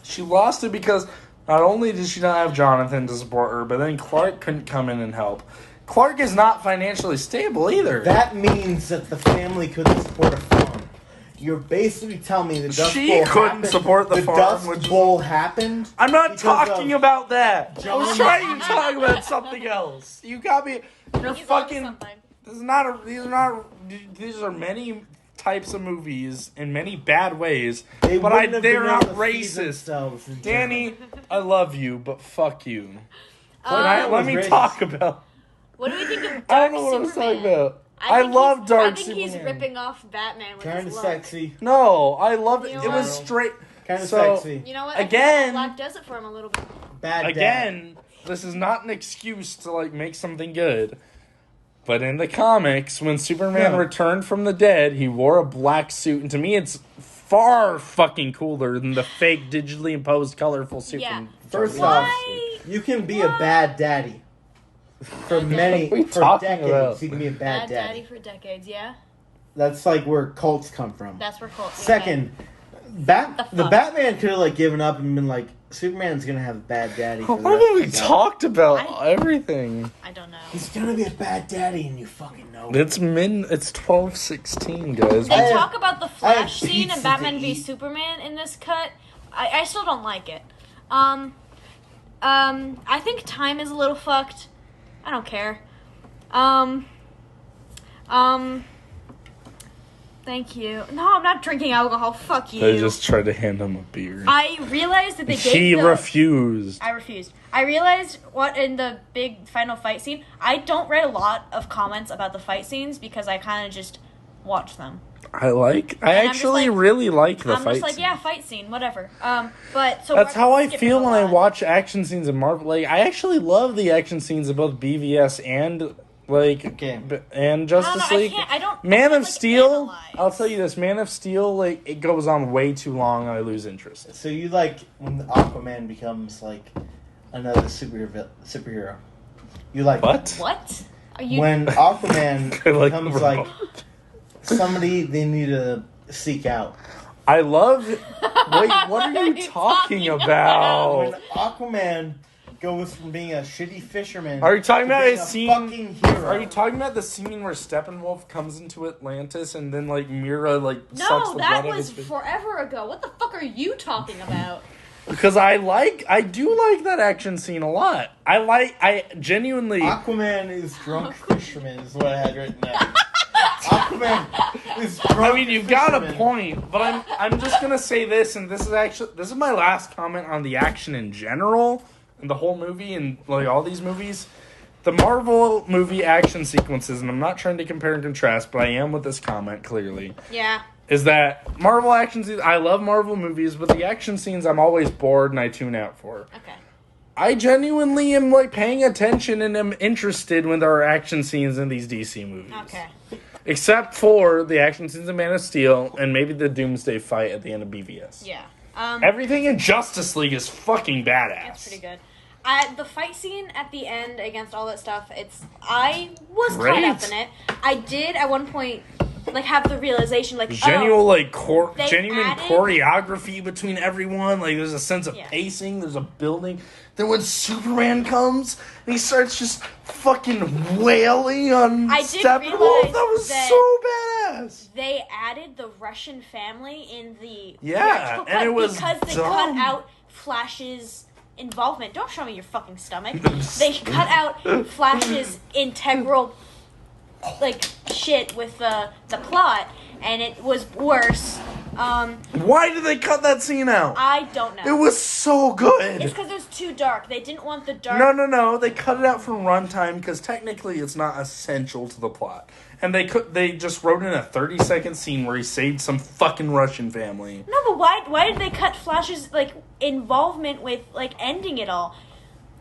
she lost it because not only did she not have Jonathan to support her, but then Clark couldn't come in and help. Clark is not financially stable either. That means that the family couldn't support a farm. You're basically telling me the Dust She Bowl couldn't happened, support the farm, Dust which- Bowl happened. I'm not because talking of about that. I was John- trying to talk about something else. You got me. You're He's fucking. onto something. This is not a. These are many types of movies in many bad ways, They but wouldn't have they're been not able to feed racist. themselves in Danny, I love you, but fuck you. That Let was me racist. talk about. What do we think of Dark I don't know what I was Superman? talking about. I think love he's- Dark I think Superman. he's ripping off Batman with Kind his of look. sexy. No, I love it. You know It was what? straight. Kind of So, sexy. You know what? Again- Black does it for him a little bit. Bad dad. Again, this is not an excuse to like make something good. But in the comics, when Superman Yeah. returned from the dead, he wore a black suit, and to me, it's far fucking cooler than the fake digitally imposed colorful suit. Yeah. From First Justice off, League. you can be a bad daddy. For many, What are you for talking decades, about? you can be a bad Bad daddy daddy. for decades, yeah? That's like where cults come from. That's where Colt. Second, The the fuck? Batman could have like given up and been like, Superman's gonna have a bad daddy. For the Why rest haven't of we his life. talked about I- everything? I don't know. He's gonna be a bad daddy, and you fucking know. it. It's 12:16, guys. They I have- talk about the I have Flash scene pizza in Batman to v eat. Superman in this cut. I still don't like it. I think time is a little fucked. I don't care. Thank you. No, I'm not drinking alcohol. Fuck you. They just tried to hand him a beer. I realized that they gave He the... refused. I refused. I realized what in the big final fight scene. I don't read a lot of comments about the fight scenes because I kind of just watch them. I I'm just actually like- really like the I'm fight just like, scene. yeah, fight scene, whatever. But so That's we're how I skipping feel a when I lot. watch action scenes in Marvel. Like, I actually love the action scenes of both BVS and Okay. and Justice I League. can't- I don't- I Man can't, of like, Steel. analyze. I'll tell you this: Man of Steel, like it goes on way too long, and I lose interest. So you like when Aquaman becomes like another superhero? You like What? What? Are you? when Aquaman I like becomes the like remote. somebody they need to seek out? I love. Wait, what are you talking about? When Aquaman goes from being a shitty fisherman, Are you talking to about being a a scene? fucking hero. Are you talking about the scene where Steppenwolf comes into Atlantis and then like Mira like sucks no, the that blood out of was his face? forever ago. What the fuck are you talking about? Because I do like that action scene a lot. I genuinely. Aquaman is drunk fisherman is what I had written down. Aquaman is drunk I mean, you've got a fisherman. point, but I'm just gonna say this, and this is my last comment on the action in general, and the whole movie, and like all these movies. The Marvel movie action sequences, and I'm not trying to compare and contrast, but I am with this comment clearly. Yeah. Is that Marvel action scenes? I love Marvel movies, but the action scenes I'm always bored and I tune out for. Okay. I genuinely am, like, paying attention and am interested when there are action scenes in these DC movies. Okay. Except for the action scenes in Man of Steel and maybe the Doomsday fight at the end of BVS. Yeah. Everything in Justice League is fucking badass. It's pretty good. The fight scene at the end against all that stuff, I was Great. caught up in it. I did, at one point, like, have the realization, like, Genuine added choreography between everyone. Like, there's a sense of pacing. There's a building. Then when Superman comes and he starts just fucking wailing on Steppenwolf, that was so badass. They added the Russian family in the Yeah, and it was because they dumb. cut out Flash's involvement. Don't show me your fucking stomach. They cut out Flash's integral, like, shit with the plot, and it was worse. Why did they cut that scene out? I don't know. It was so good. It's because it was too dark. They didn't want the dark. No. They cut it out for runtime because technically it's not essential to the plot. And they just wrote in a 30-second scene where he saved some fucking Russian family. No, but why did they cut Flash's, like, involvement with, like, ending it all?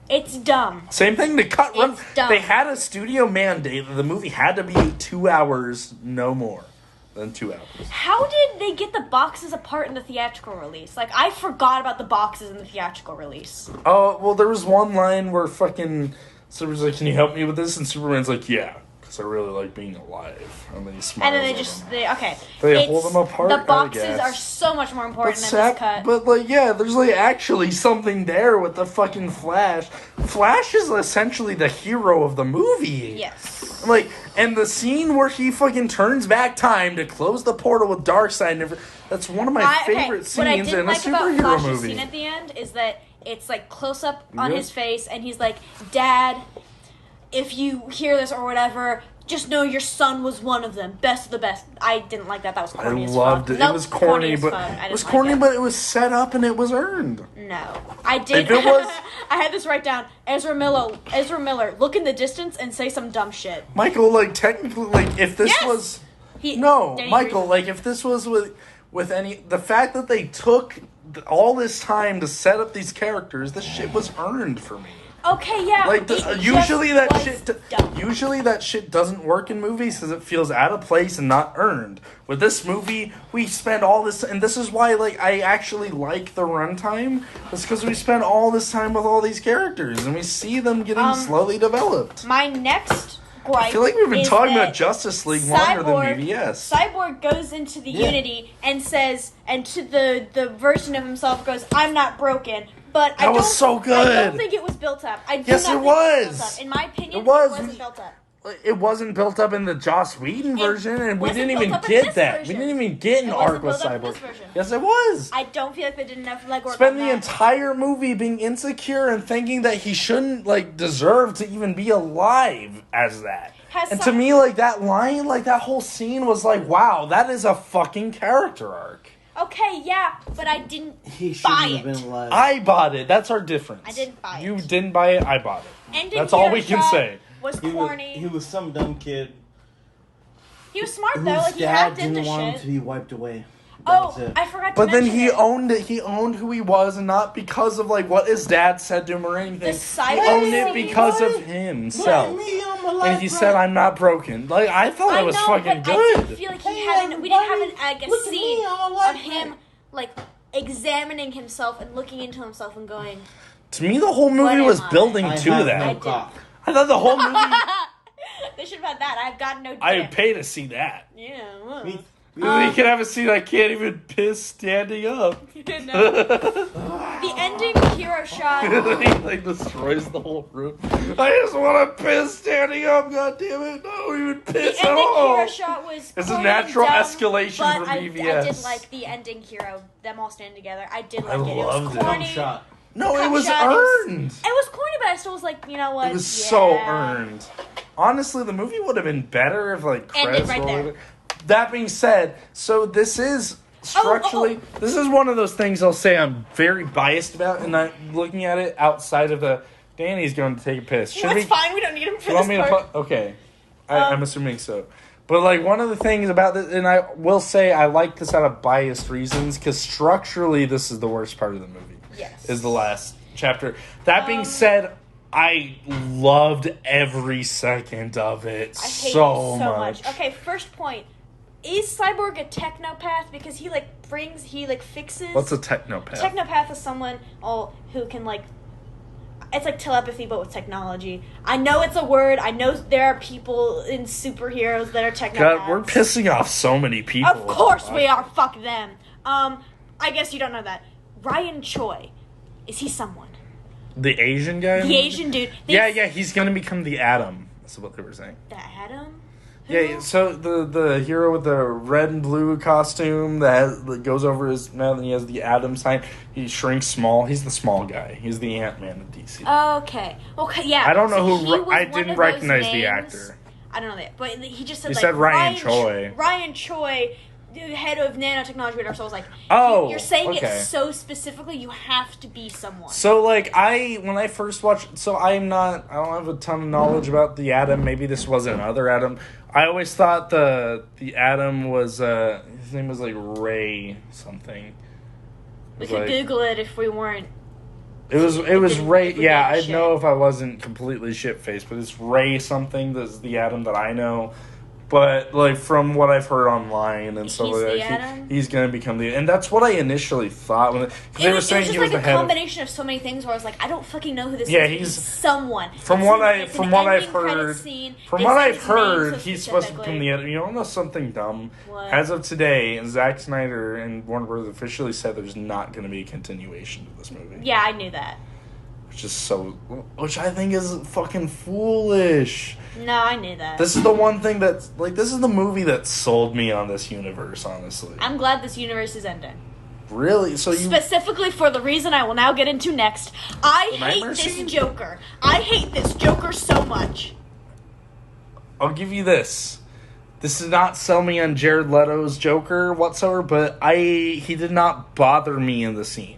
It's dumb. Same thing. They cut run. It's dumb. They had a studio mandate that the movie had to be 2 hours, no more than 2 hours. How did they get the boxes apart in the theatrical release? Like, I forgot about the boxes in the theatrical release. Oh, well, there was one line where fucking Superman's like, "Can you help me with this?" And Superman's like, "Yeah, because I really like being alive." And then he smiles. And then they hold them apart. The boxes I guess. are so much more important than this cut. But, like, yeah, there's, like, actually something there with the fucking Flash. Flash is essentially the hero of the movie. Yes. Like, and the scene where he fucking turns back time to close the portal with Darkseid, that's one of my favorite scenes in a superhero Flash's movie. Scene at the end is that it's, like, close up on his face, and he's like, "Dad, if you hear this or whatever, just know your son was one of them. Best of the best." I didn't like that. That was corny as fuck. I loved it. Nope, It was corny, as but fuck. it was corny, but it was set up and it was earned. No, I did. If it was, I had this write down. Ezra Miller, look in the distance and say some dumb shit. Michael, like, technically, like, if this was Michael, like, if this was with any, the fact that they took all this time to set up these characters, this shit was earned for me. Okay, yeah. Like, usually that shit doesn't work in movies because it feels out of place and not earned. With this movie, we spend all this, and this is why, like, I actually like the runtime. It's because we spend all this time with all these characters and we see them getting slowly developed. My next gripe I feel like we've been talking about Justice League longer than BVS. Cyborg goes into the Unity and says, and to the version of himself goes, "I'm not broken." But that was so good. I don't think it was built up. Yes, it was. In my opinion, it wasn't built up. It wasn't built up in the Joss Whedon version, and we didn't even built up in get this that. version. We didn't even get an It arc wasn't with built up in Cyborg. this version. Yes, it was. I don't feel like they did enough legwork. Spend the entire movie being insecure and thinking that he shouldn't, like, deserve to even be alive as that. And to me, like, that line, like, that whole scene was like, wow, that is a fucking character arc. Okay, yeah, but I didn't He shouldn't buy have been it. alive. I bought it. That's our difference. I didn't buy it. You didn't buy it. I bought it. Ending That's all we can Kira say. Was He corny. was some dumb kid He was smart though. whose Like he dad hacked into didn't want him shit. to be wiped away. That was Oh, it. I forgot to But then mention he it. owned it. He owned who he was, and not because of, like, what his dad said to him or anything. The He cyber owned it scene. because of himself. And he said, "I'm not broken." Like, I thought I it was know, fucking but I good. didn't feel like he hadn't. We didn't have a scene of him like examining himself and looking into himself and going. To me, the whole movie What was am I? building I to have that. no I did. cock. I thought the whole movie. They should have had that. I've got no dick. I would pay to see that. Yeah. Well. Me- You can have a scene I can't even piss standing up. No. The ending hero shot. He, like, destroys the whole room. I just want to piss standing up. God damn it! I don't even The piss at ending all. hero shot was. It's a corny natural and dumb, escalation but from I BVS. did like the ending hero, them all standing together. I did I like it. It loved was it. corny. Dumb shot. No, it Cut was shot earned. It was corny, but I still was like, you know what? It was so earned. Honestly, the movie would have been better if, like, Ended credits right rolled. there. That being said, so this is structurally, this is one of those things I'll say I'm very biased about, and I'm looking at it outside of the. Danny's going to take a piss. Should Well, we? it's fine. We don't need him for You want this me to part. put? Okay, I'm assuming so. But, like, one of the things about this, and I will say I like this out of biased reasons, because structurally this is the worst part of the movie. Yes. Is the last Chapter. That being said, I loved every second of it I hate so it much. Okay, first point. Is Cyborg a technopath? Because he fixes... What's a technopath? Technopath is someone who can, it's like telepathy, but with technology. I know it's a word. I know there are people in superheroes that are technopaths. God, we're pissing off so many people. Of course we are. Fuck them. I guess you don't know that. Ryan Choi. Is he someone? The Asian guy? The Asian dude. Yeah, he's gonna become the Atom. That's what they were saying. The Atom? Yeah, so the hero with the red and blue costume that goes over his mouth and he has the Atom sign. He shrinks small. He's the small guy. He's the Ant-Man of DC. Okay, yeah. I don't know who. I didn't recognize the actor. I don't know that, but he just said He said Ryan Choi. Ryan Choi, the head of nanotechnology, whatever. So I was like, oh, you're saying okay. it so specifically. You have to be someone. So when I first watched, I don't have a ton of knowledge about the Atom. Maybe this was another Atom. I always thought the Atom was his name was like Ray something. We could Google it if we weren't. It was Ray. Yeah, I'd shit. know if I wasn't completely shit-faced, but it's Ray something. That's the Atom that I know. But from what I've heard online and stuff like that, he's gonna become and that's what I initially thought when they were saying he was the head. It was just a combination of so many things where I was like, I don't fucking know who this is. Yeah, he's someone. From what I've heard, he's supposed to become the editor. You don't know something dumb? What? As of today, Zack Snyder and Warner Bros. Officially said there's not going to be a continuation of this movie. Yeah, I knew that. Which I think is fucking foolish. No, I knew that. This is the one thing this is the movie that sold me on this universe, honestly. I'm glad this universe is ending. Really? So you... Specifically for the reason I will now get into next. I hate this Joker. I hate this Joker so much. I'll give you this. This did not sell me on Jared Leto's Joker whatsoever, but he did not bother me in the scene.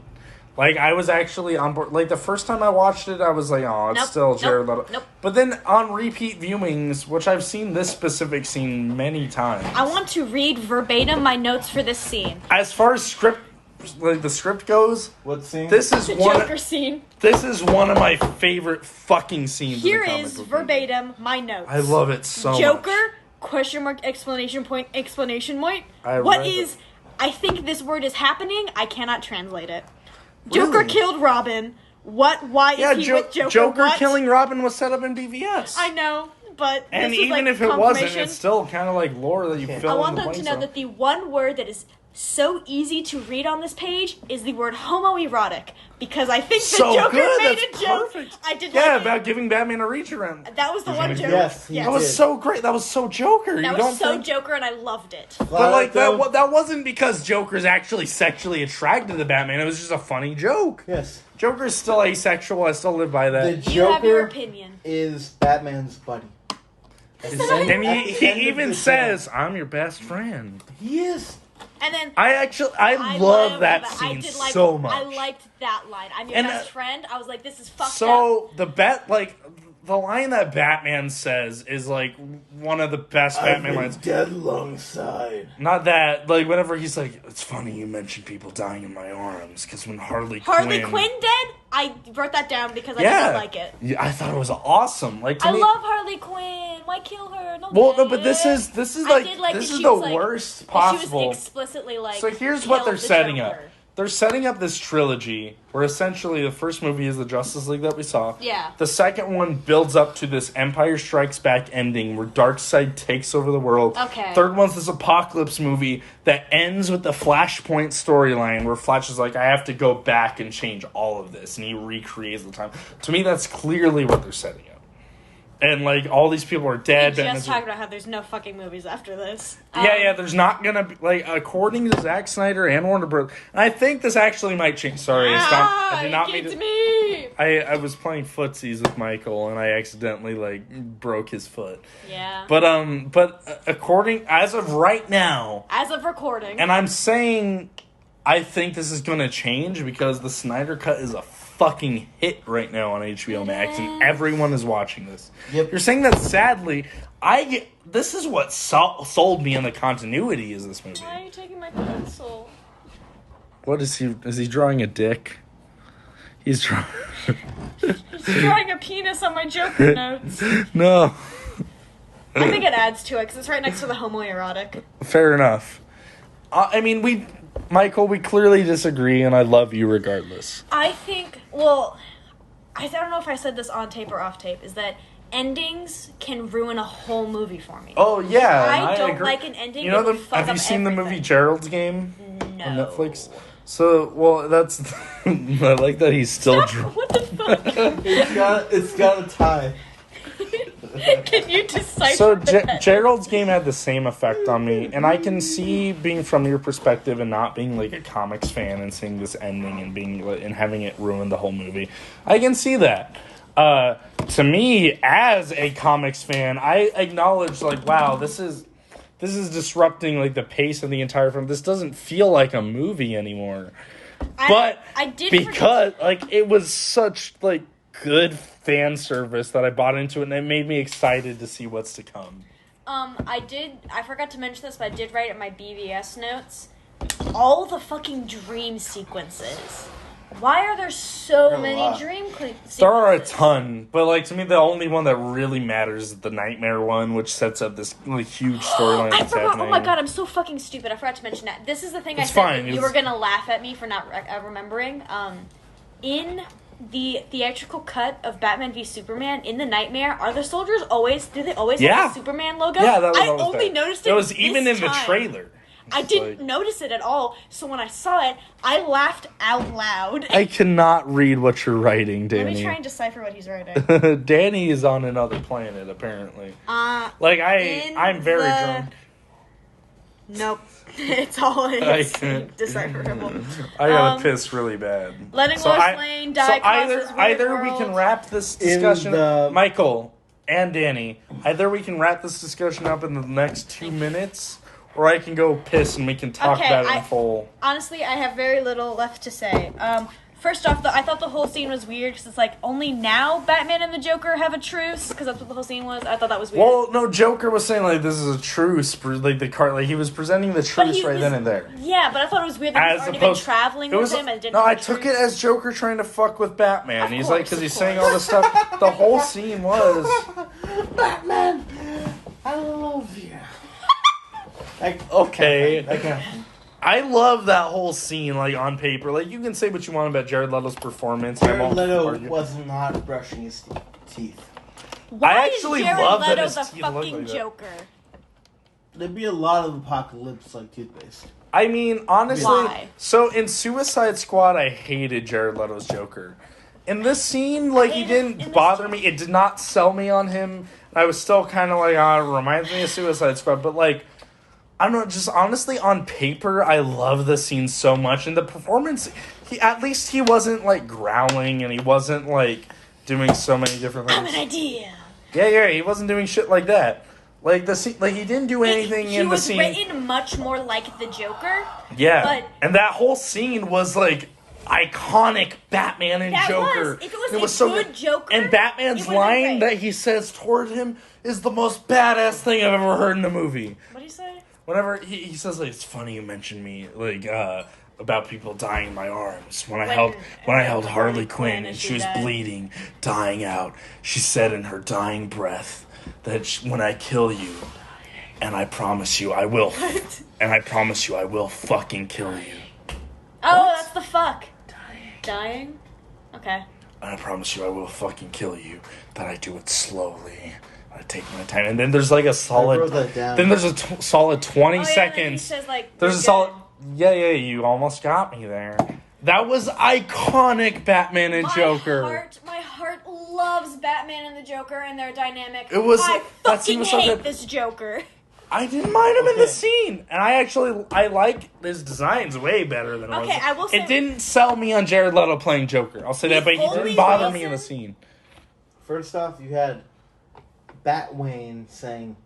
I was actually on board. The first time I watched it, I was like, oh, it's still Jared Leto. Nope. But then on repeat viewings, which I've seen this specific scene many times. I want to read verbatim my notes for this scene. As far as the script goes, what scene? This is the Joker scene. This is one of my favorite fucking scenes. Here is verbatim my notes. I love it so much. Joker, question mark, exclamation point, exclamation point. I think this word is happening. I cannot translate it. Joker Really? Killed Robin. Why is he with Joker? Joker killing Robin was set up in BVS. I know, but and this even if it wasn't, it's still kind of like lore that you fill in the blanks. I want them to know that the one word that is so easy to read on this page is the word homoerotic, because I think the Joker made a joke. Perfect. I did. Yeah, about giving Batman a reach around. That was the one joke. Yes, that was so great. That was so Joker. That was so Joker, and I loved it. But that wasn't because Joker's actually sexually attracted to Batman. It was just a funny joke. Yes. Joker's still asexual. I still live by that. The You have your Joker opinion. is Batman's buddy. And he even says, "I'm your best friend." He is. And then I love that scene so much. I liked that line. I'm your best friend. I was like, this is fucked up. So the line that Batman says is one of the best Batman lines. Dead alongside. Not that whenever he's like, it's funny you mentioned people dying in my arms because when Harley Quinn dead, I wrote that down because I did not like it. Yeah, I thought it was awesome. I love Harley Quinn. Why kill her? No, but this is the worst possible. She was explicitly So here's what they're setting up. They're setting up this trilogy where essentially the first movie is the Justice League that we saw. Yeah. The second one builds up to this Empire Strikes Back ending where Darkseid takes over the world. Okay. Third one's this Apocalypse movie that ends with the Flashpoint storyline where Flash is like, I have to go back and change all of this. And he recreates the time. To me, that's clearly what they're setting up. And, all these people are dead. We just talked about how there's no fucking movies after this. Yeah, there's not gonna be, according to Zack Snyder and Warner Bros. And I think this actually might change. Sorry, I did not mean to. Me. I was playing footsies with Michael, and I accidentally, broke his foot. Yeah. But as of right now. As of recording. And I'm saying, I think this is gonna change because the Snyder Cut is a fucking hit right now on HBO Max, and everyone is watching this. Yep. You're saying that sadly, this is what sold me on the continuity is this movie. Why are you taking my pencil? What is he drawing a dick? He's trying. He's drawing a penis on my Joker notes. No. I think it adds to it because it's right next to the homoerotic. Fair enough. I mean, Michael, we clearly disagree, and I love you regardless. I think, well, I don't know if I said this on tape or off tape, is that endings can ruin a whole movie for me. Oh, yeah. I don't agree. like an ending. You know, that would fuck have you up seen the movie everything. Gerald's Game No. on Netflix? So, well, that's... I like that he's still... What the fuck? It's got a tie. Can you decipher So, that? Gerald's Game had the same effect on me, and I can see being from your perspective and not being, like, a comics fan and seeing this ending and being and having it ruin the whole movie. I can see that. To me, as a comics fan, I acknowledge, like, wow, this is disrupting, like, the pace of the entire film. This doesn't feel like a movie anymore. But I did because, like, it was such, like, good fan service that I bought into it, and it made me excited to see what's to come. I forgot to mention this, but I did write in my BVS notes, all the fucking dream sequences. Why are there so many dream sequences? There are a ton, but, like, to me, the only one that really matters is the Nightmare one, which sets up this, like, huge storyline I that's forgot. happening. Oh my god, I'm so fucking stupid. I forgot to mention that. This is the thing It's I said fine. that you were gonna laugh at me for not remembering. In the theatrical cut of Batman v Superman, in the Nightmare, do they always have the Superman logo? Yeah, that was I always only there. noticed it. It was even this in the time. trailer. I didn't notice it at all, so when I saw it, I laughed out loud. I cannot read what you're writing, Danny. Let me try and decipher what he's writing. Danny is on another planet, apparently. I'm very drunk. Nope. It's all decipherable. I gotta piss really bad. Letting Lois Lane die causes either world. we can wrap this discussion up, Michael and Danny, either we can wrap this discussion up in the next 2 minutes, or I can go piss and we can talk about it in full. Honestly, I have very little left to say. First off, I thought the whole scene was weird because it's like only now Batman and the Joker have a truce because that's what the whole scene was. I thought that was weird. Well, no, Joker was saying like this is a truce, like he was presenting the truce right then and there. Yeah, but I thought it was weird that he's already been traveling with him and didn't. No, I took it as Joker trying to fuck with Batman. He's like, because he's saying all this stuff. The whole scene was Batman, I love you. Okay. I love that whole scene, like, on paper. Like, you can say what you want about Jared Leto's performance. Jared Leto was not brushing his teeth. Why actually is Jared love that Leto his the teeth look fucking like that. Joker? There'd be a lot of apocalypse like toothpaste. I mean, honestly, Why? So in Suicide Squad, I hated Jared Leto's Joker. In this scene, like, he didn't bother me. It did not sell me on him. I was still kind of like, it reminds me of Suicide Squad. But, like, I don't know, just honestly, on paper, I love the scene so much. And the performance, at least he wasn't, like, growling, and he wasn't, like, doing so many different things. I have an idea. Yeah, he wasn't doing shit like that. Like, the scene, like, he didn't do anything in the scene. He was written much more like the Joker. Yeah, and that whole scene was, like, iconic Batman and Joker. If it was a good Joker. And Batman's line that he says toward him is the most badass thing I've ever heard in a movie. What do you say? Whenever he says, like, it's funny you mentioned me, like, about people dying in my arms. When I held Harley Quinn and she was bleeding, dying out, she said in her dying breath that when I kill you, and I promise you I will, and I promise you I will fucking kill you. Oh, that's the fuck. Dying? Okay. And I promise you I will fucking kill you, but I do it slowly. I take my time, and then there's like a solid. Then there's a solid 20 seconds. Then he says, like, there's a solid. Yeah, you almost got me there. That was iconic, Batman and Joker. My heart loves Batman and the Joker and their dynamic. It was. I fucking hate this Joker. I didn't mind him in the scene, and I like his designs way better than it was. I will say it didn't sell me on Jared Leto playing Joker. I'll say that, but he didn't bother me in the scene. First off, you had Batwayne saying,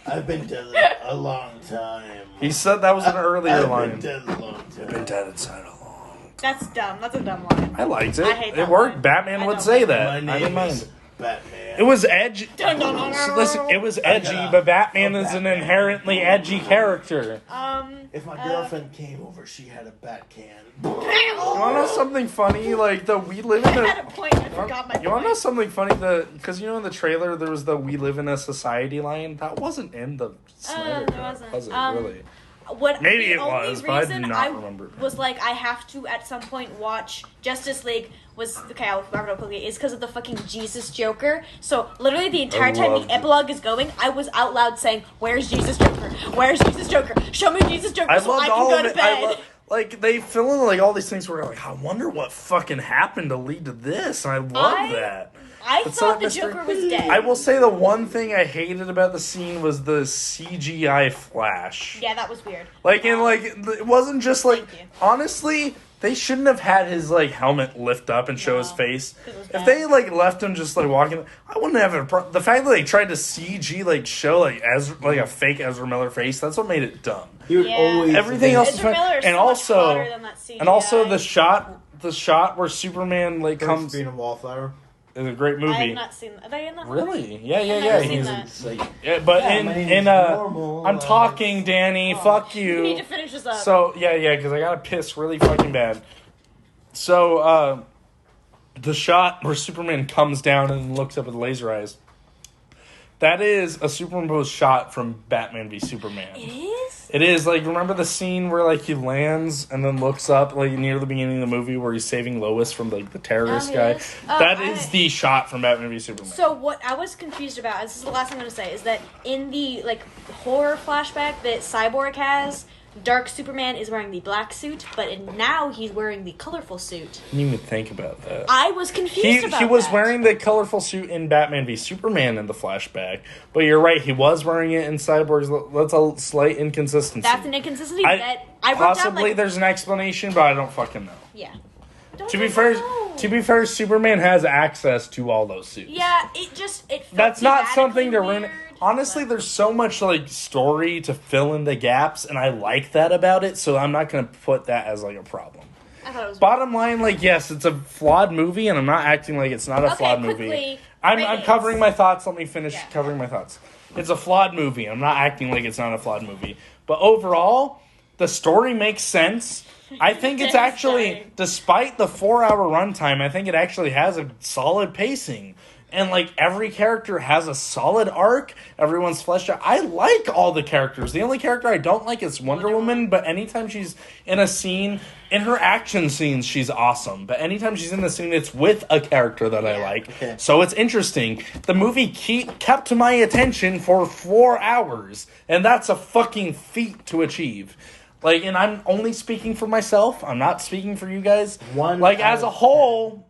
"I've been dead a long time." He said that was an earlier line. I've been dead a long time. I've been dead inside a long. That's dumb. That's a dumb line. I liked it. I hate that it worked. line. Batman would say that. My name is Batman. It was edgy. Dun, dun, dun, dun. Listen, it was edgy, but Batman is an inherently edgy character. If my girlfriend came over, she had a bat can. You want to know something funny? Like we live in I had a a. point. I forgot my point. You want to know something funny? Because you know in the trailer there was the "We live in a society" line. That wasn't in the Snyder it cut, wasn't. was it? Really? What Maybe the it only was, but I do reason not remember. was like I have to at some point watch Justice League was okay. I'll wrap it up quickly. Is because of the fucking Jesus Joker. So literally the entire time loved the epilogue is going, I was out loud saying, "Where's Jesus Joker? Where's Jesus Joker? Show me Jesus Joker so I can go to bed." Like they fill in like all these things where you're like, I wonder what fucking happened to lead to this. And I love that. I It's thought like the Mr. Joker was dead. I will say the one thing I hated about the scene was the CGI Flash. Yeah, that was weird. Like, and like, it wasn't just like, Thank you. honestly, they shouldn't have had his like helmet lift up and show No, his face. 'cause it was If bad. they like left him just like walking, I wouldn't have a problem. The fact that they tried to CG like show like a fake Ezra Miller face, that's what made it dumb. He would Yeah. always. Everything else is Ezra fine. Miller is And so also- much hotter than that CGI. And also the shot where Superman like comes Being a wallflower. is a great I movie. have not seen. Are they in that? Really? Yeah. I've never seen He's that. It's like, yeah, but Yeah, my name in is normal, I'm talking, Danny. Fuck We need to you. finish this up. So yeah, because I gotta piss really fucking bad. So the shot where Superman comes down and looks up with laser eyes. That is a superimposed shot from Batman v Superman. It is? It is, like, remember the scene where, like, he lands and then looks up, like, near the beginning of the movie where he's saving Lois from, like, the terrorist guy? yes. Oh, That is the shot from Batman v Superman. So what I was confused about, this is the last thing I'm going to say, is that in the, like, horror flashback that Cyborg has, Dark Superman is wearing the black suit, but now he's wearing the colorful suit. I didn't even think about that. I was confused about He was that. wearing the colorful suit in Batman v Superman in the flashback, but you're right, he was wearing it in Cyborg's. That's a slight inconsistency. That's an inconsistency that I wrote down, possibly like, there's an explanation, but I don't fucking know. yeah. To be fair, Superman has access to all those suits. Yeah, it felt That's not something to thematically ruin. weird, Honestly, but- there's so much like story to fill in the gaps, and I like that about it. So I'm not going to put that as like a problem. I thought it was Bottom line, like, yes, it's a flawed movie, and I'm not acting like it's not a Okay, flawed quickly, movie. I'm ratings. covering my thoughts. Let me finish Yeah. covering my thoughts. It's a flawed movie. I'm not acting like it's not a flawed movie. But overall, the story makes sense. I think it's actually, despite the 4-hour runtime, I think it actually has a solid pacing. And, like, every character has a solid arc. Everyone's fleshed out. I like all the characters. The only character I don't like is Wonder Woman, but anytime she's in a scene, in her action scenes, she's awesome. But anytime she's in the scene, it's with a character that I like. Okay. So it's interesting. The movie kept my attention for 4 hours, and that's a fucking feat to achieve. Like, and I'm only speaking for myself. I'm not speaking for you guys. Like, as a whole,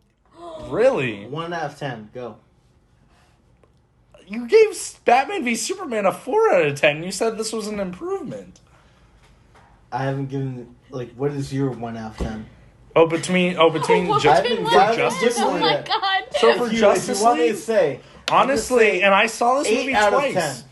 really? 1 out of 10. Go. You gave Batman v Superman a 4 out of 10. You said this was an improvement. I haven't given, like, what is your 1 out of 10? Between What Justice did for one Justice do? Oh League? my god. So for If you Justice want me to League, say, honestly, and I saw this 8 movie out of twice. 10.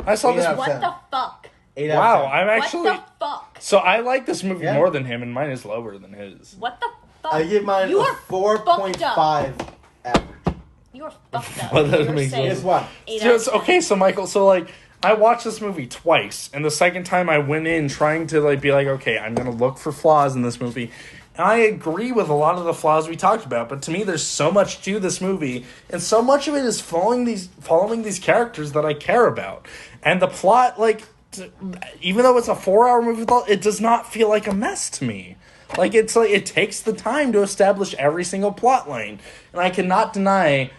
I saw 8 this. out of What 10. the fuck? 8 out Wow, of 10. I'm actually. What the fuck? So I like this movie Yeah. more than him, and mine is lower than his. What the fuck? I give mine You a are 4.5 average. You're fucked up. Well, that You're makes saying sense. Guess what? 8 out of Just, 10. okay, so Michael, so like I watched this movie twice, and the second time I went in trying to like be like, okay, I'm gonna look for flaws in this movie. And I agree with a lot of the flaws we talked about, but to me, there's so much to this movie, and so much of it is following these characters that I care about, and the plot, like, even though it's a 4-hour movie, it does not feel like a mess to me. Like, it's like it takes the time to establish every single plot line, and I cannot deny.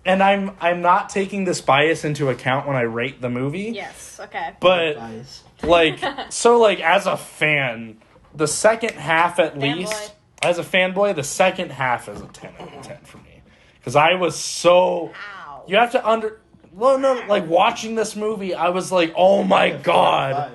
And I'm not taking this bias into account when I rate the movie. Yes, okay. But Bias. like, so like as a fan, the second half at Fanboy. least, as a fanboy, the second half is a 10 out of 10 for me. Because I was so, Ow. you have to like watching this movie, I was like, oh my god, 5.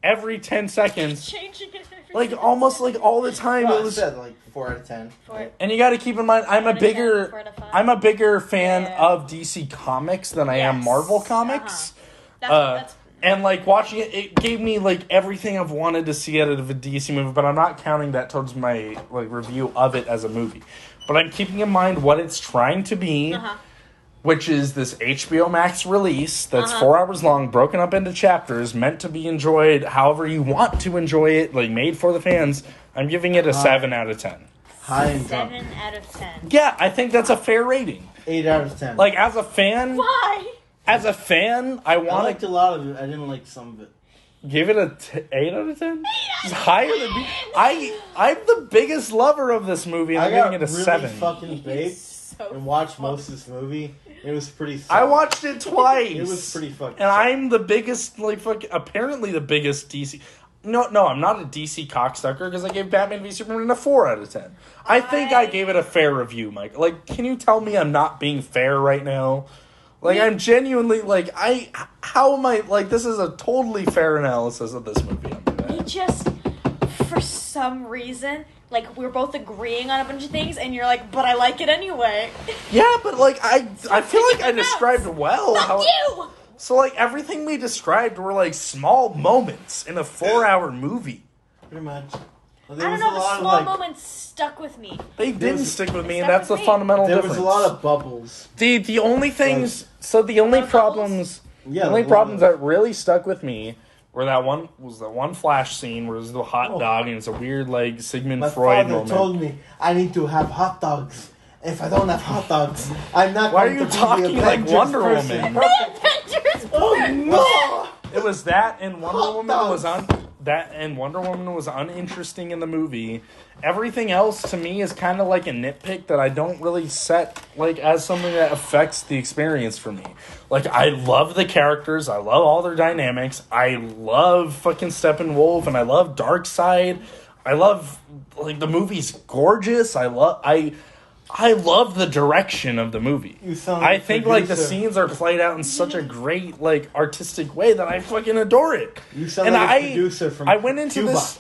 every 10 seconds, Changing it every like second. almost like all the time No, it I was. said like 4 out of 10. Four. And you got to keep in mind, I'm a 4 out of 10, bigger, 4 out of 5. I'm a bigger fan Yeah. of DC Comics than I am Yes. Marvel Comics. That's And like watching it, it gave me like everything I've wanted to see out of a DC movie, but I'm not counting that towards my like review of it as a movie. But I'm keeping in mind what it's trying to be, which is this HBO Max release that's 4 hours long, broken up into chapters, meant to be enjoyed however you want to enjoy it, like made for the fans. I'm giving it a 7 out of 10. High and drunk. 7 out of 10. Yeah, I think that's a fair rating. 8 out of 10. Like, as a fan, Why? I I want liked a lot of it. I didn't like some of it. to give it a 8 out of 10. It's higher than me. I'm the biggest lover of this movie, and I'm giving it a really 7. fucking baked So and watched most of this movie. It was pretty. I solid. watched it twice. It was pretty fucking. And solid. I'm the biggest, apparently the biggest DC. No, I'm not a DC cocksucker because I gave Batman v Superman a 4 out of 10. I think I gave it a fair review, Mike. Like, can you tell me I'm not being fair right now? Like, I'm genuinely, how am I, this is a totally fair analysis of this movie. You just, for some reason, we're both agreeing on a bunch of things, and you're like, but I like it anyway. Yeah, but, I feel like I described well Fuck how... you! So, everything we described were, small moments in a 4-hour movie. Pretty much. Well, I don't know, the small moments stuck with me. They didn't was- stick with me, They and stuck that's the with me. fundamental There difference. was a lot of bubbles. The only things... So the only problems... Yeah, the only a lot problems of- that really stuck with me were that one Flash scene where there's the hot dog, and it's a weird, Sigmund My Freud father moment. told me I need to have hot dogs. If I don't have hot dogs, I'm not Why going are you to be talking the like Avengers Wonder person. Woman? Avengers! Oh no! It was that, and Wonder Hot Woman was dogs. Wonder Woman was uninteresting in the movie. Everything else to me is kind of like a nitpick that I don't really set as something that affects the experience for me. I love the characters, I love all their dynamics, I love fucking Steppenwolf, and I love Darkseid. I love the movie's gorgeous. I love the direction of the movie. You sound like I a think the producer. scenes are played out in such a great artistic way that I fucking adore it. You sound And like a producer from I went into Cuba. this.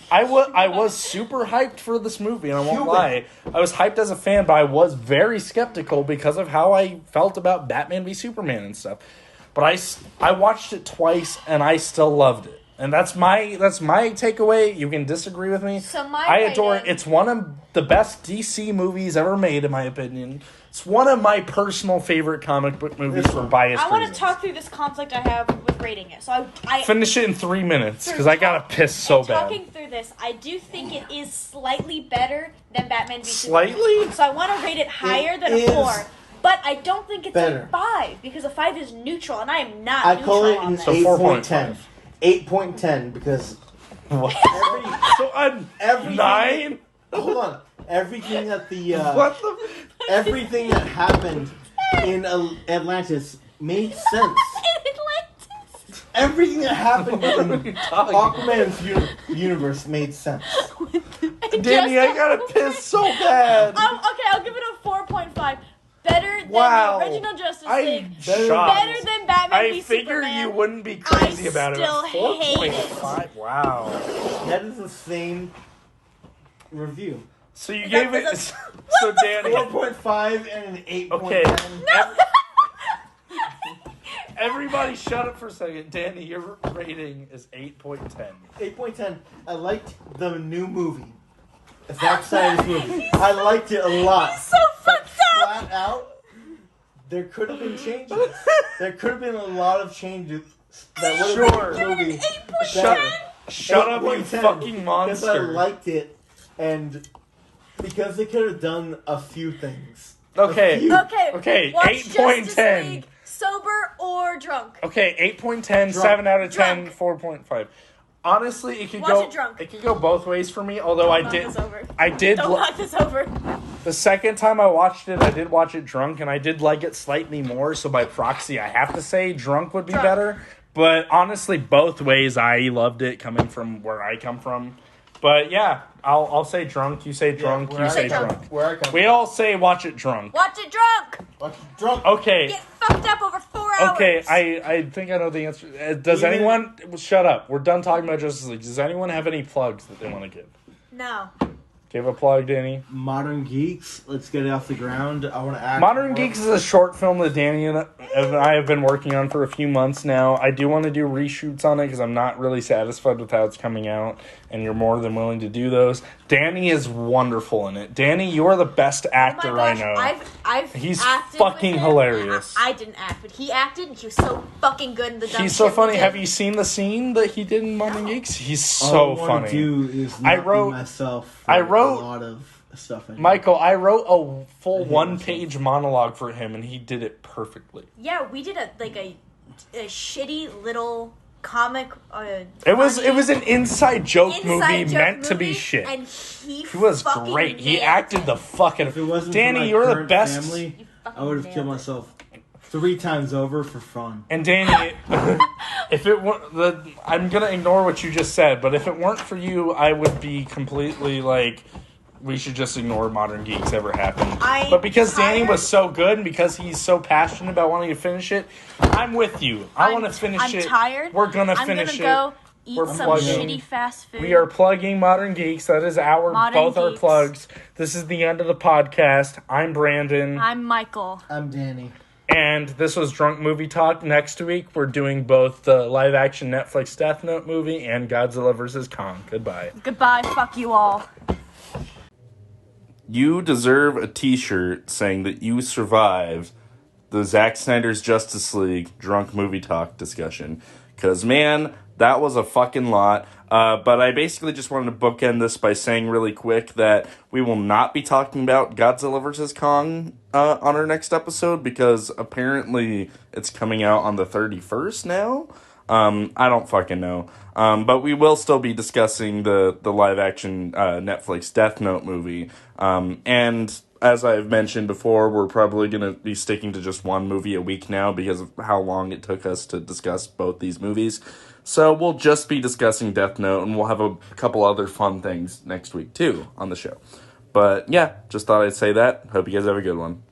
I was super hyped for this movie, and I won't Cuban. lie. I was hyped as a fan, but I was very skeptical because of how I felt about Batman v Superman and stuff. But I watched it twice, and I still loved it. And that's my takeaway. You can disagree with me. So my I adore it. rating- It's one of the best DC movies ever made, in my opinion. It's one of my personal favorite comic book movies This for one. biased I want to reasons. talk through this conflict I have with rating it. So I Finish it in 3 minutes, because I gotta piss so bad. Talking through this, I do think it is slightly better than Batman v Superman. Slightly? So I want to rate it higher than a is 4. But I don't think it's better. a 5, because a 5 is neutral, and I am not I neutral call it on an this. So 8.10. 8.10 because What? every So I'm Everything- 9? hold on, everything that the What the? everything that happened in Atlantis made sense. Atlantis. Everything that happened What are in you talking about? Aquaman's universe made sense. Danny, I gotta piss so bad. Okay, I'll give it a 4.5. Better than Wow. the original Justice I'm League. shocked. Better than Batman I v figure Superman. you wouldn't be crazy I about it. still hate it. 4.5. Wow. That is the same review. So you That gave was it. a- So Danny. 4.5 and an 8.10. Okay. Everybody, shut up for a second. Danny, your rating is 8.10. 8.10. I liked the new movie. Zack Snyder's movie. I liked it a lot. He's so fucked up. Flat out, there could have been changes. There could have been a lot of changes that would have Sure. made the movie Shut, better. shut up, you 8.10, fucking Because I monster. liked it, and because they could have done a few things. Okay. A few. Okay, Watch 8.10. Justice League, sober or drunk. Okay, 8.10, Drunk. 7 out of 10, Drunk. 4.5. Honestly, it could Watch go. it drunk. It could go both ways for me. Although Don't knock this over. I did. Don't knock this over. The second time I watched it, I did watch it drunk, and I did like it slightly more. So by proxy, I have to say drunk would be Drunk. better. But honestly, both ways, I loved it coming from where I come from. But yeah, I'll say drunk. You say drunk. where you I say come drunk. Where I come We all say watch it drunk. Watch it drunk. from. Drunk. Okay. Get fucked up over 4 hours. Okay, I think I know the answer. Does Even- anyone... Shut up. We're done talking about Justice League. Does anyone have any plugs that they want to give? No. Give a plug, Danny. Modern Geeks. Let's get it off the ground. I want to act. Modern Geeks is a short film that Danny and I have been working on for a few months now. I do want to do reshoots on it because I'm not really satisfied with how it's coming out, and you're more than willing to do those. Danny is wonderful in it. Danny, you are the best actor I know. He's acted fucking with him. hilarious. I didn't act, but he acted, and he was so fucking good in the dumb He's so shit we funny. did. Have you seen the scene that he did in Modern Geeks? He's All so I want funny. to do is not wrote- be myself. I for wrote- a lot of stuff. Michael, I wrote a full hate one-page monologue for him, and he did it perfectly. Yeah, we did a shitty little comic. It was an inside joke movie joke meant to movie, be shit. and he was fucking great. He nailed acted it. the fuck out If it of wasn't Danny, for my you're the current best. family, You fucking I would have nailed killed it. myself 3 times over for fun. And Danny, if it weren't I'm gonna ignore what you just said, but if it weren't for you, I would be completely like, we should just ignore Modern Geeks ever happened. But because Danny was so good and because he's so passionate about wanting to finish it, I'm with you. I want to finish it. I'm tired. We're gonna I'm finish gonna go it. eat We're some plugging. shitty fast food. We are plugging Modern Geeks. That is both our Geeks. plugs. This is the end of the podcast. I'm Brandon. I'm Michael. I'm Danny. And this was Drunk Movie Talk. Next week, we're doing both the live-action Netflix Death Note movie and Godzilla vs. Kong. Goodbye. Goodbye. Fuck you all. You deserve a t-shirt saying that you survived the Zack Snyder's Justice League Drunk Movie Talk discussion. Because, man, that was a fucking lot. But I basically just wanted to bookend this by saying really quick that we will not be talking about Godzilla vs. Kong on our next episode because apparently it's coming out on the 31st now. I don't fucking know. But we will still be discussing the live-action Netflix Death Note movie. And as I've mentioned before, we're probably going to be sticking to just one movie a week now because of how long it took us to discuss both these movies. So we'll just be discussing Death Note, and we'll have a couple other fun things next week, too, on the show. But, yeah, just thought I'd say that. Hope you guys have a good one.